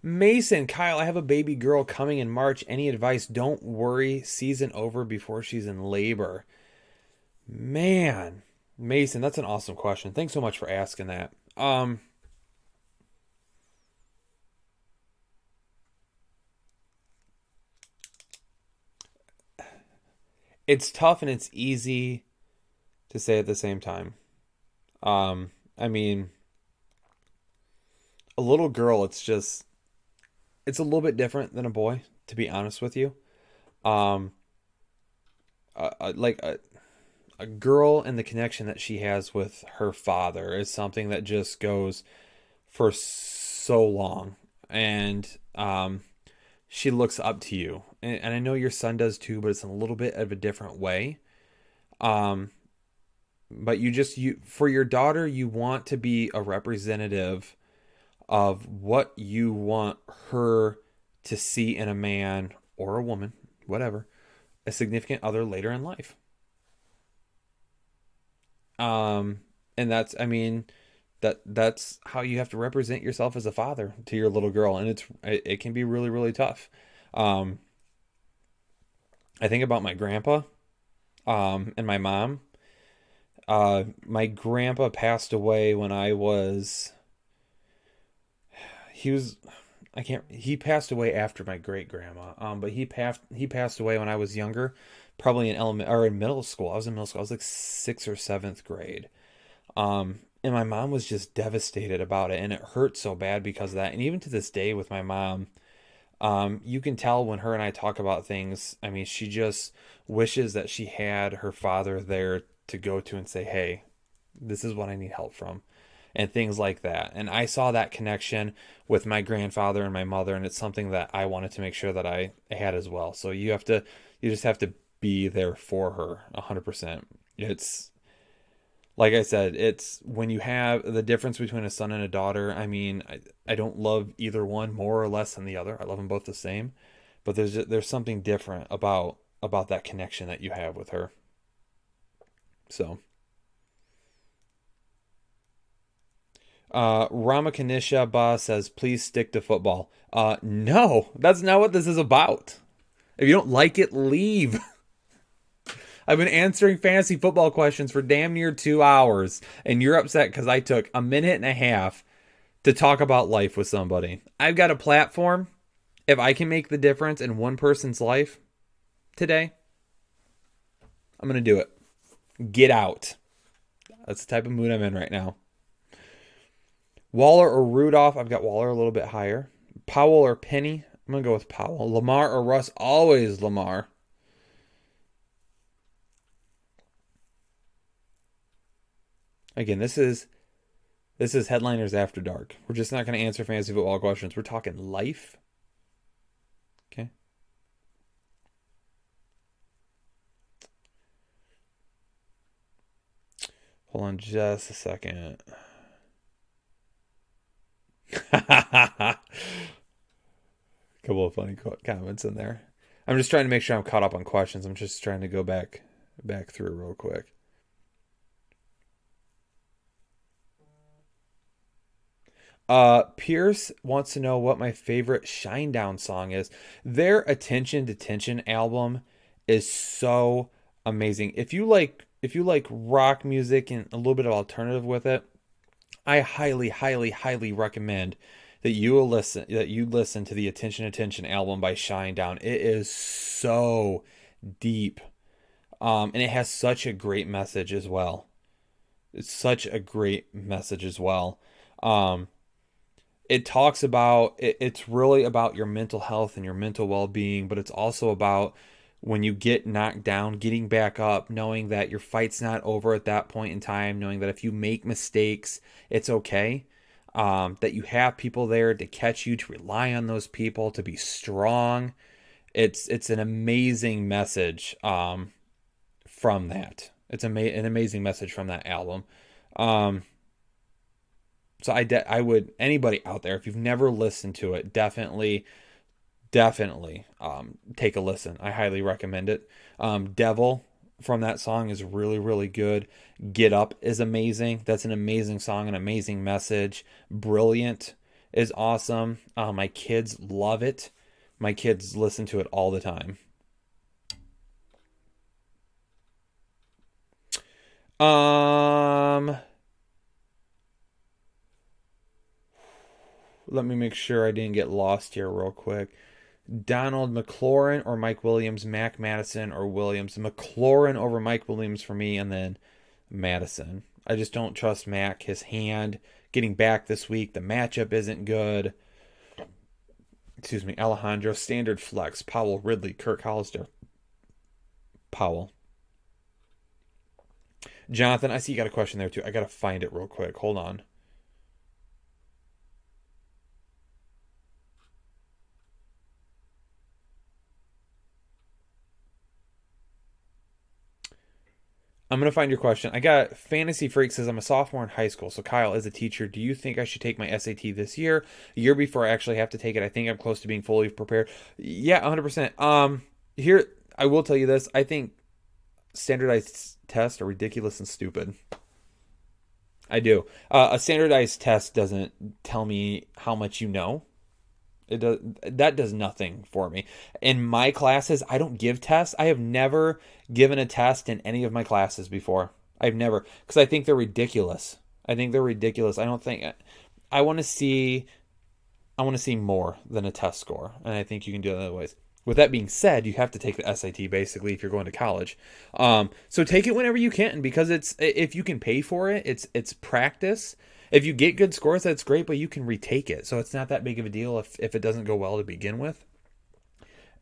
Mason, Kyle, I have a baby girl coming in March. Any advice? Don't worry, season over before she's in labor. Man, Mason, that's an awesome question. Thanks so much for asking that. It's tough and it's easy to say at the same time. I mean, a little girl, it's a little bit different than a boy, to be honest with you. Um, like a girl and the connection that she has with her father is something that just goes for so long, and she looks up to you, and I know your son does too, but it's in a little bit of a different way. Um, but you for your daughter, you want to be a representative of what you want her to see in a man or a woman, whatever, a significant other later in life. Um, and that's, I mean, that's how you have to represent yourself as a father to your little girl, and it can be really really tough. Um, I think about my grandpa, and my mom. My grandpa passed away when I was he was I can't he passed away after my great grandma. But he passed away when I was younger, probably in element or in middle school. I was in middle school. I was like 6th or 7th grade. And my mom was just devastated about it, and it hurt so bad because of that. And even to this day with my mom, you can tell when her and I talk about things. I mean, she just wishes that she had her father there to go to and say, "Hey, this is what I need help from," and things like that. And I saw that connection with my grandfather and my mother, and it's something that I wanted to make sure that I had as well. So you just have to be there for her 100%. It's like I said, it's when you have the difference between a son and a daughter. I mean, I don't love either one more or less than the other. I love them both the same, but there's something different about that connection that you have with her. So, Ramakanisha Ba says, "Please stick to football." No, that's not what this is about. If you don't like it, leave. I've been answering fantasy football questions for damn near 2 hours, and you're upset because I took a minute and a half to talk about life with somebody. I've got a platform. If I can make the difference in one person's life today, I'm going to do it. Get out. That's the type of mood I'm in right now. Waller or Rudolph? I've got Waller a little bit higher. Powell or Penny? I'm going to go with Powell. Lamar or Russ? Always Lamar. Again, this is Headliners After Dark. We're just not going to answer fantasy football questions. We're talking life. Okay. Hold on just a second. Couple of funny comments in there. I'm just trying to make sure I'm caught up on questions. I'm just trying to go back through real quick. Pierce wants to know what my favorite Shinedown song is. Their Attention Detention album is so amazing. If you like rock music and a little bit of alternative with it, I highly, highly, highly recommend that you listen to the Attention album by Shinedown. It is so deep. And it has such a great message as well. It's such a great message as well. Um, it talks about it's really about your mental health and your mental well-being, but it's also about when you get knocked down, getting back up, knowing that your fight's not over at that point in time, knowing that if you make mistakes, it's okay. that you have people there to catch you, to rely on those people, to be strong. It's an amazing message from that. It's an amazing message from that album. Um, so I would, anybody out there, if you've never listened to it, definitely take a listen. I highly recommend it. Devil from that song is really, really good. Get Up is amazing. That's an amazing song, an amazing message. Brilliant is awesome. My kids love it. My kids listen to it all the time. Um, Let me make sure I didn't get lost here real quick. Donald McLaurin or Mike Williams, Mac Madison or Williams. McLaurin over Mike Williams for me, and then Madison. I just don't trust Mac. His hand getting back this week. The matchup isn't good. Excuse me, Alejandro, standard flex. Powell, Ridley, Kirk Hollister. Powell. Jonathan, I see you got a question there too. I got to find it real quick. Hold on. I'm going to find your question. I got Fantasy Freak says I'm a sophomore in high school. So Kyle, as a teacher, do you think I should take my SAT this year? A year before I actually have to take it. I think I'm close to being fully prepared. Yeah, 100%. Here I will tell you this. I think standardized tests are ridiculous and stupid. I do. A standardized test doesn't tell me how much you know. It does that does nothing for me. In my classes, I don't give tests. I have never given a test in any of my classes before. I've never, because I think they're ridiculous. I think they're ridiculous. I don't think I want to see I want to see more than a test score, and I think you can do it other ways. With that being said, you have to take the SAT basically if you're going to college. So take it whenever you can, because it's, if you can pay for it, it's practice. If you get good scores, that's great, but you can retake it. So it's not that big of a deal if it doesn't go well to begin with.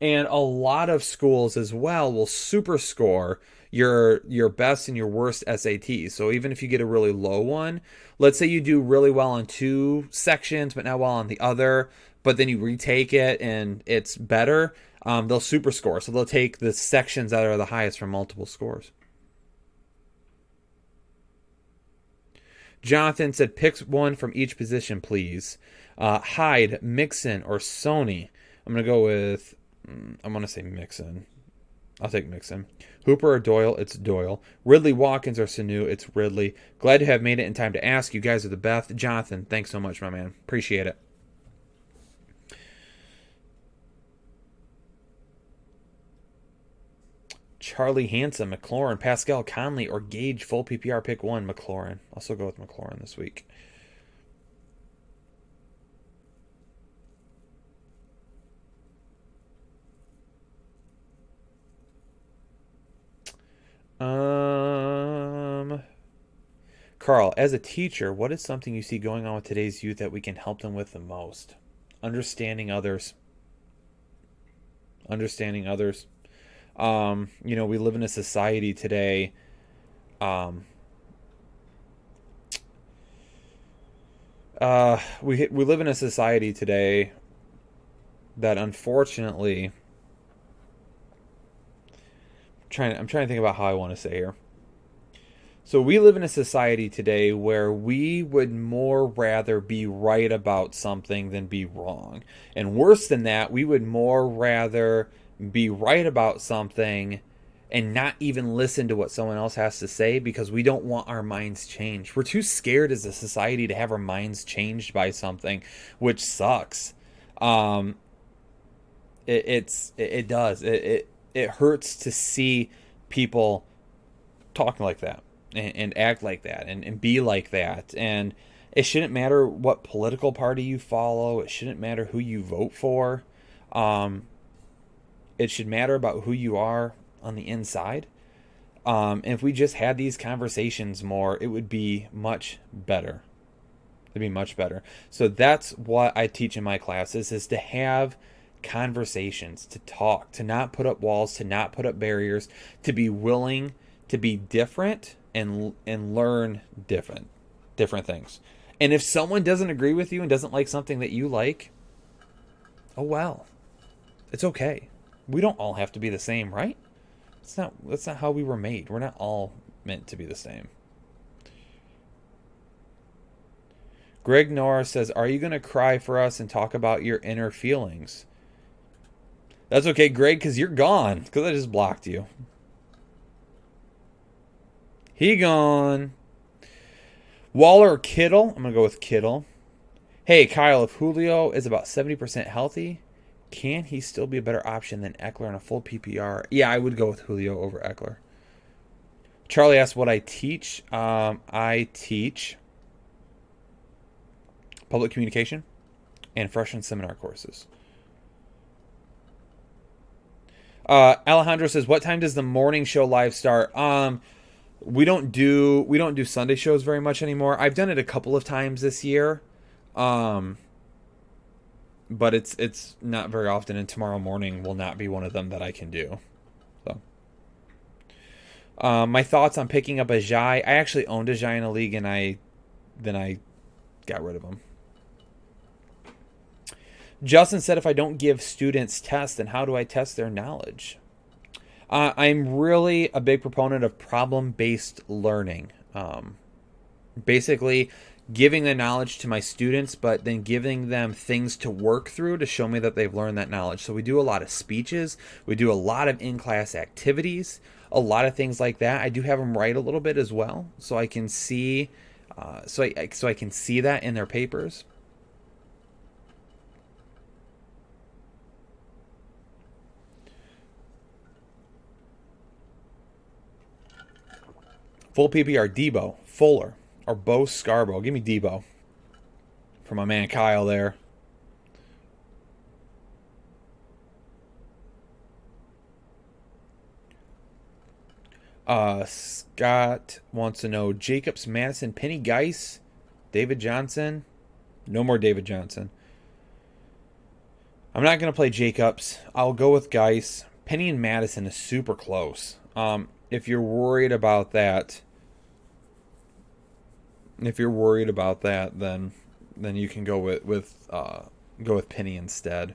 And a lot of schools as well will super score your best and your worst SATs. So even if you get a really low one, let's say you do really well on two sections, but not well on the other, but then you retake it and it's better, they'll super score. So they'll take the sections that are the highest from multiple scores. Jonathan said, pick one from each position, please. Hyde, Mixon, or Sony. I'm going to go with, I'm going to say Mixon. I'll take Mixon. Hooper or Doyle? It's Doyle. Ridley, Watkins, or Sanu? It's Ridley. Glad to have made it in time to ask. You guys are the best. Jonathan, thanks so much, my man. Appreciate it. Charlie Hanson, McLaurin, Pascal Conley, or Gage, full PPR pick one, McLaurin. I'll still go with McLaurin this week. Carl, as a teacher, what is something you see going on with today's youth that we can help them with the most? Understanding others. Understanding others. We live in a society today. Um, we live in a society today that unfortunately, I'm trying to think about how I want to say here. So we live in a society today where we would more rather be right about something than be wrong. And worse than that, we would more rather be right about something and not even listen to what someone else has to say because we don't want our minds changed. We're too scared as a society to have our minds changed by something, which sucks. Um, it does. It hurts to see people talking like that and act like that and be like that. And it shouldn't matter what political party you follow. It shouldn't matter who you vote for. It should matter about who you are on the inside. And if we just had these conversations more, it would be much better. It'd be much better. So that's what I teach in my classes, is to have conversations, to talk, to not put up walls, to not put up barriers, to be willing to be different and learn different things. And if someone doesn't agree with you and doesn't like something that you like, oh well. It's okay. We don't all have to be the same, right? That's not how we were made. We're not all meant to be the same. Greg Norris says, "Are you going to cry for us and talk about your inner feelings?" That's okay, Greg, because you're gone. Because I just blocked you. He gone. Waller or Kittle? I'm going to go with Kittle. Hey, Kyle, if Julio is about 70% healthy, can he still be a better option than Eckler in a full PPR? Yeah, I would go with Julio over Eckler. Charlie asked what I teach. I teach public communication and freshman seminar courses. Alejandro says, "What time does the morning show live start?" We don't do Sunday shows very much anymore. I've done it a couple of times this year, but it's not very often. And tomorrow morning will not be one of them that I can do. So, my thoughts on picking up Ajayi. I actually owned Ajayi in a league, and then I got rid of him. Justin said, "If I don't give students tests, then how do I test their knowledge?" I'm really a big proponent of problem-based learning. Basically, giving the knowledge to my students, but then giving them things to work through to show me that they've learned that knowledge. So we do a lot of speeches. We do a lot of in-class activities, a lot of things like that. I do have them write a little bit as well, so I can see, so I can see that in their papers. Full PPR, Debo, Fuller, or Bo Scarborough. Give me Debo. For my man Kyle there. Scott wants to know Jacobs, Madison, Penny Geis, David Johnson. No more David Johnson. I'm not going to play Jacobs. I'll go with Geis. Penny and Madison is super close. If you're worried about that, then you can go with Penny instead.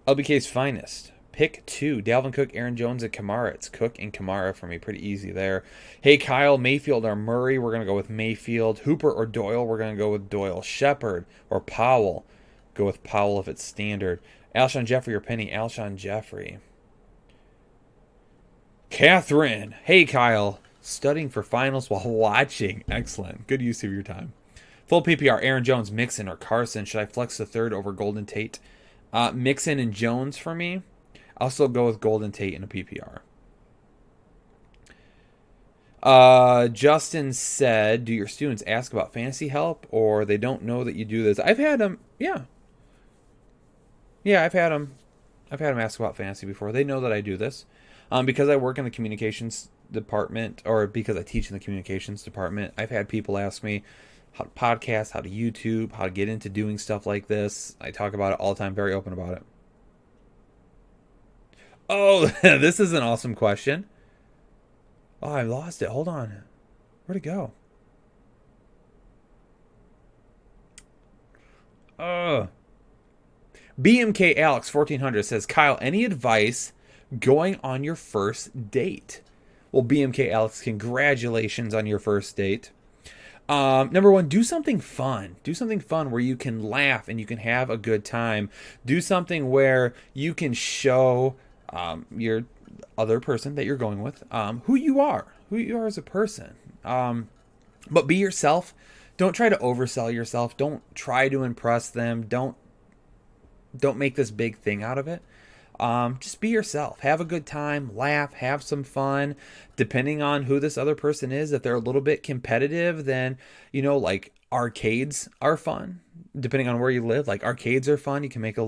LBK's finest. Pick 2. Dalvin Cook, Aaron Jones, and Kamara. It's Cook and Kamara for me. Pretty easy there. Hey, Kyle, Mayfield or Murray. We're going to go with Mayfield. Hooper or Doyle. We're going to go with Doyle. Shepard or Powell. Go with Powell if it's standard. Alshon Jeffrey or Penny. Alshon Jeffrey. Catherine. Hey, Kyle. Studying for finals while watching. Excellent. Good use of your time. Full PPR. Aaron Jones, Mixon, or Carson. Should I flex the third over Golden Tate? Mixon and Jones for me. I'll still go with Golden Tate in a PPR. Justin said, "Do your students ask about fantasy help, or they don't know that you do this?" I've had them. Yeah, I've had them ask about fantasy before. They know that I do this. Because I work in the communications department, or because I teach in the communications department, I've had people ask me how to podcast, how to YouTube, how to get into doing stuff like this. I talk about it all the time, very open about it. Oh, this is an awesome question. Oh, I lost it. Hold on. Where'd it go? BMK Alex 1400 says, "Kyle, any advice going on your first date?" Well, BMK Alex, congratulations on your first date. Number 1, do something fun. Do something fun where you can laugh and you can have a good time. Do something where you can show your other person that you're going with who you are as a person. But be yourself. Don't try to oversell yourself. Don't try to impress them. Don't make this big thing out of it. Just be yourself. Have a good time. Laugh. Have some fun. Depending on who this other person is, if they're a little bit competitive, then, like arcades are fun. Depending on where you live, like arcades are fun. You can make a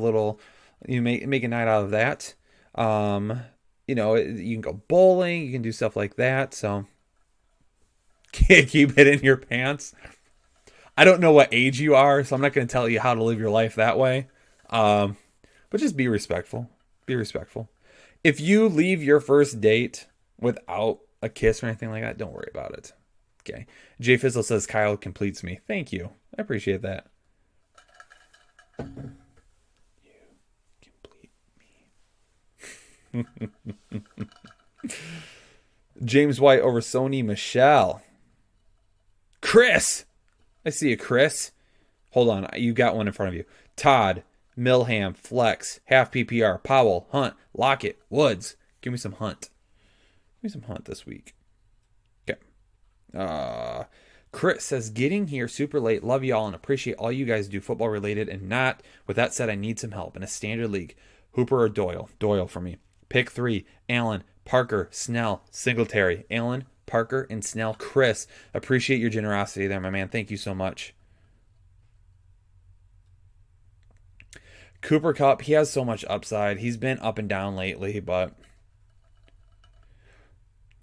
night out of that. You can go bowling. You can do stuff like that. So keep it in your pants. I don't know what age you are, so I'm not going to tell you how to live your life that way. But just be respectful. Be respectful. If you leave your first date without a kiss or anything like that, don't worry about it. Okay. Jay Fizzle says Kyle completes me. Thank you. I appreciate that. You complete me. James White over Sony Michelle. Chris! I see you, Chris. Hold on. You got one in front of you. Todd, Milham, Flex, Half PPR, Powell, Hunt, Lockett, Woods. Give me some Hunt. Give me some Hunt this week. Okay. Chris says, getting here super late. Love y'all and appreciate all you guys do football related and not. With that said, I need some help in a standard league. Hooper or Doyle? Doyle for me. Pick 3. Allen, Parker, Snell, Singletary. Allen, Parker, and Snell. Chris, appreciate your generosity there, my man. Thank you so much. Cooper Kupp, he has so much upside. He's been up and down lately, but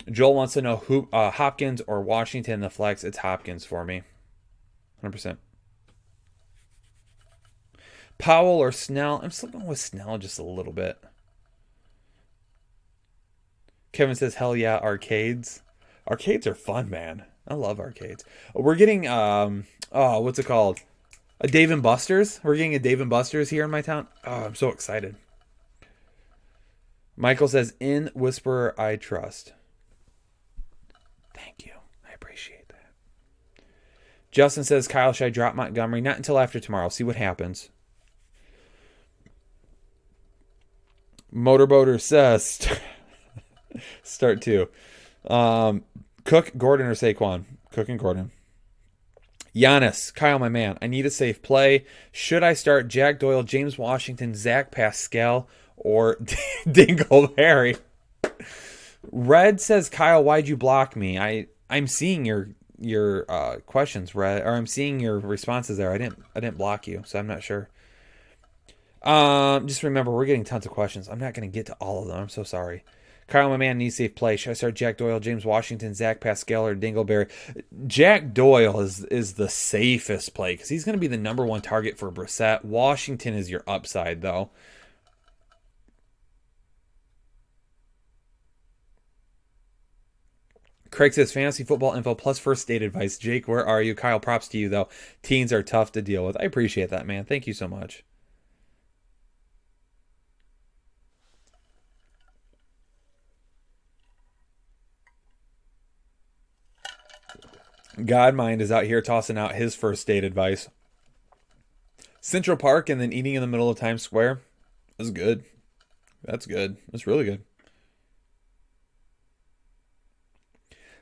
Joel wants to know who Hopkins or Washington in the flex. It's Hopkins for me. 100%. Powell or Snell. I'm still going with Snell just a little bit. Kevin says, hell yeah, arcades. Arcades are fun, man. I love arcades. We're getting, what's it called? A Dave & Buster's. We're getting a Dave & Buster's here in my town. Oh, I'm so excited. Michael says, in Whisperer I trust. Thank you. I appreciate that. Justin says, Kyle, should I drop Montgomery? Not until after tomorrow. See what happens. Motorboater says, start 2. Cook, Gordon, or Saquon? Cook and Gordon. Giannis, Kyle, my man. I need a safe play. Should I start Jack Doyle, James Washington, Zach Pascal, or Dingleberry? Red says, Kyle, why'd you block me? I'm seeing your questions, Red, or I'm seeing your responses there. I didn't block you, so I'm not sure. Just remember, we're getting tons of questions. I'm not going to get to all of them. I'm so sorry. Kyle, my man, needs safe play. Should I start Jack Doyle, James Washington, Zach Pascal, or Dingleberry? Jack Doyle is the safest play because he's going to be the number 1 target for Brissett. Washington is your upside, though. Craig says, fantasy football info plus first date advice. Jake, where are you? Kyle, props to you, though. Teens are tough to deal with. I appreciate that, man. Thank you so much. Godmind is out here tossing out his first date advice. Central Park and then eating in the middle of Times Square. That's good. That's good. That's really good.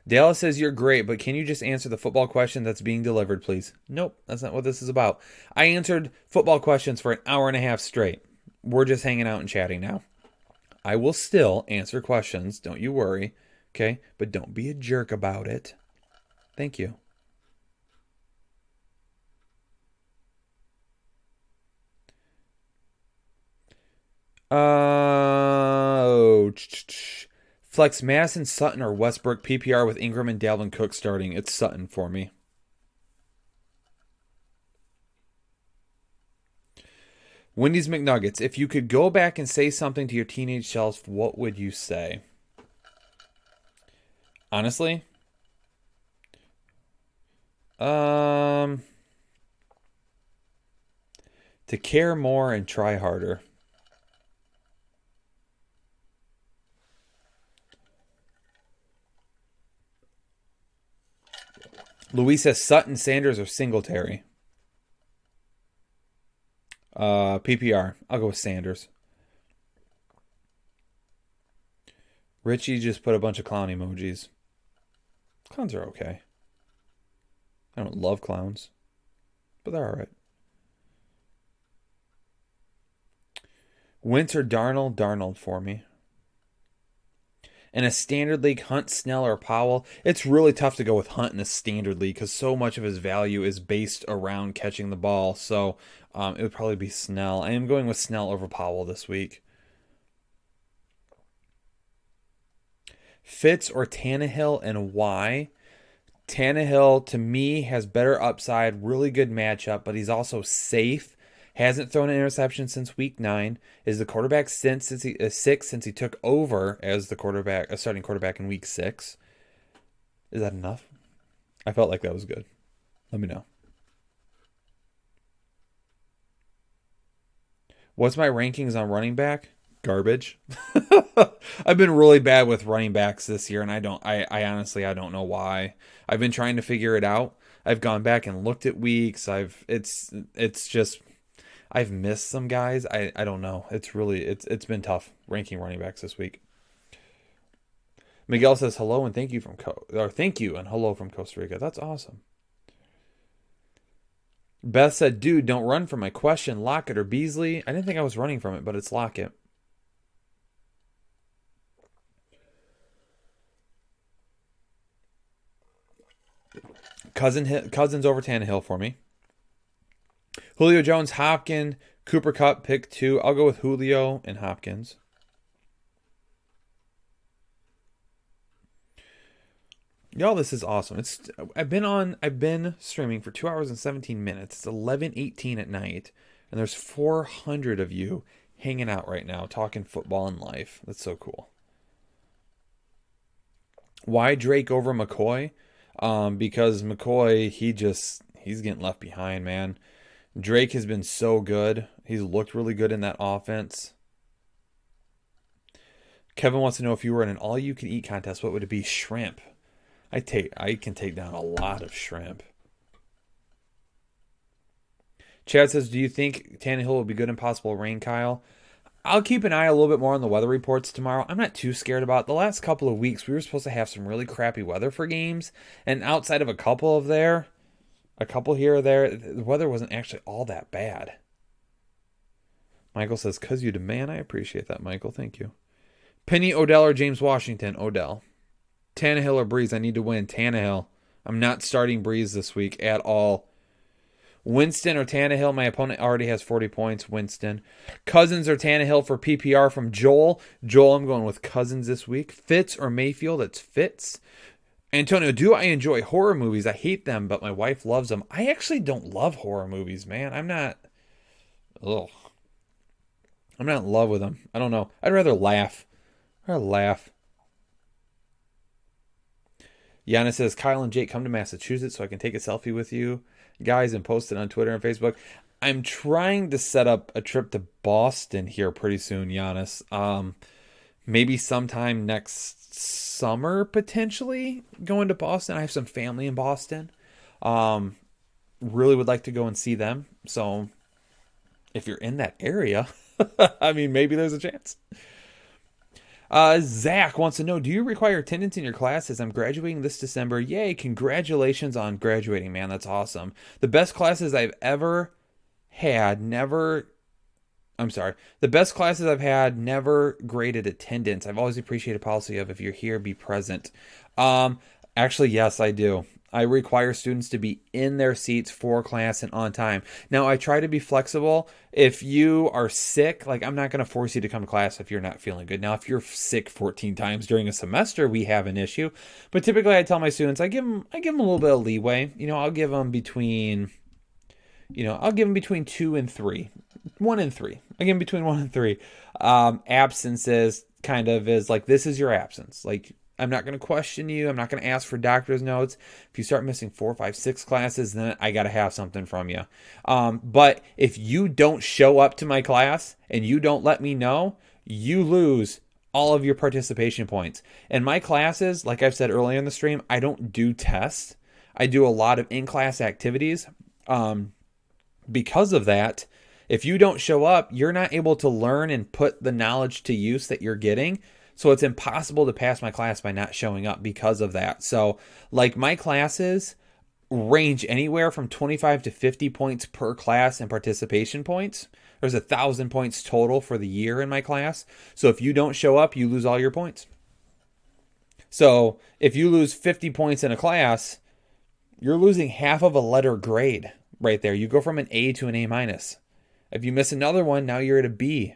Dallas says you're great, but can you just answer the football question that's being delivered, please? Nope, that's not what this is about. I answered football questions for an hour and a half straight. We're just hanging out and chatting now. I will still answer questions, don't you worry, okay? But don't be a jerk about it. Thank you. Flex Madison, Sutton, or Westbrook PPR with Ingram and Dalvin Cook starting. It's Sutton for me. Wendy's McNuggets. If you could go back and say something to your teenage self, what would you say? Honestly? To care more and try harder. Luis says Sutton, Sanders, or Singletary. PPR. I'll go with Sanders. Richie just put a bunch of clown emojis. Clowns are okay. I don't love clowns, but they're all right. Winter Darnold for me. In a standard league, Hunt, Snell, or Powell. It's really tough to go with Hunt in a standard league because so much of his value is based around catching the ball. So it would probably be Snell. I am going with Snell over Powell this week. Fitz or Tannehill, and why? Tannehill, to me, has better upside, really good matchup, but he's also safe. Hasn't thrown an interception since week 9. Is the quarterback since he took over as the starting quarterback in week 6. Is that enough? I felt like that was good. Let me know. What's my rankings on running back? Garbage. I've been really bad with running backs this year, and I honestly I don't know why. I've been trying to figure it out. I've gone back and looked at weeks. It's just I've missed some guys. I don't know. It's been tough ranking running backs this week. Miguel says hello and thank you thank you and hello from Costa Rica. That's awesome. Beth said, dude, don't run from my question. Lockett or Beasley? I didn't think I was running from it, but it's Lockett. Cousins over Tannehill for me. Julio Jones, Hopkins, Cooper Kupp, pick 2. I'll go with Julio and Hopkins. Y'all, this is awesome. I've been streaming for 2 hours and 17 minutes. It's 11:18 at night, and there's 400 of you hanging out right now talking football and life. That's so cool. Why Drake over McCoy? Because McCoy, he's getting left behind, man. Drake has been so good. He's looked really good in that offense. Kevin wants to know if you were in an all-you-can-eat contest, what would it be? Shrimp. I can take down a lot of shrimp. Chad says, do you think Tannehill will be good in possible rain, Kyle? I'll keep an eye a little bit more on the weather reports tomorrow. I'm not too scared about it. The last couple of weeks, we were supposed to have some really crappy weather for games. And outside of a couple here or there, the weather wasn't actually all that bad. Michael says, because you demand. I appreciate that, Michael. Thank you. Penny, Odell, or James Washington? Odell. Tannehill or Breeze? I need to win. Tannehill. I'm not starting Breeze this week at all. Winston or Tannehill? My opponent already has 40 points. Winston. Cousins or Tannehill for PPR from Joel? Joel, I'm going with Cousins this week. Fitz or Mayfield? It's Fitz. Antonio, do I enjoy horror movies? I hate them, but my wife loves them. I actually don't love horror movies, man. I'm not in love with them. I don't know. I'd rather laugh. Yana says, Kyle and Jake, come to Massachusetts so I can take a selfie with you guys and post it on Twitter and Facebook. I'm trying to set up a trip to Boston here pretty soon, Giannis. Maybe sometime next summer, potentially, going to Boston. I have some family in Boston. Really would like to go and see them. So if you're in that area, I mean, maybe there's a chance. Zach wants to know, do you require attendance in your classes? I'm graduating this December. Yay, congratulations on graduating, man. That's awesome. The best classes I've ever had the best classes I've had never graded attendance. I've always appreciated policy of if you're here, be present. Actually, yes, I do. I require students to be in their seats for class and on time. Now, I try to be flexible. If you are sick, like I'm not going to force you to come to class if you're not feeling good. Now, if you're sick 14 times during a semester, we have an issue. But typically, I tell my students, I give them a little bit of leeway. I'll give them between 2 and 3. 1 and 3. I give them between 1 and 3. Absences kind of is like, this is your absence. Like, I'm not going to question you. I'm not going to ask for doctor's notes. If you start missing 4, 5, 6 classes, then I got to have something from you. But if you don't show up to my class and you don't let me know, you lose all of your participation points. In my classes, like I've said earlier in the stream, I don't do tests. I do a lot of in-class activities. Because of that, if you don't show up, you're not able to learn and put the knowledge to use that you're getting. So it's impossible to pass my class by not showing up because of that. So like my classes range anywhere from 25 to 50 points per class and participation points. There's 1,000 points total for the year in my class. So if you don't show up, you lose all your points. So if you lose 50 points in a class, you're losing half of a letter grade right there. You go from an A to an A minus. If you miss another one, now you're at a B.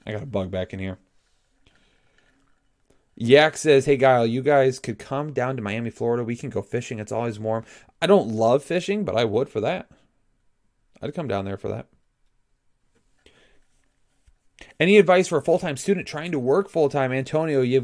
I got a bug back in here. Yak says, hey, Guile, you guys could come down to Miami, Florida. We can go fishing. It's always warm. I don't love fishing, but I would for that. I'd come down there for that. Any advice for a full-time student trying to work full-time? Antonio, you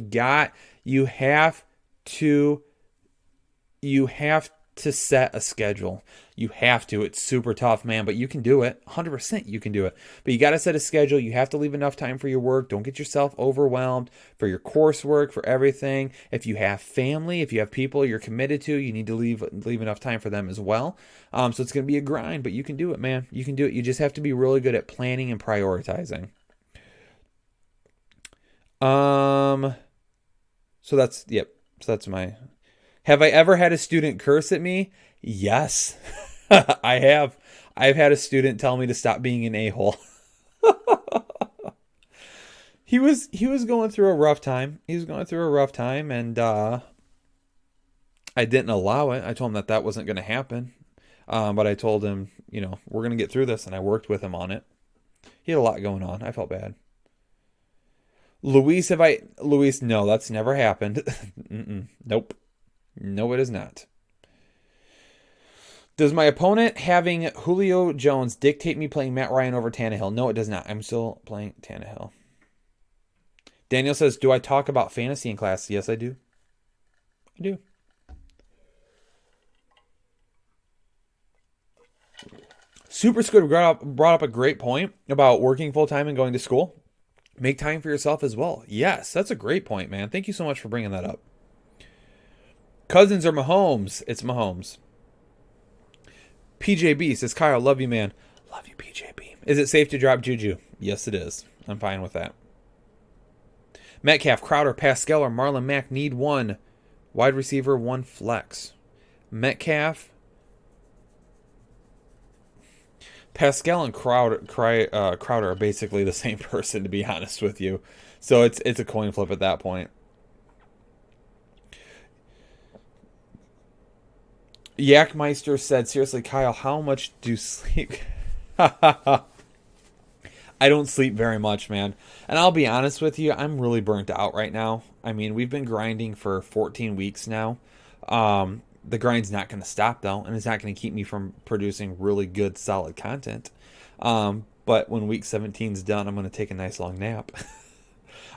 have to set a schedule. You have to. It's super tough, man, but you can do it. 100% you can do it. But you got to set a schedule. You have to leave enough time for your work. Don't get yourself overwhelmed for your coursework, for everything. If you have family, if you have people you're committed to, you need to leave enough time for them as well. So it's going to be a grind, but you can do it, man. You can do it. You just have to be really good at planning and prioritizing. So that's my... Have I ever had a student curse at me? Yes, I have. I've had a student tell me to stop being an a-hole. He was going through a rough time. And I didn't allow it. I told him that wasn't going to happen. But I told him, we're going to get through this, and I worked with him on it. He had a lot going on. I felt bad. Luis, no, that's never happened. Nope. No, it is not. Does my opponent having Julio Jones dictate me playing Matt Ryan over Tannehill? No, it does not. I'm still playing Tannehill. Daniel says, do I talk about fantasy in class? Yes, I do. I do. Super Squid brought up a great point about working full-time and going to school. Make time for yourself as well. Yes, that's a great point, man. Thank you so much for bringing that up. Cousins or Mahomes? It's Mahomes. PJB says, Kyle, love you, man. Love you, PJB. Is it safe to drop Juju? Yes, it is. I'm fine with that. Metcalf, Crowder, Pascal, or Marlon Mack need one wide receiver, one flex. Metcalf, Pascal, and Crowder are basically the same person, to be honest with you. So it's a coin flip at that point. Yakmeister said, seriously, Kyle, how much do you sleep? I don't sleep very much, man. And I'll be honest with you, I'm really burnt out right now. I mean, we've been grinding for 14 weeks now. The grind's not going to stop, though, and it's not going to keep me from producing really good, solid content. But when week 17's done, I'm going to take a nice long nap.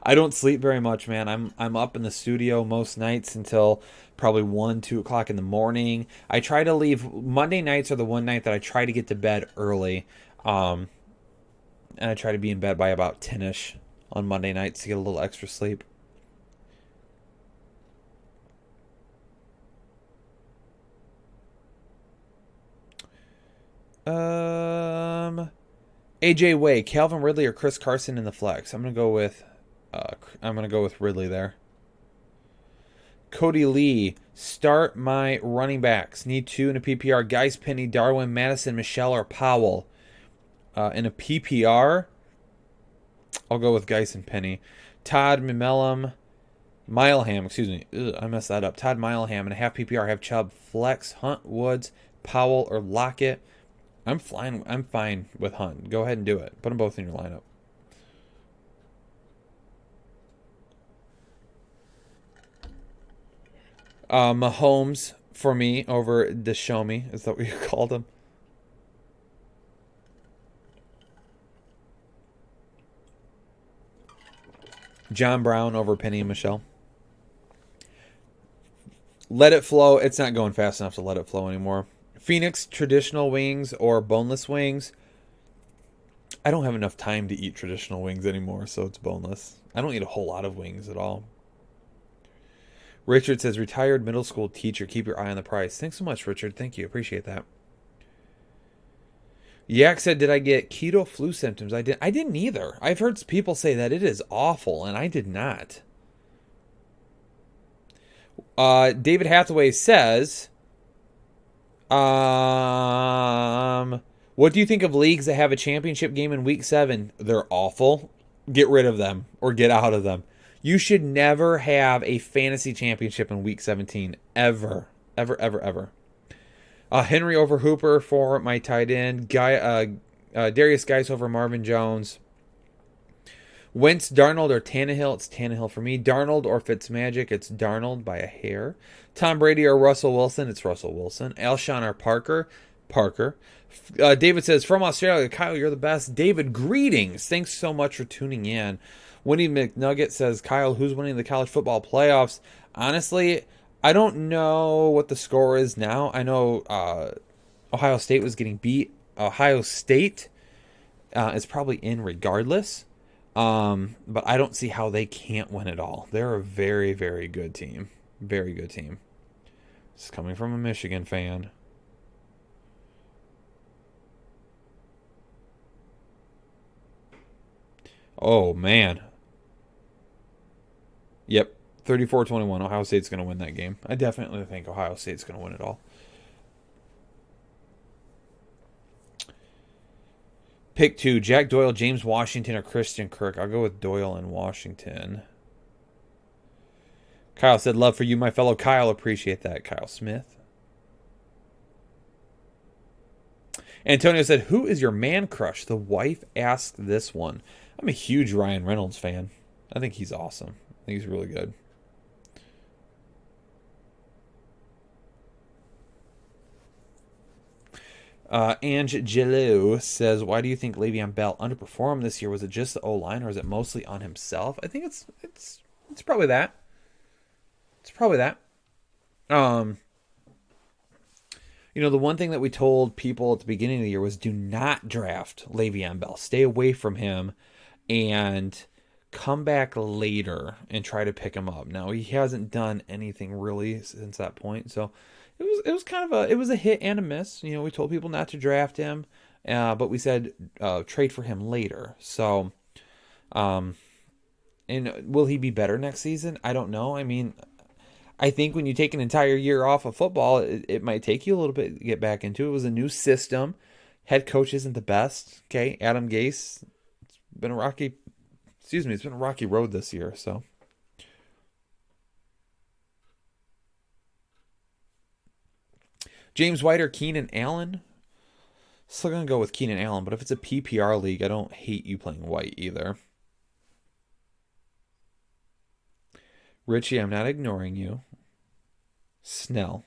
I don't sleep very much, man. I'm up in the studio most nights until probably 1, 2 o'clock in the morning. I try to leave. Monday nights are the one night that I try to get to bed early. And I try to be in bed by about 10-ish on Monday nights to get a little extra sleep. AJ Way, Calvin Ridley, or Chris Carson in the flex? I'm gonna go with Ridley there. Cody Lee, start my running backs. Need 2 in a PPR. Guys, Penny, Darwin, Madison, Michelle, or Powell. In a PPR, I'll go with Geis and Penny. Todd Mileham, excuse me. I messed that up. Todd Mileham in a half PPR. Have Chubb, Flex, Hunt, Woods, Powell, or Lockett. I'm fine with Hunt. Go ahead and do it. Put them both in your lineup. Mahomes for me over Deshomi. Is that what you called him? John Brown over Penny and Michelle. Let it flow. It's not going fast enough to let it flow anymore. Phoenix, traditional wings or boneless wings. I don't have enough time to eat traditional wings anymore, so it's boneless. I don't eat a whole lot of wings at all. Richard says, retired middle school teacher, keep your eye on the price. Thanks so much, Richard. Thank you. Appreciate that. Yak said, did I get keto flu symptoms? I didn't either. I've heard people say that it is awful, and I did not. David Hathaway says, what do you think of leagues that have a championship game in week 7? They're awful. Get rid of them or get out of them. You should never have a fantasy championship in week 17. Ever. Ever, ever, ever. Henry over Hooper for my tight end. Darius Geis over Marvin Jones. Wentz, Darnold, or Tannehill? It's Tannehill for me. Darnold or Fitzmagic? It's Darnold by a hair. Tom Brady or Russell Wilson? It's Russell Wilson. Alshon or Parker? Parker. David says, from Australia, Kyle, you're the best. David, greetings. Thanks so much for tuning in. Winnie McNugget says, Kyle, who's winning the college football playoffs? Honestly, I don't know what the score is now. I know Ohio State was getting beat. Ohio State is probably in regardless. But I don't see how they can't win it all. They're a very, very good team. Very good team. It's coming from a Michigan fan. Oh, man. Yep. 34-21. Ohio State's going to win that game. I definitely think Ohio State's going to win it all. Pick 2. Jack Doyle, James Washington, or Christian Kirk. I'll go with Doyle and Washington. Kyle said, love for you, my fellow Kyle. Appreciate that, Kyle Smith. Antonio said, who is your man crush? The wife asked this one. I'm a huge Ryan Reynolds fan. I think he's awesome. I think he's really good. Angelo says, why do you think Le'Veon Bell underperformed this year? Was it just the O-line, or is it mostly on himself? I think it's probably that. It's probably that. The one thing that we told people at the beginning of the year was do not draft Le'Veon Bell. Stay away from him and come back later and try to pick him up. Now, he hasn't done anything really since that point, so it was kind of a hit and a miss. We told people not to draft him, but we said trade for him later. So, and will he be better next season? I don't know. I mean, I think when you take an entire year off of football, it might take you a little bit to get back into it. It was a new system. Head coach isn't the best. Okay, Adam Gase. It's been a rocky road this year. So, James White or Keenan Allen? Still gonna go with Keenan Allen, but if it's a PPR league, I don't hate you playing White either. Richie, I'm not ignoring you. Snell.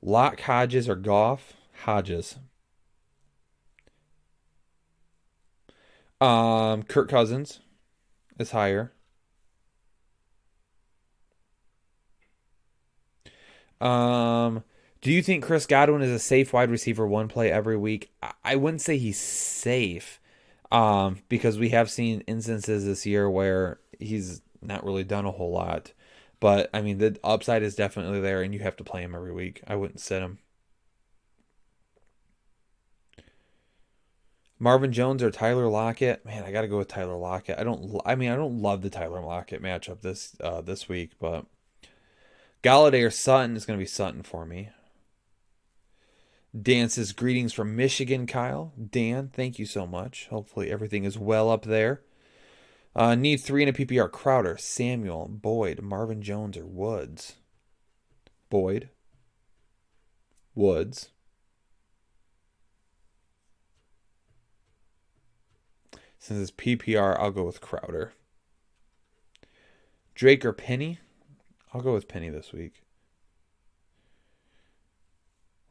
Lock, Hodges, or Goff? Hodges. Kirk Cousins is higher. Do you think Chris Godwin is a safe wide receiver, one play every week? I wouldn't say he's safe, because we have seen instances this year where he's not really done a whole lot. But, I mean, the upside is definitely there, and you have to play him every week. I wouldn't sit him. Marvin Jones or Tyler Lockett? Man, I got to go with Tyler Lockett. I don't love the Tyler Lockett matchup this week, but Galladay or Sutton is going to be Sutton for me. Dan says, greetings from Michigan, Kyle. Dan, thank you so much. Hopefully everything is well up there. Need 3 in a PPR. Crowder, Samuel, Boyd, Marvin Jones, or Woods? Boyd. Woods. Since it's PPR, I'll go with Crowder. Drake or Penny? I'll go with Penny this week.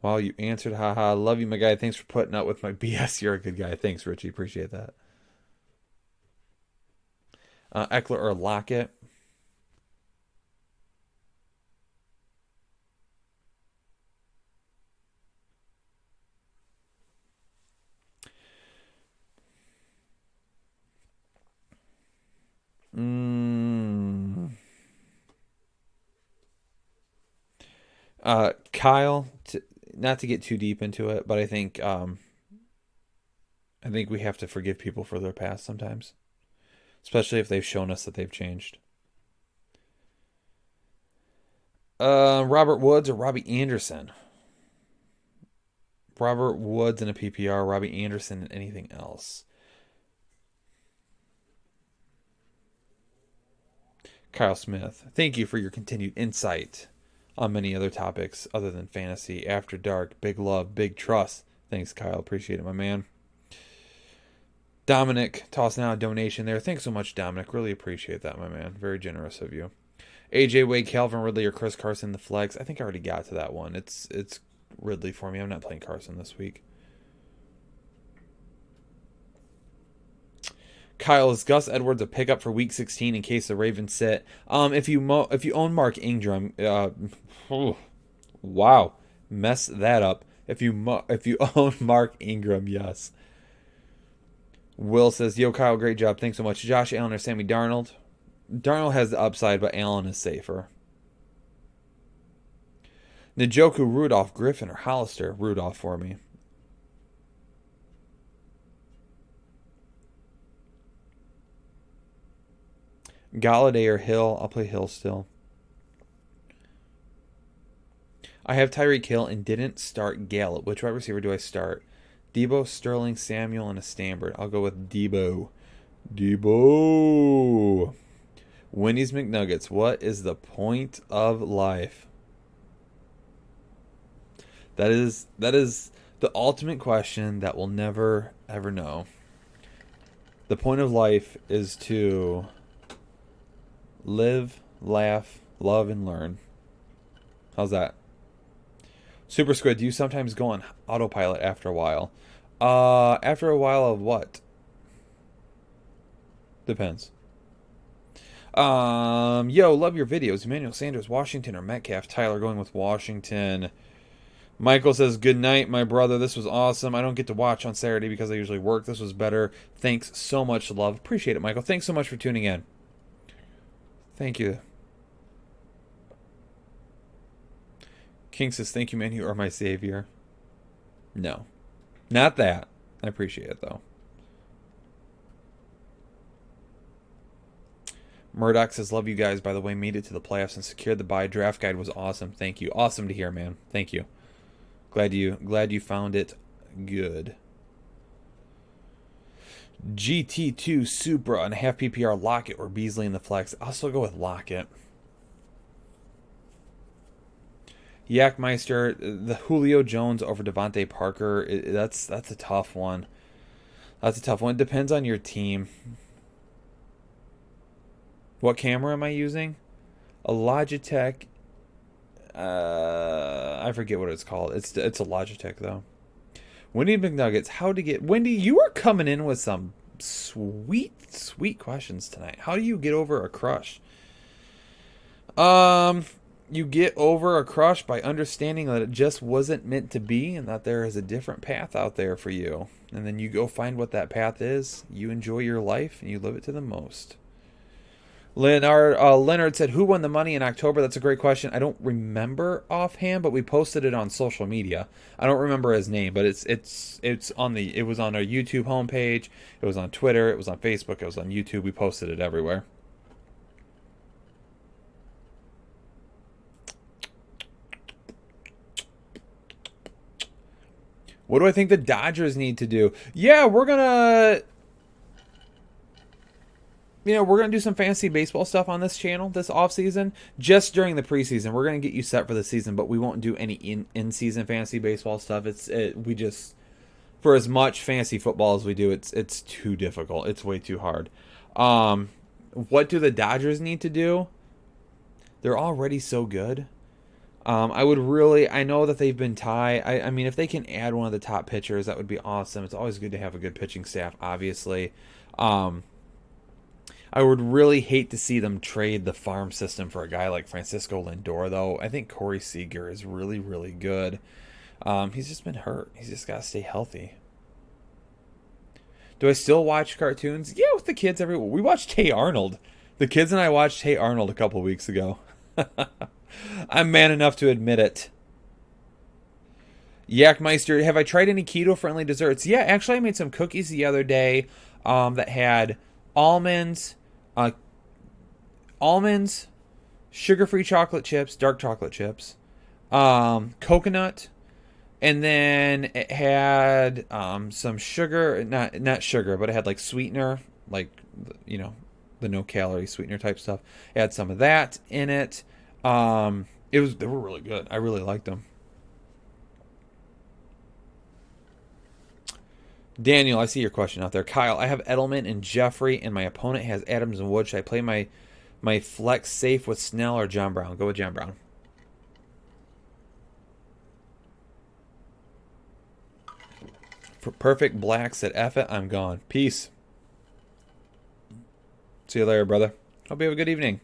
Wow, you answered. Haha. Love you, my guy. Thanks for putting up with my BS. You're a good guy. Thanks, Richie. Appreciate that. Eckler or Lockett? Kyle, not to get too deep into it, but I think we have to forgive people for their past sometimes, especially if they've shown us that they've changed. Robert Woods or Robbie Anderson? Robert Woods in a PPR, Robbie Anderson in anything else. Kyle Smith, thank you for your continued insight on many other topics other than fantasy. After Dark, big love, big trust. Thanks, Kyle. Appreciate it, my man. Dominic, tossing out a donation there. Thanks so much, Dominic. Really appreciate that, my man. Very generous of you. AJ Wade, Calvin Ridley, or Chris Carson, the flex. I think I already got to that one. It's Ridley for me. I'm not playing Carson this week. Kyle, is Gus Edwards a pickup for Week 16 in case the Ravens sit? If you own Mark Ingram, wow, mess that up. If you own Mark Ingram, yes. Will says, "Yo, Kyle, great job. Thanks so much." Josh Allen or Sammy Darnold? Darnold has the upside, but Allen is safer. Njoku, Rudolph, Griffin, or Hollister? Rudolph for me. Galladay or Hill? I'll play Hill still. I have Tyreek Hill and didn't start Gallup. Which wide receiver do I start? Debo, Sterling, Samuel, and a Stanford. I'll go with Debo. Wendy's McNuggets. What is the point of life? That is the ultimate question that we'll never ever know. The point of life is to live, laugh, love, and learn. How's that? Super Squid, do you sometimes go on autopilot after a while? After a while of what? Depends. Yo, love your videos. Emmanuel Sanders, Washington, or Metcalf? Tyler going with Washington. Michael says, "Good night, my brother. This was awesome. I don't get to watch on Saturday because I usually work. This was better. Thanks so much, love." Appreciate it, Michael. Thanks so much for tuning in. Thank you. King says, "Thank you, man. You are my savior." No. Not that. I appreciate it, though. Murdoch says, "Love you guys. By the way, made it to the playoffs and secured the bye. Draft guide was awesome. Thank you." Awesome to hear, man. Thank you. Glad you found it good. GT2 Supra and half PPR Lockett or Beasley in the flex. I'll still go with Lockett. Yakmeister, the Julio Jones over Devontae Parker. That's a tough one. That's a tough one. It depends on your team. What camera am I using? A Logitech. I forget what it's called. It's a Logitech though. Wendy McNuggets, how to get Wendy? You are coming in with some sweet questions tonight. How do you get over a crush? You get over a crush by understanding that it just wasn't meant to be, and that there is a different path out there for you. And then you go find what that path is. You enjoy your life and you live it to the most. Leonard said, "Who won the money in October?" That's a great question. I don't remember offhand, but we posted it on social media. I don't remember his name, but it was on our YouTube homepage. It was on Twitter. It was on Facebook. It was on YouTube. We posted it everywhere. What do I think the Dodgers need to do? Yeah, we're gonna do some fantasy baseball stuff on this channel this offseason, just during the preseason. We're going to get you set for the season, but we won't do any in-season fantasy baseball stuff. We just, for as much fantasy football as we do, it's too difficult. It's way too hard. What do the Dodgers need to do? They're already so good. I know that they've been tied. I mean, if they can add one of the top pitchers, that would be awesome. It's always good to have a good pitching staff, obviously. I would really hate to see them trade the farm system for a guy like Francisco Lindor, though. I think Corey Seager is really, really good. He's just been hurt. He's just got to stay healthy. Do I still watch cartoons? Yeah, with the kids every. We watched Hey Arnold. The kids and I watched Hey Arnold a couple weeks ago. I'm man enough to admit it. Yakmeister, have I tried any keto-friendly desserts? Yeah, actually, I made some cookies the other day that had almonds, sugar-free chocolate chips, dark chocolate chips, coconut, and then it had some sugar, not sugar, but it had like sweetener, like the no-calorie sweetener type stuff. It had some of that in it. They were really good. I really liked them. Daniel, I see your question out there. Kyle, I have Edelman and Jeffrey, and my opponent has Adams and Wood. Should I play my My flex safe with Snell or John Brown? Go with John Brown. For Perfect Black said, F it, I'm gone. Peace. See you later, brother. Hope you have a good evening.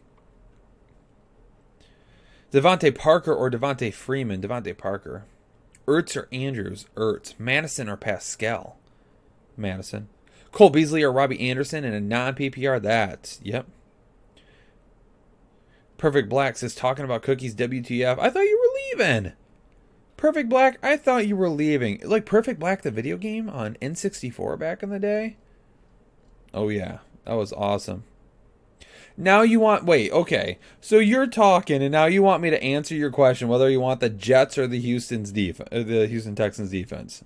Devontae Parker or Devontae Freeman? Devontae Parker. Ertz or Andrews? Ertz. Madison or Pascal? Madison. Cole Beasley or Robbie Anderson in a non-PPR? That's, yep. Perfect Black says, talking about cookies, WTF. I thought you were leaving. Perfect Black, I thought you were leaving. Like Perfect Black, the video game on N64 back in the day? Oh, yeah. That was awesome. Now you want... Wait, okay. So you're talking, and now you want me to answer your question, whether you want the Jets or the Houston Texans defense.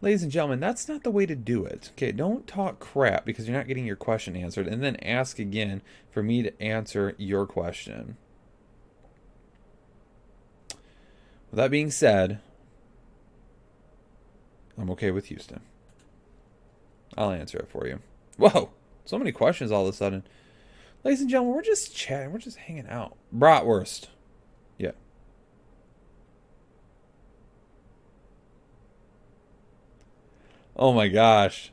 Ladies and gentlemen, that's not the way to do it. Okay, don't talk crap because you're not getting your question answered, and then ask again for me to answer your question. With that being said, I'm okay with Houston. I'll answer it for you. Whoa, so many questions all of a sudden. Ladies and gentlemen, we're just chatting. We're just hanging out. Bratwurst. Yeah. Oh my gosh.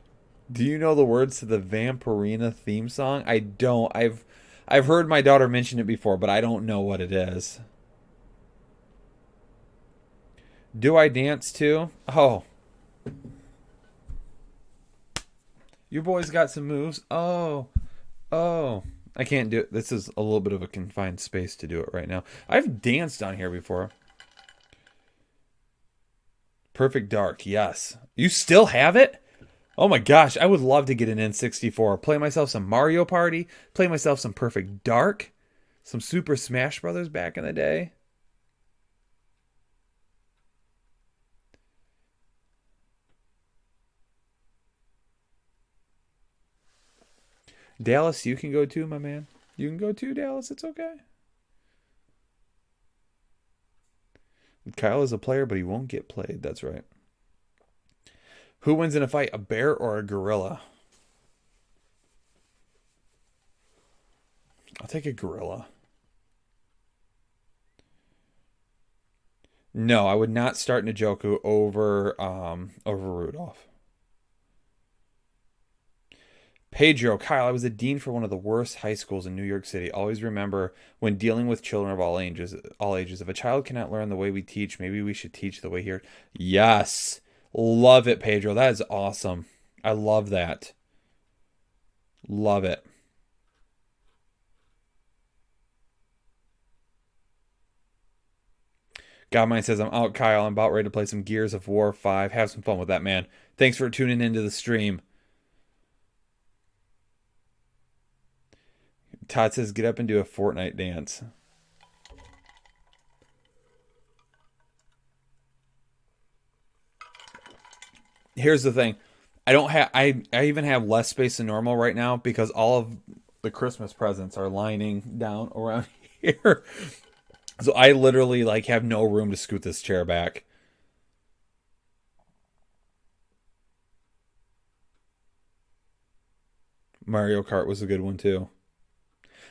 Do you know the words to the Vampirina theme song? I don't. I've heard my daughter mention it before, but I don't know what it is. Do I dance too? Oh. Your boy's got some moves. Oh. I can't do it. This is a little bit of a confined space to do it right now. I've danced on here before. Perfect Dark, yes. You still have it? Oh my gosh, I would love to get an N64. Play myself some Mario Party. Play myself some Perfect Dark. Some Super Smash Brothers back in the day. Dallas, you can go too, my man. You can go too, Dallas. It's okay. Kyle is a player, but he won't get played. That's right. Who wins in a fight, a bear or a gorilla? I'll take a gorilla. No, I would not start Njoku over Rudolph. Pedro, Kyle, I was a dean for one of the worst high schools in New York City. Always remember when dealing with children of all ages, if a child cannot learn the way we teach, maybe we should teach the way here. Yes. Love it, Pedro. That is awesome. I love that. Love it. Godmine says, I'm out, Kyle. I'm about ready to play some Gears of War 5. Have some fun with that, man. Thanks for tuning into the stream. Todd says, get up and do a Fortnite dance. Here's the thing. I even have less space than normal right now because all of the Christmas presents are lining down around here. So I literally have no room to scoot this chair back. Mario Kart was a good one too.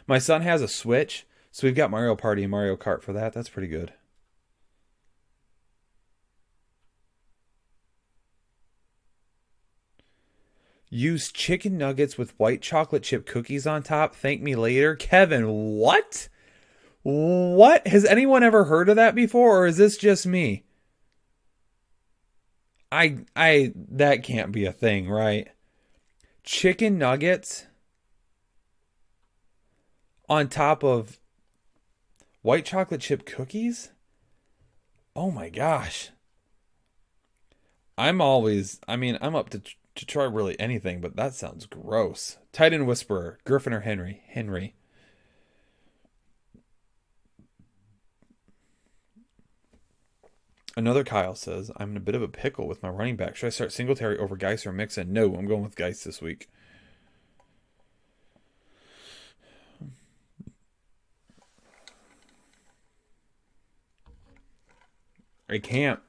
My son has a Switch, so we've got Mario Party and Mario Kart for that. That's pretty good. Use chicken nuggets with white chocolate chip cookies on top. Thank me later. Kevin, what? What? Has anyone ever heard of that before, or is this just me? That can't be a thing, right? Chicken nuggets on top of white chocolate chip cookies? Oh my gosh. I'm up to try really anything, but that sounds gross. Titan Whisperer, Griffin or Henry? Henry. Another Kyle says, I'm in a bit of a pickle with my running back. Should I start Singletary over Geis or Mixon? No, I'm going with Geis this week. I can't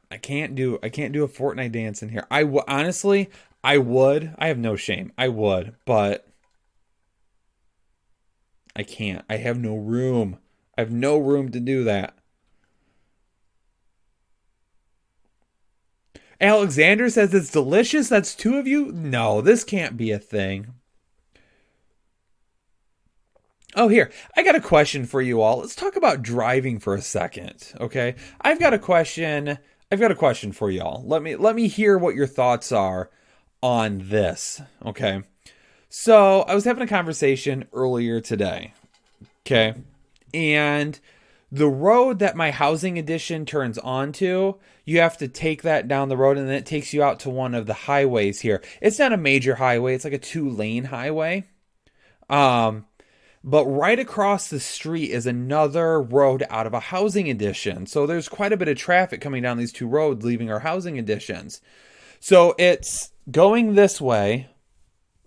do a Fortnite dance in here. Honestly, I would. I have no shame. I would, but I can't. I have no room. I have no room to do that. Alexander says it's delicious. That's two of you? No, this can't be a thing. Oh, here. I got a question for you all. Let's talk about driving for a second, okay? I've got a question. I've got a question for y'all. Let me hear what your thoughts are on this, okay? So, I was having a conversation earlier today, okay? And the road that my housing addition turns onto, you have to take that down the road and then it takes you out to one of the highways here. It's not a major highway, it's like a 2-lane highway. Um, but right across the street is another road out of a housing addition. So there's quite a bit of traffic coming down these two roads leaving our housing additions. So it's going this way.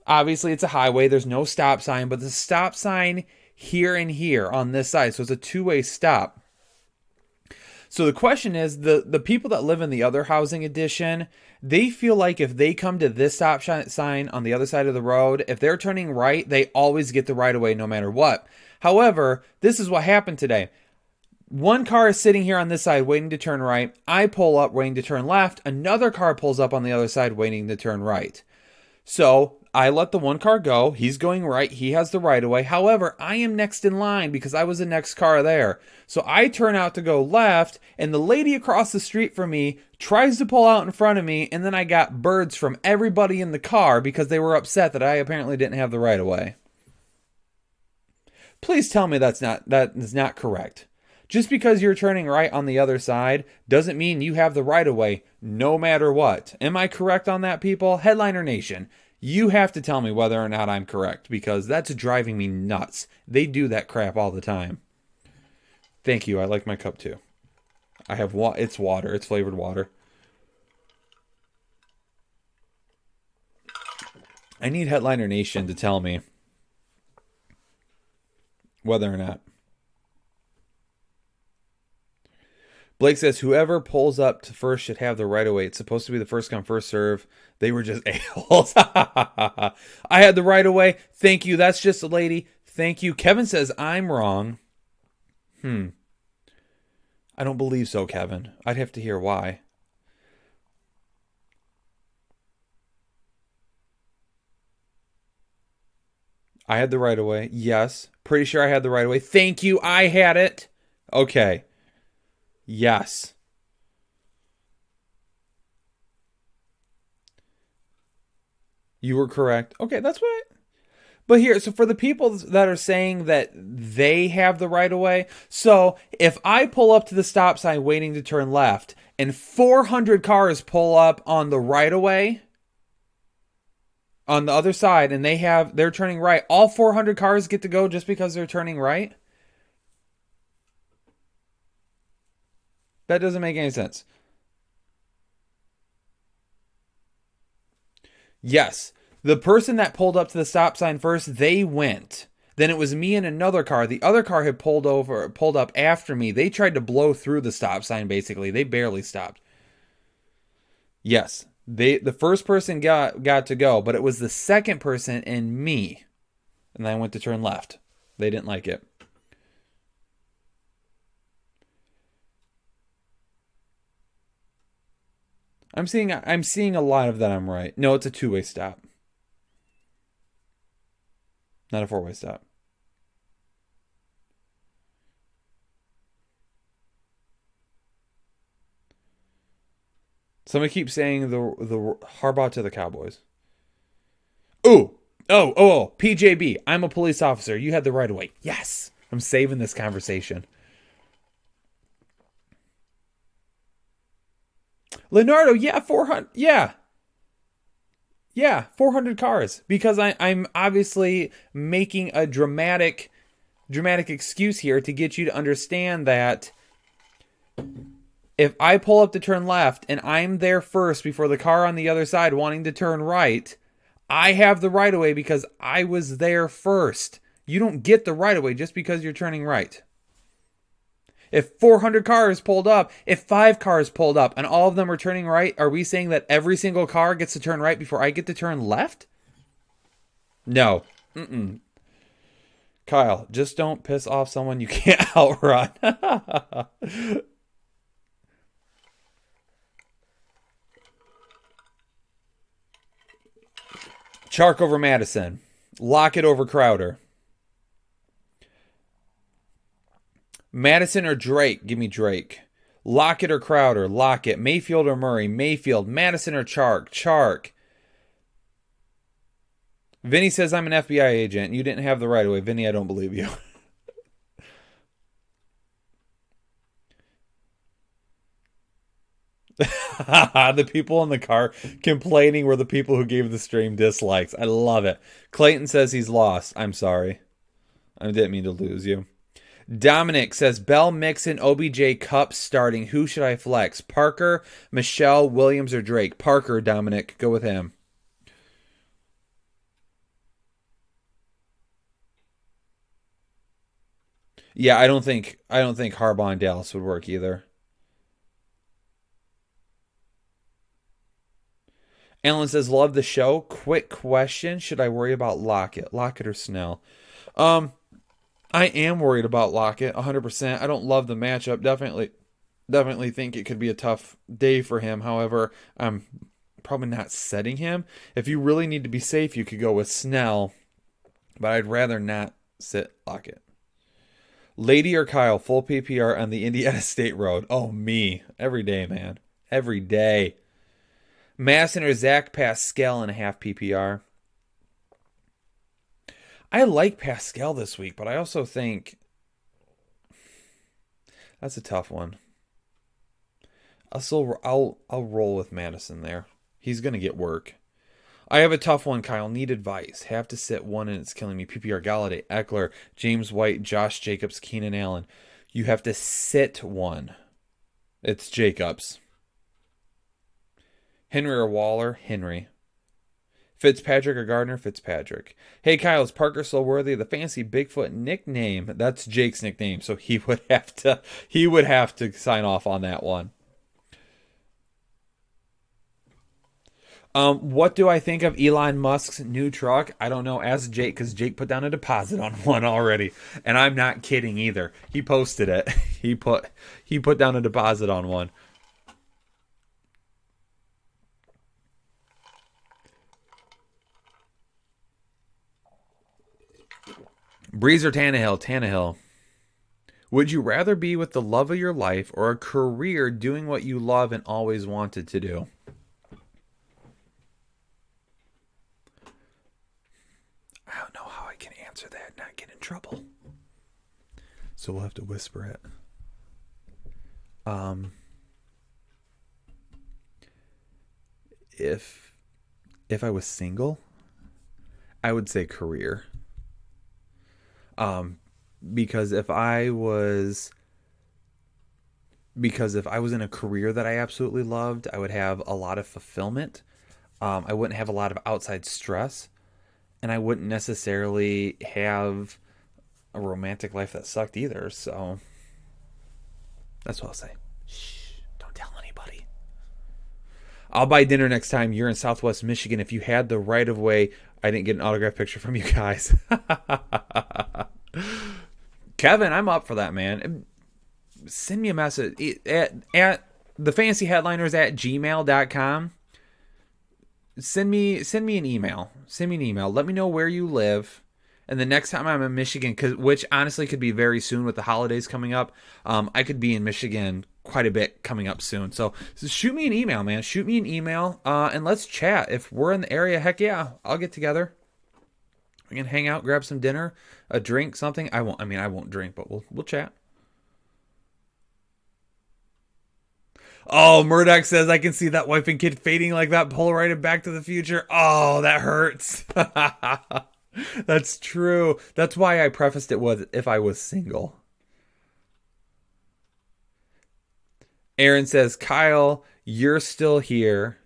Obviously, it's a highway. There's no stop sign, but the stop sign here and here on this side. So it's a two-way stop. So the question is, the people that live in the other housing addition, they feel like if they come to this stop sign on the other side of the road, if they're turning right, they always get the right of way no matter what. However, this is what happened today. One car is sitting here on this side waiting to turn right. I pull up waiting to turn left. Another car pulls up on the other side waiting to turn right. So I let the one car go. He's going right. He has the right of way. However, I am next in line because I was the next car there. So I turn out to go left, and the lady across the street from me tries to pull out in front of me, and then I got birds from everybody in the car because they were upset that I apparently didn't have the right of way. Please tell me that is not correct. Just because you're turning right on the other side doesn't mean you have the right of way no matter what. Am I correct on that, people? Headliner Nation, you have to tell me whether or not I'm correct because that's driving me nuts. They do that crap all the time. Thank you. I like my cup too. I have it's water. It's flavored water. I need Headliner Nation to tell me whether or not. Blake says, whoever pulls up to first should have the right of way. It's supposed to be the first come, first serve. They were just a-holes. I had the right of way. Thank you. That's just a lady. Thank you. Kevin says, I'm wrong. I don't believe so, Kevin. I'd have to hear why. I had the right of way. Yes. Pretty sure I had the right of way. Thank you. I had it. Okay. Yes. You were correct. Okay, that's what. But here, so for the people that are saying that they have the right of way, so if I pull up to the stop sign waiting to turn left and 400 cars pull up on the right of way on the other side and they're turning right, all 400 cars get to go just because they're turning right? That doesn't make any sense. Yes. The person that pulled up to the stop sign first, they went. Then it was me and another car. The other car had pulled up after me. They tried to blow through the stop sign, basically. They barely stopped. Yes. The first person got to go, but it was the second person and me. And then I went to turn left. They didn't like it. I'm seeing a lot of that I'm right. No, it's a two-way stop. Not a four-way stop. Somebody keeps saying the Harbaugh to the Cowboys. Ooh. Oh. PJB. I'm a police officer. You had the right of way. Yes. I'm saving this conversation. Leonardo, yeah, 400. Yeah, 400 cars. Because I'm obviously making a dramatic excuse here to get you to understand that if I pull up to turn left and I'm there first before the car on the other side wanting to turn right, I have the right of way because I was there first. You don't get the right of way just because you're turning right. If 400 cars pulled up, if 5 cars pulled up, and all of them are turning right, are we saying that every single car gets to turn right before I get to turn left? No. Kyle, just don't piss off someone you can't outrun. Chark over Madison. Lockett over Crowder. Madison or Drake? Give me Drake. Lockett or Crowder? Lockett. Mayfield or Murray? Mayfield. Madison or Chark? Chark. Vinny says I'm an FBI agent. You didn't have the right of way. Vinny, I don't believe you. The people in the car complaining were the people who gave the stream dislikes. I love it. Clayton says he's lost. I'm sorry. I didn't mean to lose you. Dominic says Bell, Mixon, OBJ, Cup starting. Who should I flex? Parker, Michelle, Williams, or Drake? Parker, Dominic. Go with him. Yeah, I don't think Harbaugh and Dallas would work either. Alan says, love the show. Quick question. Should I worry about Lockett? Lockett or Snell? I am worried about Lockett 100%. I don't love the matchup. Definitely think it could be a tough day for him. However, I'm probably not setting him. If you really need to be safe, you could go with Snell, but I'd rather not sit Lockett. Lady or Kyle, full PPR on the Indiana State Road. Oh, me. Every day, man. Every day. Masson or Zach Pascal in a half PPR. I like Pascal this week, but I also think that's a tough one. I'll roll with Madison there. He's gonna get work. I have a tough one, Kyle. Need advice. Have to sit one and it's killing me. PPR Galladay, Eckler, James White, Josh Jacobs, Keenan Allen. You have to sit one. It's Jacobs. Henry or Waller? Henry. Fitzpatrick or Gardner? Fitzpatrick. Hey, Kyle, is Parker Sloworthy the fancy Bigfoot nickname? That's Jake's nickname, so he would have to sign off on that one. What do I think of Elon Musk's new truck? I don't know. Ask Jake, because Jake put down a deposit on one already, and I'm not kidding either. He posted it. He put down a deposit on one. Breeze or Tannehill? Tannehill. Would you rather be with the love of your life or a career doing what you love and always wanted to do? I don't know how I can answer that and not get in trouble. So we'll have to whisper it. If I was single, I would say career. Because if I was in a career that I absolutely loved, I would have a lot of fulfillment. I wouldn't have a lot of outside stress, and I wouldn't necessarily have a romantic life that sucked either. So that's what I'll say. Shh, don't tell anybody. I'll buy dinner next time you're in Southwest Michigan. If you had the right of way, I didn't get an autograph picture from you guys. Kevin, I'm up for that, man. Send me a message at thefantasyheadliners@gmail.com. Send me an email. Let me know where you live. And the next time I'm in Michigan, which honestly could be very soon with the holidays coming up, I could be in Michigan quite a bit coming up soon. So shoot me an email, man. Shoot me an email, and let's chat. If we're in the area, heck yeah, I'll get together. We can hang out, grab some dinner, a drink, something. I won't drink, but we'll chat. Oh, Murdoch says I can see that wife and kid fading like that Polaroid in Back to the Future. Oh, that hurts. That's true. That's why I prefaced it with if I was single. Aaron says, Kyle, you're still here.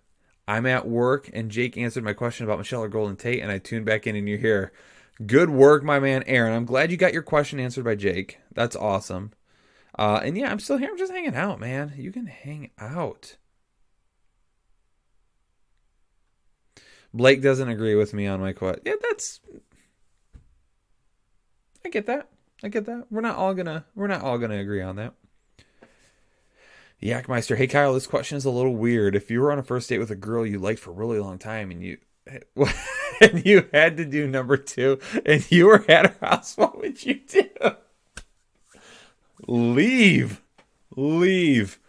I'm at work, and Jake answered my question about Michelle or Golden Tate, and I tuned back in, and you're here. Good work, my man, Aaron. I'm glad you got your question answered by Jake. That's awesome. And yeah, I'm still here. I'm just hanging out, man. You can hang out. Blake doesn't agree with me on my question. Yeah, I get that. I get that. We're not all gonna agree on that. Yakmeister, hey Kyle, this question is a little weird. If you were on a first date with a girl you liked for a really long time and you and you had to do number two and you were at her house, what would you do? Leave. Leave.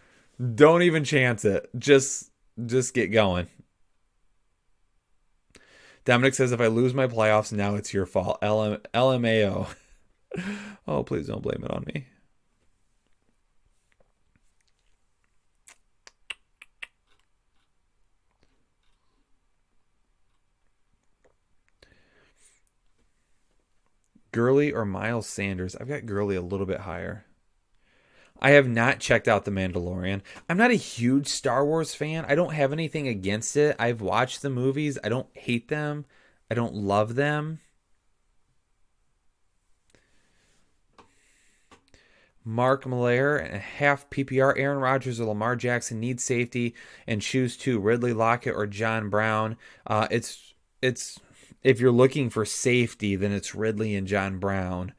Don't even chance it. Just get going. Dominic says if I lose my playoffs now it's your fault. LMAO. Oh, please don't blame it on me. Gurley or Miles Sanders? I've got Gurley a little bit higher. I have not checked out The Mandalorian. I'm not a huge Star Wars fan. I don't have anything against it. I've watched the movies. I don't hate them. I don't love them. Mark Malaire and half PPR. Aaron Rodgers or Lamar Jackson need safety and choose two: Ridley Lockett or John Brown. It's if you're looking for safety, then it's Ridley and John Brown.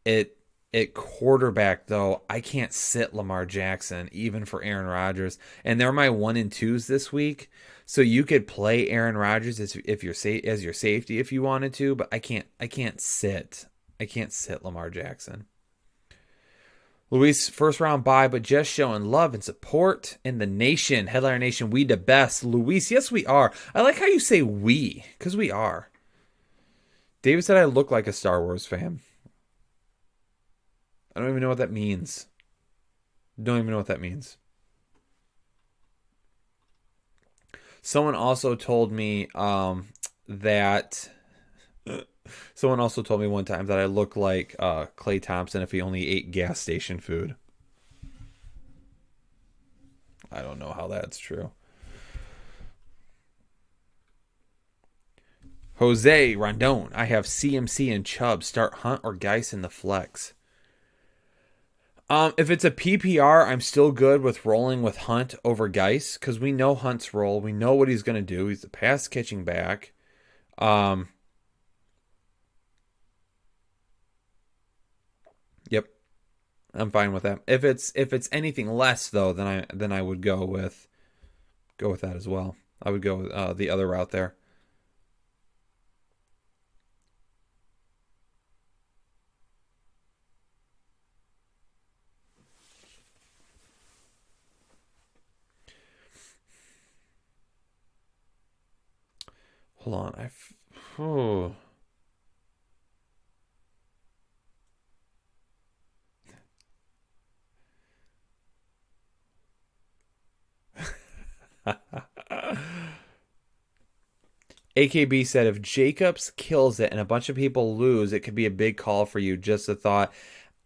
At quarterback, though, I can't sit Lamar Jackson even for Aaron Rodgers, and they're my 1 and 2s this week. So you could play Aaron Rodgers as your safety if you wanted to, but I can't sit Lamar Jackson. Luis, first round bye, but just showing love and support in the nation. Headliner Nation, we the best. Luis, yes, we are. I like how you say we, because we are. David said I look like a Star Wars fan. I don't even know what that means. Don't even know what that means. Someone also told me that... Someone also told me one time that I look like Klay Thompson if he only ate gas station food. I don't know how that's true. Jose Rondon, I have CMC and Chubb. Start Hunt or Geis in the flex. If it's a PPR, I'm still good with rolling with Hunt over Geis because we know Hunt's role. We know what he's going to do. He's the pass catching back. Yep, I'm fine with that. If it's anything less though, then I would go with that as well. I would go the other route there. Hold on, oh. AKB said if Jacobs kills it and a bunch of people lose, it could be a big call for you. Just a thought.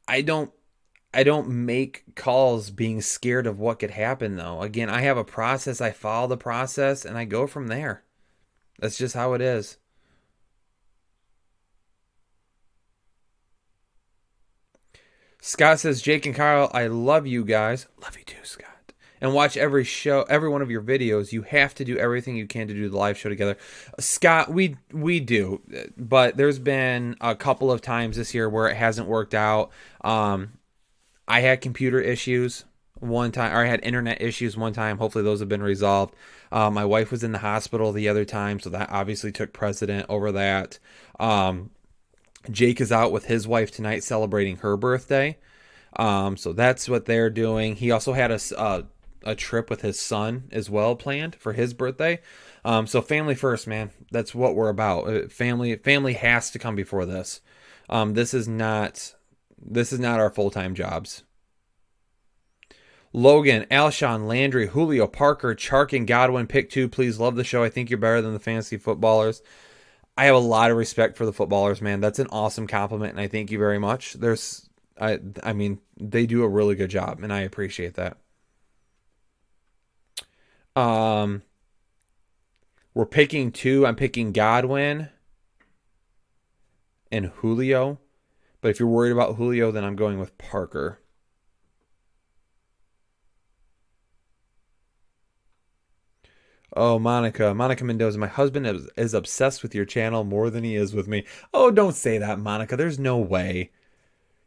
I don't make calls being scared of what could happen though. Again, I have a process, I follow the process and I go from there. That's just how it is. Scott says, Jake and Kyle, I love you guys. Love you too, Scott. And watch every one of your videos. You have to do everything you can to do the live show together. Scott, we do, but there's been a couple of times this year where it hasn't worked out. I had computer issues one time, or I had internet issues one time. Hopefully those have been resolved. My wife was in the hospital the other time, so that obviously took precedent over that. Jake is out with his wife tonight celebrating her birthday. So that's what they're doing. He also had a trip with his son as well planned for his birthday. So family first, man. That's what we're about. Family has to come before this. This is not our full-time jobs. Logan, Alshon, Landry, Julio, Parker, Chark, and Godwin, pick 2. Please, love the show. I think you're better than the fantasy footballers. I have a lot of respect for the footballers, man. That's an awesome compliment, and I thank you very much. I mean, they do a really good job, and I appreciate that. We're picking 2. I'm picking Godwin and Julio. But if you're worried about Julio, then I'm going with Parker. Oh, Monica. Monica Mendoza. My husband is obsessed with your channel more than he is with me. Oh, don't say that, Monica. There's no way.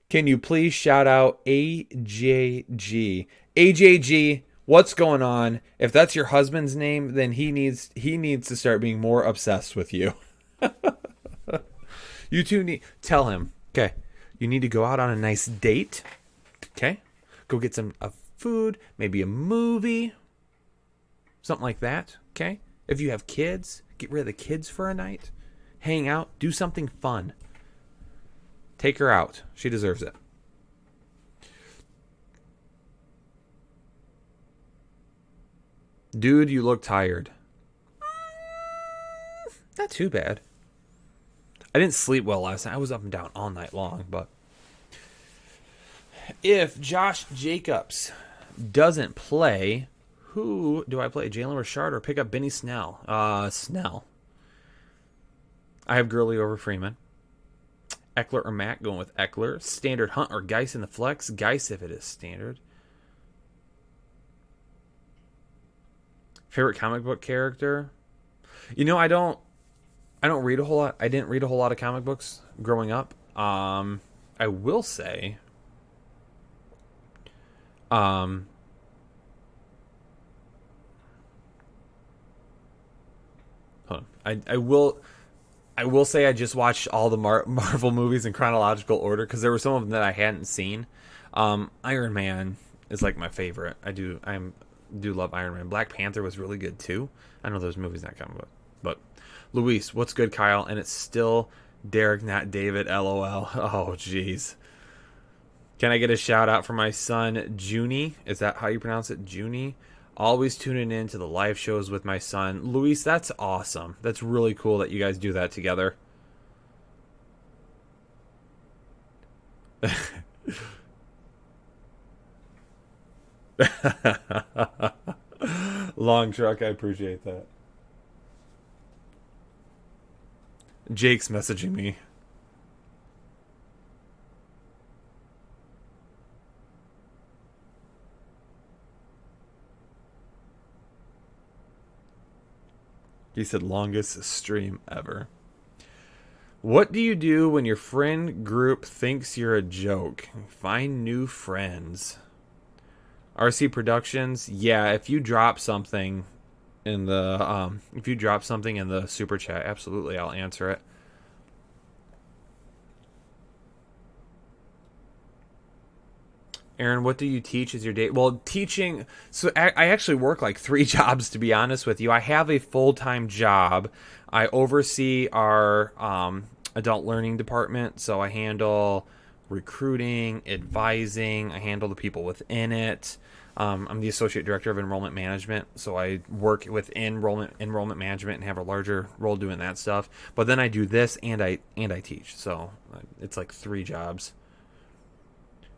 Can you please shout out AJG? AJG, what's going on? If that's your husband's name, then he needs to start being more obsessed with you. You two need tell him. Okay. You need to go out on a nice date. Okay? Go get some food, maybe a movie, something like that. Okay? If you have kids, get rid of the kids for a night. Hang out, do something fun. Take her out. She deserves it. Dude, you look tired. Not too bad. I didn't sleep well last night. I was up and down all night long, but if Josh Jacobs doesn't play, who do I play? Jalen Richard or pick up Benny Snell? Snell. I have Gurley over Freeman. Eckler or Mack, going with Eckler. Standard Hunt or Geis in the flex. Geis if it is standard. Favorite comic book character? You know, I don't read a whole lot. I didn't read a whole lot of comic books growing up. I will say, hold on. I will say I just watched all the Marvel movies in chronological order because there were some of them that I hadn't seen. Iron Man is like my favorite. I do love Iron Man. Black Panther was really good too. I know those movies not coming, but Luis, what's good, Kyle? And it's still Derek, not David. LOL. Oh, jeez. Can I get a shout out for my son, Junie? Is that how you pronounce it? Junie? Always tuning in to the live shows with my son. Luis, that's awesome. That's really cool that you guys do that together. Long truck, I appreciate that. Jake's messaging me. He said longest stream ever. What do you do when your friend group thinks you're a joke? Find new friends. RC Productions, yeah, if you drop something in the super chat, absolutely I'll answer it. Aaron, what do you teach as your day? Well, teaching. So I actually work like 3 jobs, to be honest with you. I have a full-time job. I oversee our adult learning department. So I handle recruiting, advising. I handle the people within it. I'm the associate director of enrollment management. So I work within enrollment management and have a larger role doing that stuff. But then I do this and I teach. So it's like 3 jobs.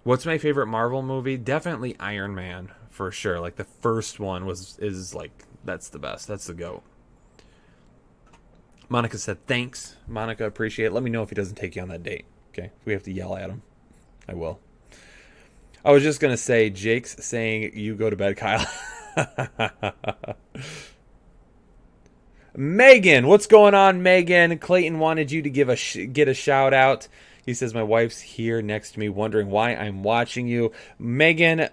What's my favorite Marvel movie? Definitely Iron Man for sure. Like the first one is like that's the best. That's the GOAT. Monica said thanks. Monica, appreciate it. Let me know if he doesn't take you on that date. Okay, if we have to yell at him, I will. I was just gonna say Jake's saying you go to bed, Kyle. Megan, what's going on, Megan? Clayton wanted you to get a shout out. He says, my wife's here next to me wondering why I'm watching you. Megan,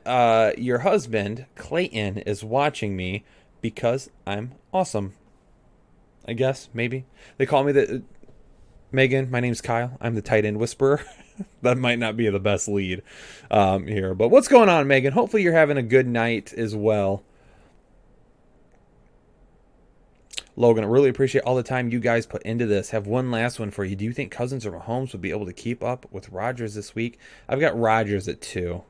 your husband, Clayton, is watching me because I'm awesome. I guess, maybe. They call me the... Megan, my name's Kyle. I'm the tight end whisperer. That might not be the best lead here. But what's going on, Megan? Hopefully you're having a good night as well. Logan, I really appreciate all the time you guys put into this. Have one last one for you. Do you think Cousins or Mahomes would be able to keep up with Rodgers this week? I've got Rodgers at 2.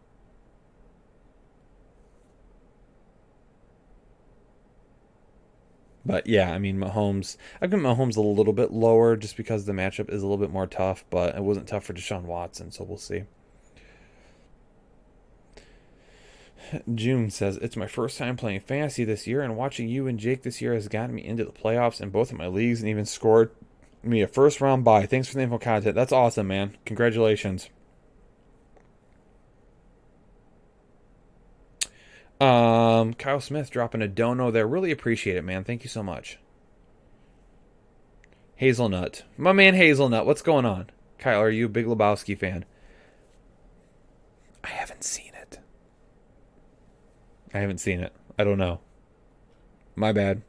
But yeah, I mean, Mahomes, I've got Mahomes a little bit lower just because the matchup is a little bit more tough, but it wasn't tough for Deshaun Watson, so we'll see. June says, it's my first time playing fantasy this year, and watching you and Jake this year has gotten me into the playoffs in both of my leagues and even scored me a first round bye. Thanks for the info content. That's awesome, man. Congratulations. Kyle Smith dropping a dono there. Really appreciate it, man. Thank you so much. Hazelnut. My man Hazelnut, what's going on? Kyle, are you a Big Lebowski fan? I haven't seen it. I haven't seen it. I don't know. My bad.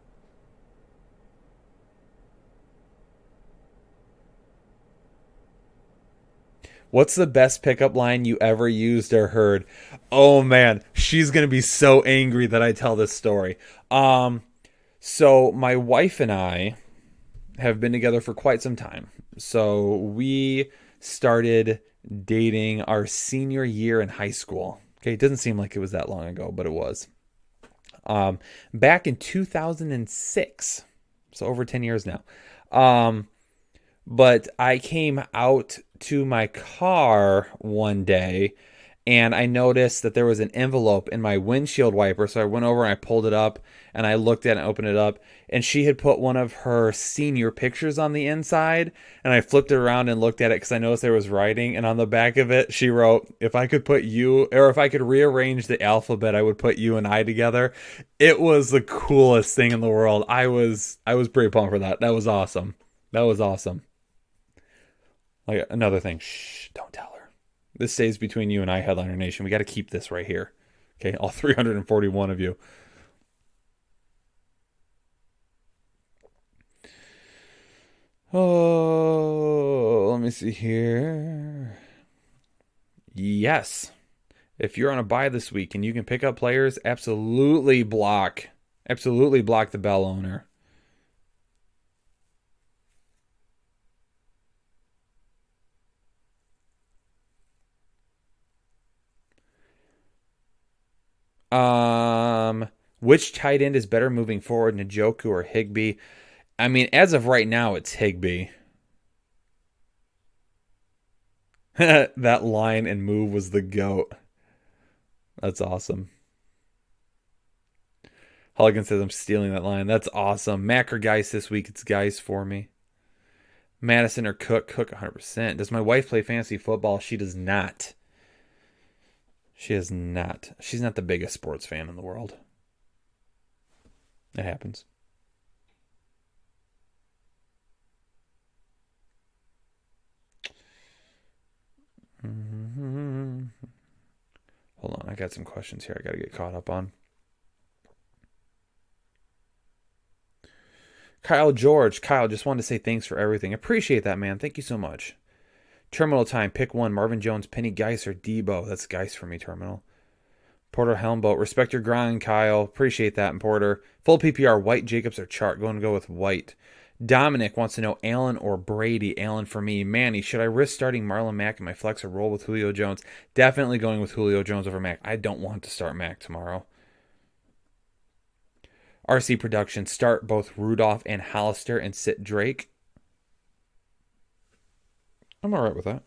What's the best pickup line you ever used or heard? Oh man, she's gonna be so angry that I tell this story. So my wife and I have been together for quite some time. So we started dating our senior year in high school. Okay, it doesn't seem like it was that long ago, but it was. Back in 2006. So over 10 years now. Um, but I came out to my car one day and I noticed that there was an envelope in my windshield wiper. So I went over and I pulled it up and I looked at it and opened it up. And she had put one of her senior pictures on the inside. And I flipped it around and looked at it because I noticed there was writing. And on the back of it, she wrote, "If I could put you, or if I could rearrange the alphabet, I would put you and I together." It was the coolest thing in the world. I was pretty pumped for that. That was awesome. That was awesome. Like another thing, shh, don't tell her. This stays between you and I, Headliner Nation. We got to keep this right here. Okay, all 341 of you. Oh, let me see here. Yes. If you're on a buy this week and you can pick up players, absolutely block. Absolutely block the Bell owner. Um, which tight end is better moving forward, Njoku or Higbee? I mean, as of right now, it's Higbee. That line and move was the GOAT. That's awesome. Hulligan says I'm stealing that line. That's awesome. Mac or Geis this week? It's Geis for me. Madison or Cook? Cook 100%. Does my wife play fantasy football? She does not. She is not. She's not the biggest sports fan in the world. It happens. Mm-hmm. Hold on, I got some questions here I got to get caught up on. Kyle George. Kyle, just wanted to say thanks for everything. Appreciate that, man. Thank you so much. Terminal time. Pick one. Marvin Jones, Penny Geis, or Debo. That's Geis for me, Terminal. Porter Helmboat. Respect your grind, Kyle. Appreciate that, Porter. Full PPR. White, Jacobs, or Chart. Going to go with White. Dominic wants to know Allen or Brady. Allen for me. Manny, should I risk starting Marlon Mack in my flex or roll with Julio Jones? Definitely going with Julio Jones over Mack. I don't want to start Mack tomorrow. RC Production, start both Rudolph and Hollister and sit Drake. I'm all right with that.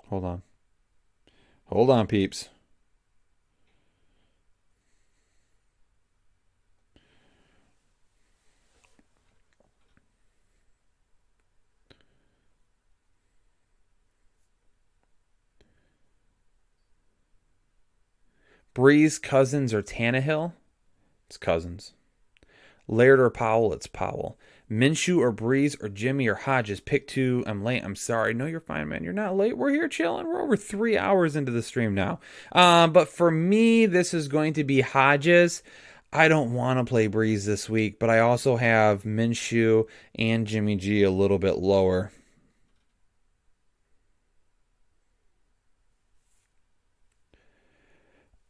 Hold on. Hold on, peeps. Breeze, Cousins, or Tannehill? It's Cousins. Laird or Powell? It's Powell. Minshew or Breeze or Jimmy or Hodges? Pick two. I'm late. I'm sorry. No, you're fine, man. You're not late. We're here chilling. We're over 3 hours into the stream now. But for me, this is going to be Hodges. I don't want to play Breeze this week, but I also have Minshew and Jimmy G a little bit lower.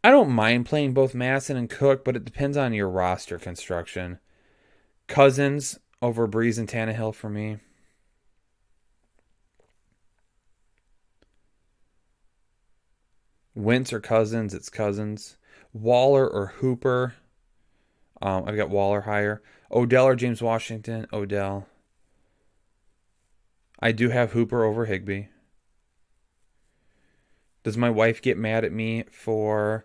I don't mind playing both Masson and Cook, but it depends on your roster construction. Cousins over Breeze and Tannehill for me. Wentz or Cousins, it's Cousins. Waller or Hooper. I've got Waller higher. Odell or James Washington, Odell. I do have Hooper over Higbee. Does my wife get mad at me for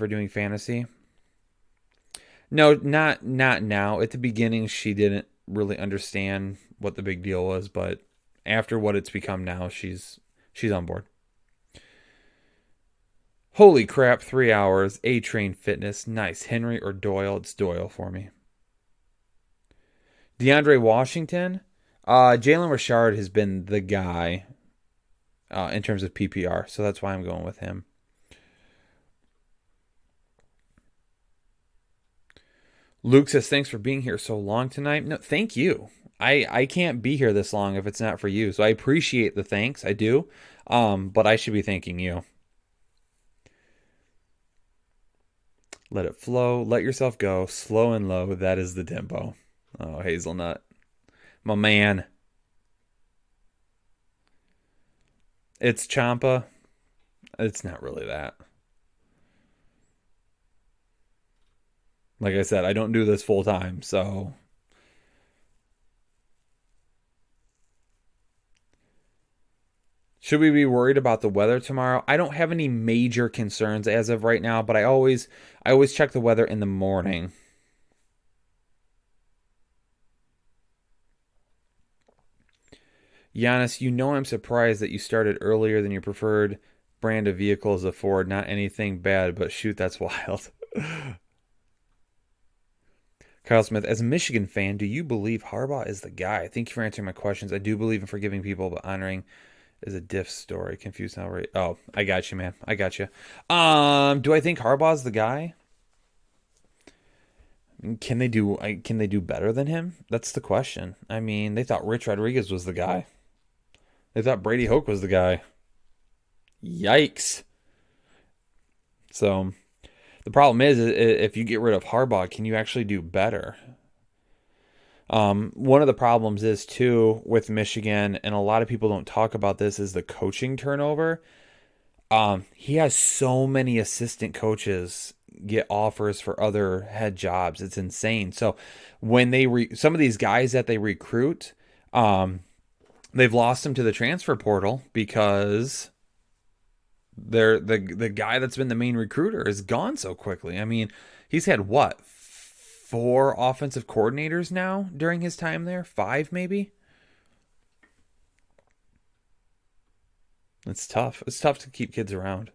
doing fantasy? No, not now. At the beginning, she didn't really understand what the big deal was, but after what it's become now, she's on board. Holy crap, 3 hours. A Train Fitness. Nice. Henry or Doyle? It's Doyle for me. DeAndre Washington. Jalen Richard has been the guy in terms of PPR, so that's why I'm going with him. Luke says, thanks for being here so long tonight. No, thank you. I can't be here this long if it's not for you. So I appreciate the thanks. I do. But I should be thanking you. Let it flow. Let yourself go. Slow and low. That is the tempo. Oh, Hazelnut. My man. It's Champa. It's not really that. Like I said, I don't do this full time, so should we be worried about the weather tomorrow? I don't have any major concerns as of right now, but I always check the weather in the morning. Giannis, you know I'm surprised that you started earlier than your preferred brand of vehicle is a Ford. Not anything bad, but shoot, that's wild. Kyle Smith, as a Michigan fan, do you believe Harbaugh is the guy? Thank you for answering my questions. I do believe in forgiving people, but honoring is a diff story. Confused now, right? Oh, I got you, man. I got you. Do I think Harbaugh's the guy? Can they do better than him? That's the question. I mean, they thought Rich Rodriguez was the guy. They thought Brady Hoke was the guy. Yikes. So the problem is, if you get rid of Harbaugh, can you actually do better? One of the problems is too with Michigan, and a lot of people don't talk about this, is the coaching turnover. He has so many assistant coaches get offers for other head jobs. It's insane. So when some of these guys that they recruit, they've lost them to the transfer portal because the guy that's been the main recruiter is gone so quickly. I mean, he's had what, four offensive coordinators now during his time there? Five maybe? It's tough. It's tough to keep kids around.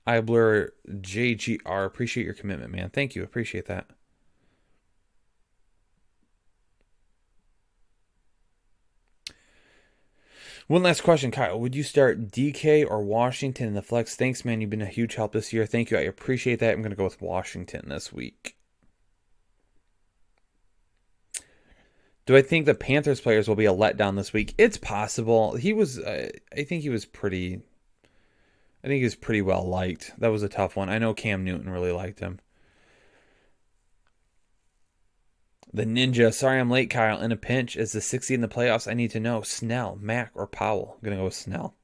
I blur JGR. Appreciate your commitment, man. Thank you. Appreciate that. One last question, Kyle. Would you start DK or Washington in the flex? Thanks, man. You've been a huge help this year. Thank you. I appreciate that. I'm going to go with Washington this week. Do I think the Panthers players will be a letdown this week? It's possible. I think he was pretty. I think he was pretty well liked. That was a tough one. I know Cam Newton really liked him. The Ninja. Sorry I'm late, Kyle. In a pinch, is the 60 in the playoffs? I need to know. Snell, Mack, or Powell? I'm going to go with Snell.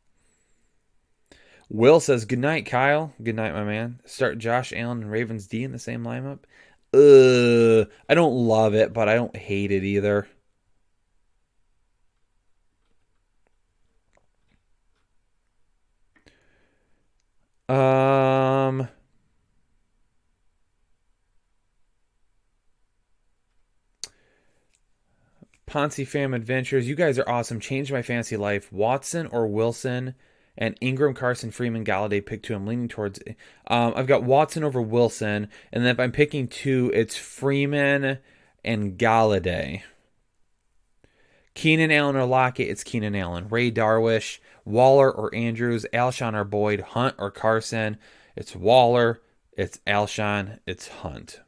Will says, good night, Kyle. Good night, my man. Start Josh Allen and Ravens D in the same lineup. I don't love it, but I don't hate it either. Um, Ponzi Fam Adventures. You guys are awesome. Changed my fantasy life. Watson or Wilson, and Ingram, Carson, Freeman, Galladay. Pick two. I'm leaning towards. I've got Watson over Wilson, and then if I'm picking two, it's Freeman and Galladay. Keenan Allen or Lockett, it's Keenan Allen. Ray Darvish, Waller or Andrews, Alshon or Boyd, Hunt or Carson. It's Waller, it's Alshon, it's Hunt.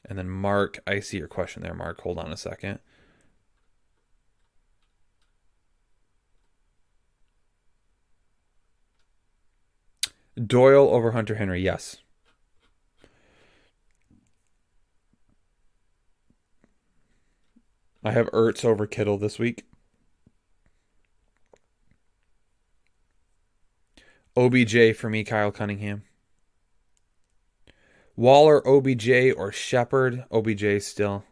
And then Mark, I see your question there, Mark. Hold on a second. Doyle over Hunter Henry, yes. I have Ertz over Kittle this week. OBJ for me, Kyle Cunningham. Waller, OBJ, or Shepard. OBJ still.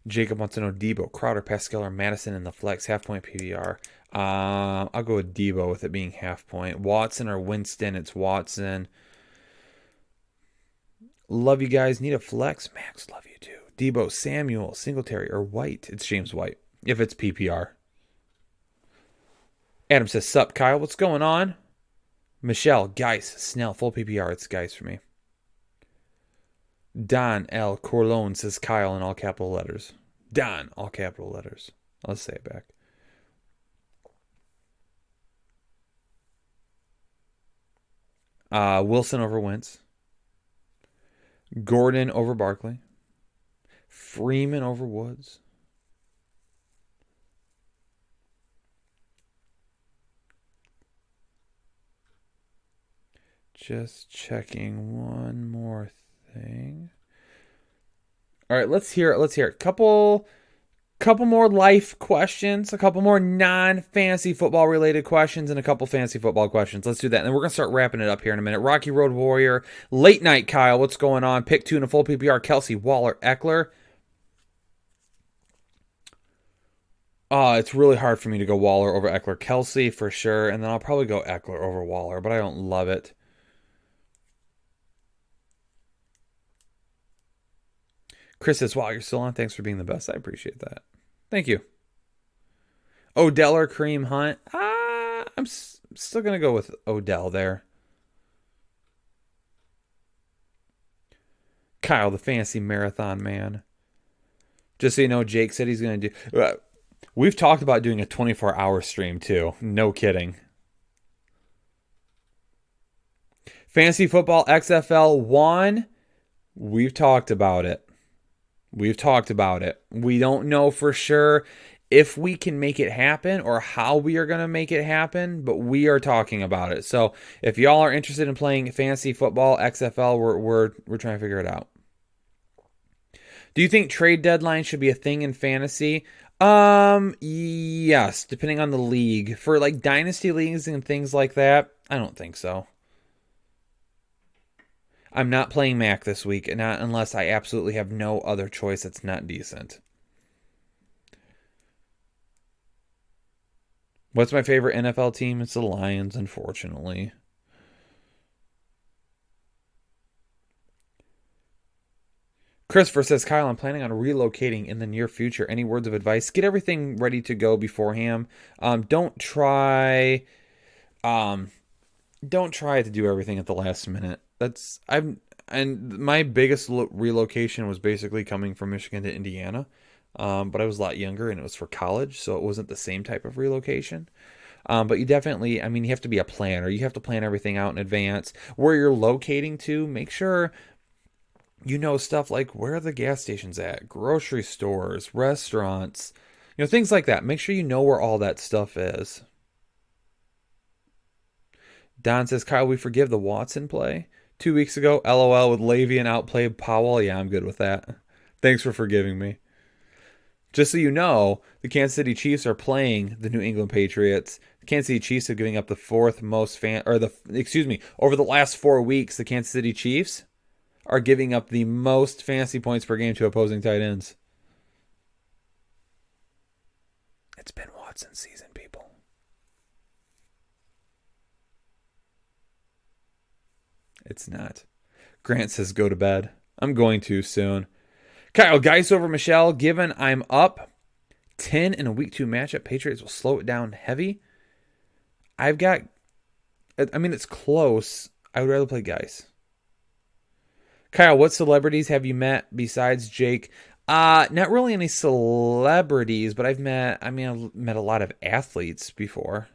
Jacob wants to know Debo, Crowder, Pascal, or Madison in the flex half point PBR. I'll go with Debo with it being half point. Watson or Winston? It's Watson. Love you guys. Need a flex? Max, love you too. Debo, Samuel, Singletary, or White? It's James White if it's PPR. Adam says, sup, Kyle? What's going on? Michelle, Geis, Snell, full PPR. It's Geis for me. Don L. Corleone says Kyle in all capital letters. Don, all capital letters. Let's say it back. Wilson over Wentz. Gordon over Barkley. Freeman over Woods. Just checking one more thing. All right, let's hear it. Couple more life questions, a couple more non-fantasy football related questions, and a couple fantasy football questions. Let's do that. And then we're going to start wrapping it up here in a minute. Rocky Road Warrior, late night Kyle, what's going on? Pick 2 in a full PPR, Kelsey, Waller, Eckler. It's really hard for me to go Waller over Eckler. Kelsey for sure, and then I'll probably go Eckler over Waller, but I don't love it. Chris says, wow, you're still on. Thanks for being the best. I appreciate that. Thank you. Odell or Kareem Hunt? I'm still going to go with Odell there. Kyle, the fantasy marathon man. Just so you know, Jake said he's going to do... We've talked about doing a 24-hour stream, too. No kidding. Fantasy Football XFL 1. We've talked about it. We don't know for sure if we can make it happen or how we are going to make it happen, but we are talking about it. So if y'all are interested in playing Fantasy Football XFL, we're trying to figure it out. Do you think trade deadline should be a thing in fantasy? Yes, depending on the league. For like dynasty leagues and things like that, I don't think so. I'm not playing Mac this week, not unless I absolutely have no other choice that's not decent. What's my favorite NFL team? It's the Lions, unfortunately. Christopher says, Kyle, I'm planning on relocating in the near future. Any words of advice? Get everything ready to go beforehand. Don't try to do everything at the last minute. And my biggest relocation was basically coming from Michigan to Indiana. But I was a lot younger and it was for college, so it wasn't the same type of relocation. But you definitely, you have to be a planner. You have to plan everything out in advance. Where you're locating to, make sure you know stuff like where are the gas stations at, grocery stores, restaurants, things like that. Make sure you know where all that stuff is. Don says, Kyle, we forgive the Watson play 2 weeks ago. LOL with Le'Veon outplayed Powell. Yeah, I'm good with that. Thanks for forgiving me. Just so you know, the Kansas City Chiefs are playing the New England Patriots. The Kansas City Chiefs are giving up the fourth most over the last 4 weeks, the Kansas City Chiefs are giving up the most fantasy points per game to opposing tight ends. It's been Watson season, people. It's not. Grant says go to bed. I'm going to soon. Kyle, Geis over Michelle. Given I'm up 10 in a week 2 matchup, Patriots will slow it down heavy. It's close. I would rather play Geis. Kyle, what celebrities have you met besides Jake? Not really any celebrities, but I've met a lot of athletes before.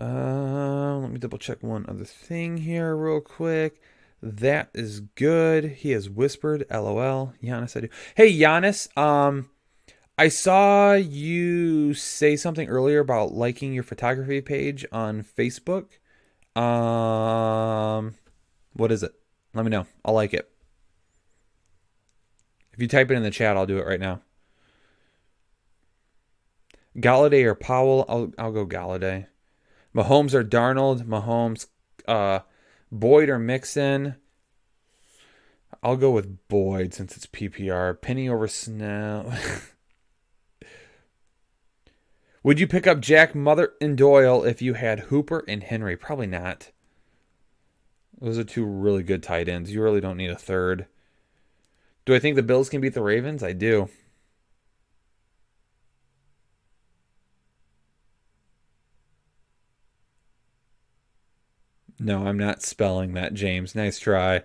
Let me double check one other thing here real quick. That is good. He has whispered, LOL. Giannis, I do. Hey, Giannis, I saw you say something earlier about liking your photography page on Facebook. What is it? Let me know. I'll like it. If you type it in the chat, I'll do it right now. Galladay or Powell? I'll go Galladay. Mahomes or Darnold? Mahomes, Boyd or Mixon? I'll go with Boyd since it's PPR. Penny over Snell. Would you pick up Jack, Mother, and Doyle if you had Hooper and Henry? Probably not. Those are two really good tight ends. You really don't need a third. Do I think the Bills can beat the Ravens? I do. No, I'm not spelling that, James. Nice try.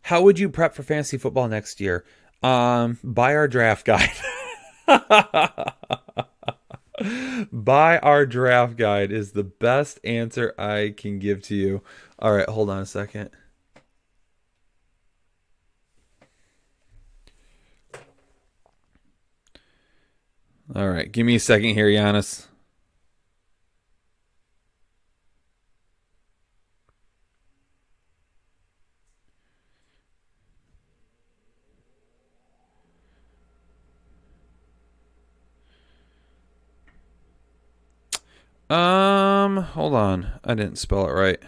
How would you prep for fantasy football next year? Buy our draft guide. Buy our draft guide is the best answer I can give to you. All right, hold on a second. All right, give me a second here, Giannis. Hold on. I didn't spell it right.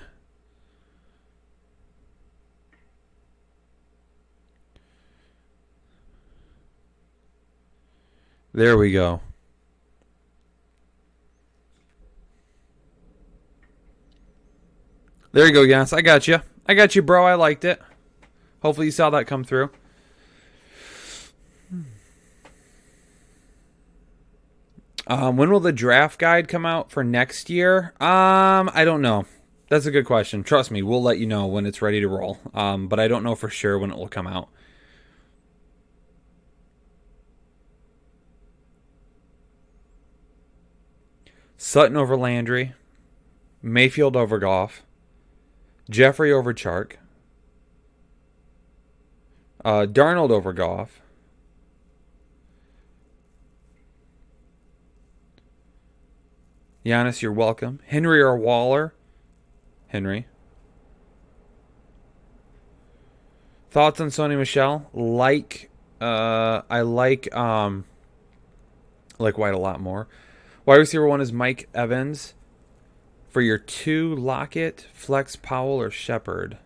There we go. There you go, Giannis. I got you. I got you, bro. I liked it. Hopefully you saw that come through. When will the draft guide come out for next year? I don't know. That's a good question. Trust me, we'll let you know when it's ready to roll. But I don't know for sure when it will come out. Sutton over Landry. Mayfield over Goff. Jeffrey over Chark. Darnold over Goff. Giannis, you're welcome. Henry or Waller? Henry. Thoughts on Sony Michel? I like White a lot more. Wide receiver 1 is Mike Evans. For your 2, Lockett, Flex, Powell, or Shepard?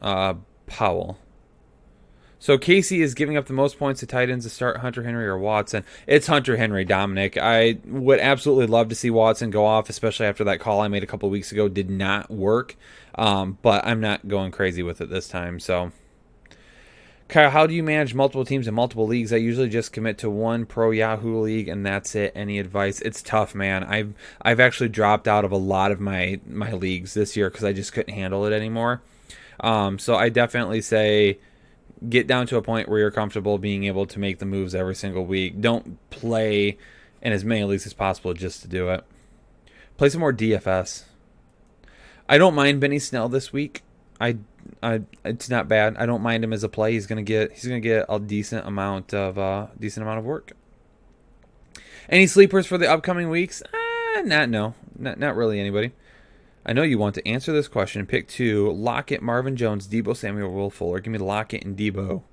Powell. So Casey is giving up the most points to tight ends to start Hunter Henry or Watson. It's Hunter Henry, Dominic. I would absolutely love to see Watson go off, especially after that call I made a couple weeks ago did not work. But I'm not going crazy with it this time. So, Kyle, how do you manage multiple teams in multiple leagues? I usually just commit to one pro Yahoo league and that's it. Any advice? It's tough, man. I've actually dropped out of a lot of my leagues this year because I just couldn't handle it anymore. So I definitely say get down to a point where you're comfortable being able to make the moves every single week. Don't play in as many leagues as possible just to do it. Play some more DFS. I don't mind Benny Snell this week. It's not bad. I don't mind him as a play. He's gonna get a decent amount of work. Any sleepers for the upcoming weeks? Not really anybody. I know you want to answer this question. Pick 2. Lockett, Marvin Jones, Debo Samuel, Will Fuller. Give me Lockett and Debo.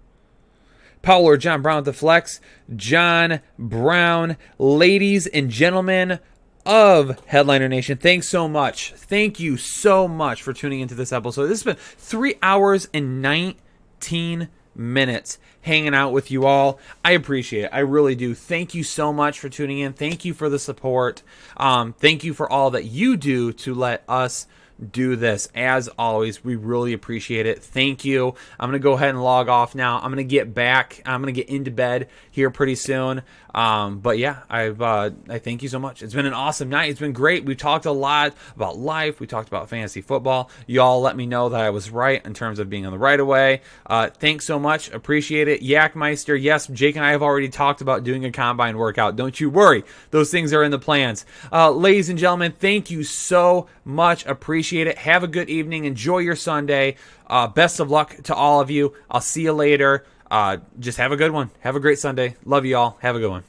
Powell or John Brown at the flex. John Brown. Ladies and gentlemen of Headliner Nation, thanks so much. Thank you so much for tuning into this episode. This has been 3 hours and 19 minutes hanging out with you all. I appreciate it. I really do. Thank you so much for tuning in. Thank you for the support. Thank you for all that you do to let us do this. As always, we really appreciate it. Thank you. I'm going to go ahead and log off now. I'm going to get back. I'm going to get into bed here pretty soon. But yeah, I thank you so much. It's been an awesome night. It's been great. We talked a lot about life. We talked about fantasy football. Y'all let me know that I was right in terms of being on the right of way. Thanks so much. Appreciate it. Yakmeister. Yes, Jake and I have already talked about doing a combine workout. Don't you worry. Those things are in the plans. Ladies and gentlemen, thank you so much. Appreciate it. Have a good evening. Enjoy your Sunday. Best of luck to all of you. I'll see you later. Just have a good one. Have a great Sunday. Love you all. Have a good one.